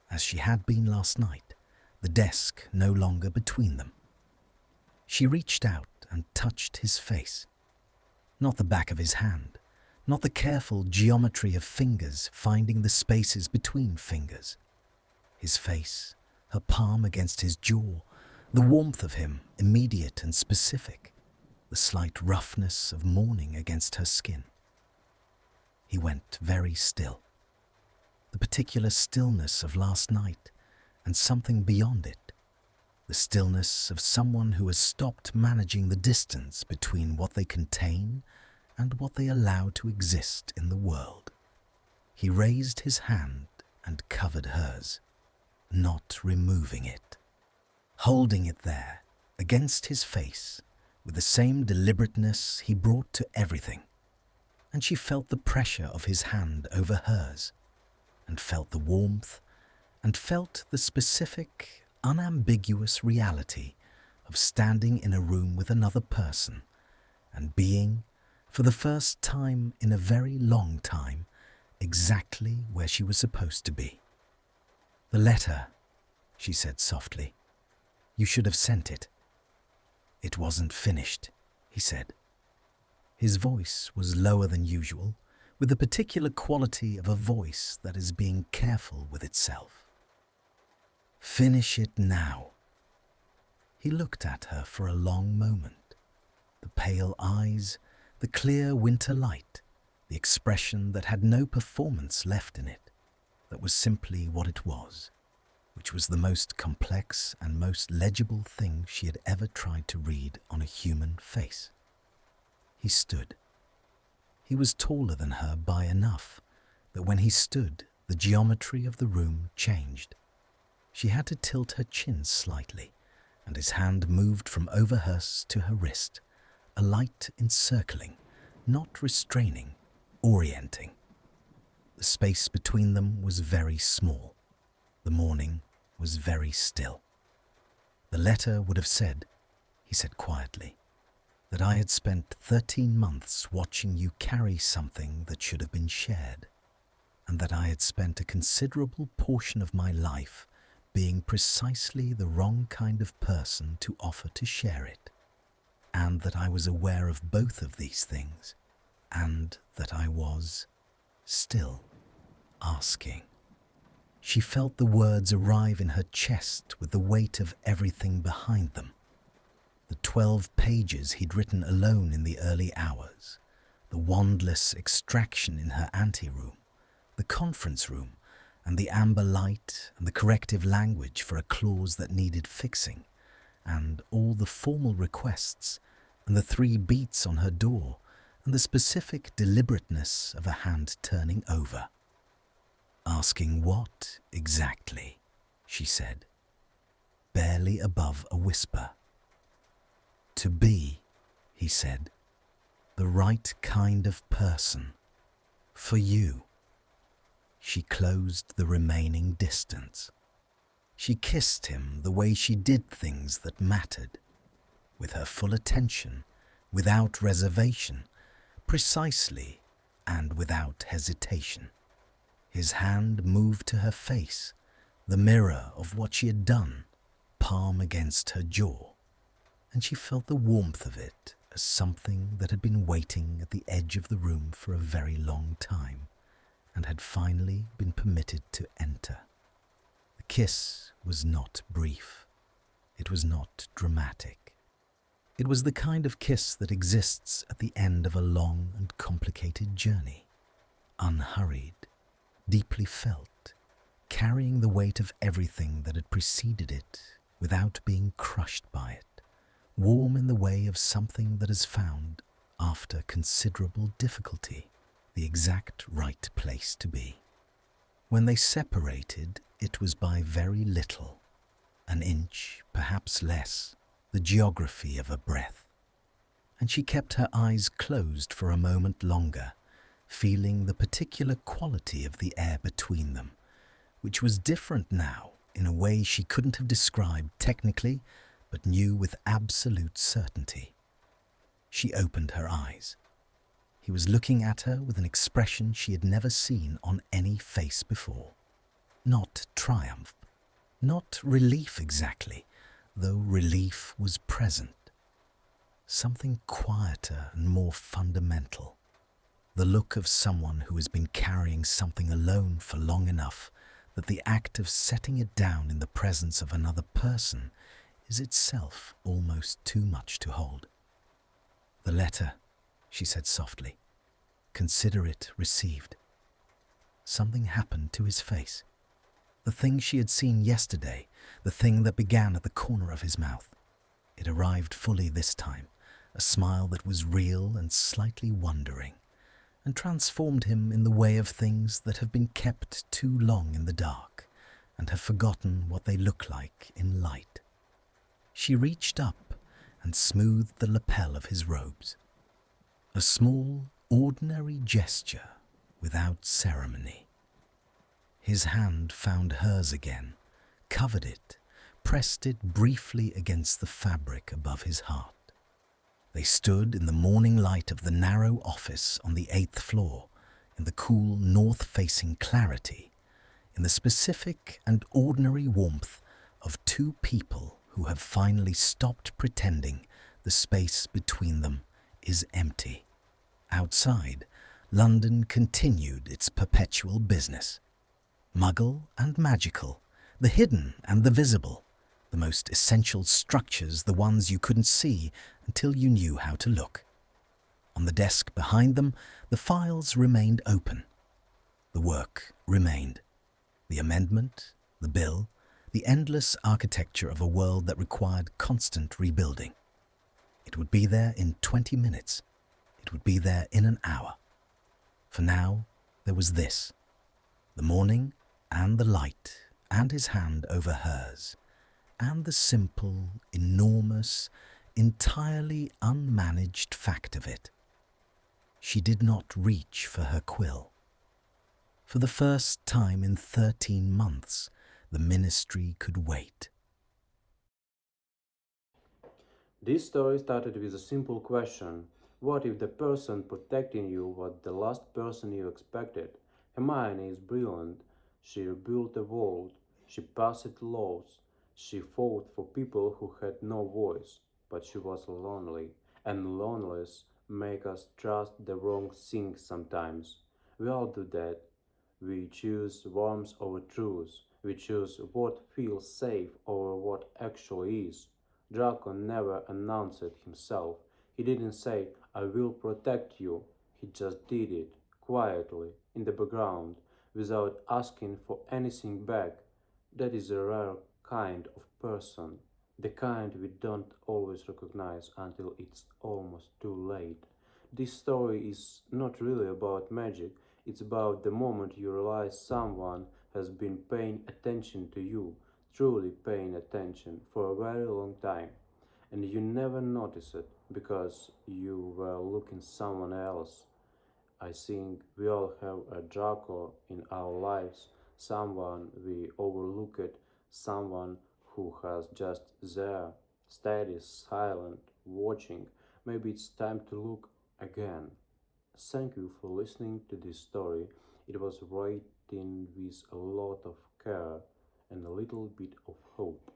as she had been last night, the desk no longer between them. She reached out and touched his face. Not the back of his hand, not the careful geometry of fingers finding the spaces between fingers. His face, her palm against his jaw, the warmth of him, immediate and specific, the slight roughness of morning against her skin. He went very still. The particular stillness of last night and something beyond it, the stillness of someone who has stopped managing the distance between what they contain and what they allow to exist in the world. He raised his hand and covered hers, not removing it, holding it there against his face with the same deliberateness he brought to everything, and she felt the pressure of his hand over hers, and felt the warmth, and felt the specific, unambiguous reality of standing in a room with another person and being, for the first time in a very long time, exactly where she was supposed to be. "The letter," she said softly. "You should have sent it." "It wasn't finished," he said. His voice was lower than usual, with the particular quality of a voice that is being careful with itself. "Finish it now." He looked at her for a long moment. The pale eyes, the clear winter light, the expression that had no performance left in it, that was simply what it was, which was the most complex and most legible thing she had ever tried to read on a human face. He stood. He was taller than her by enough that when he stood, the geometry of the room changed. She had to tilt her chin slightly, and his hand moved from over hers to her wrist, a light encircling, not restraining, orienting. The space between them was very small. The morning was very still. The letter would have said, he said quietly, that I had spent 13 months watching you carry something that should have been shared, and that I had spent a considerable portion of my life being precisely the wrong kind of person to offer to share it, and that I was aware of both of these things, and that I was still asking. She felt the words arrive in her chest with the weight of everything behind them. The 12 pages he'd written alone in the early hours, the wandless extraction in her anteroom, the conference room, and the amber light and the corrective language for a clause that needed fixing, and all the formal requests, and the 3 beats on her door, and the specific deliberateness of a hand turning over. Asking what exactly? She said, barely above a whisper. To be, he said, the right kind of person. For you. She closed the remaining distance. She kissed him the way she did things that mattered, with her full attention, without reservation, precisely and without hesitation. His hand moved to her face, the mirror of what she had done, palm against her jaw, and she felt the warmth of it as something that had been waiting at the edge of the room for a very long time and had finally been permitted to enter. The kiss was not brief. It was not dramatic. It was the kind of kiss that exists at the end of a long and complicated journey, unhurried, deeply felt, carrying the weight of everything that had preceded it without being crushed by it, warm in the way of something that has found, after considerable difficulty, the exact right place to be. When they separated, it was by very little, an inch, perhaps less, the geography of a breath, and she kept her eyes closed for a moment longer, feeling the particular quality of the air between them, which was different now in a way she couldn't have described technically, but knew with absolute certainty. She opened her eyes. He was looking at her with an expression she had never seen on any face before. Not triumph, not relief exactly, though relief was present. Something quieter and more fundamental. The look of someone who has been carrying something alone for long enough that the act of setting it down in the presence of another person is itself almost too much to hold. The letter, she said softly. Consider it received. Something happened to his face. The thing she had seen yesterday, the thing that began at the corner of his mouth. It arrived fully this time, a smile that was real and slightly wondering, and transformed him in the way of things that have been kept too long in the dark and have forgotten what they look like in light. She reached up and smoothed the lapel of his robes. A small, ordinary gesture without ceremony. His hand found hers again, covered it, pressed it briefly against the fabric above his heart. They stood in the morning light of the narrow office on the 8th floor, in the cool north-facing clarity, in the specific and ordinary warmth of 2 people who have finally stopped pretending the space between them is empty. Outside, London continued its perpetual business. Muggle and magical, the hidden and the visible, the most essential structures, the ones you couldn't see until you knew how to look. On the desk behind them, the files remained open. The work remained. The amendment, the bill, the endless architecture of a world that required constant rebuilding. It would be there in 20 minutes. It would be there in an hour. For now, there was this. The morning and the light and his hand over hers, and the simple, enormous, entirely unmanaged fact of it. She did not reach for her quill. For the first time in 13 months, the ministry could wait. This story started with a simple question. What if the person protecting you was the last person you expected? Hermione is brilliant. She rebuilt the world. She passed laws. She fought for people who had no voice. But she was lonely. And loneliness makes us trust the wrong things sometimes. We all do that. We choose warmth over truth. We choose what feels safe over what actually is. Draco never announced it himself. He didn't say, I will protect you. He just did it, quietly, in the background, without asking for anything back. That is a rare kind of person. The kind we don't always recognize until it's almost too late. This story is not really about magic, it's about the moment you realize someone has been paying attention to you, truly paying attention, for a very long time, and you never notice it because you were looking someone else. I think we all have a Draco in our lives, someone we overlooked, someone who has just there, steady, silent, watching. Maybe it's time to look again. Thank you for listening to this story. It was written with a lot of care and a little bit of hope.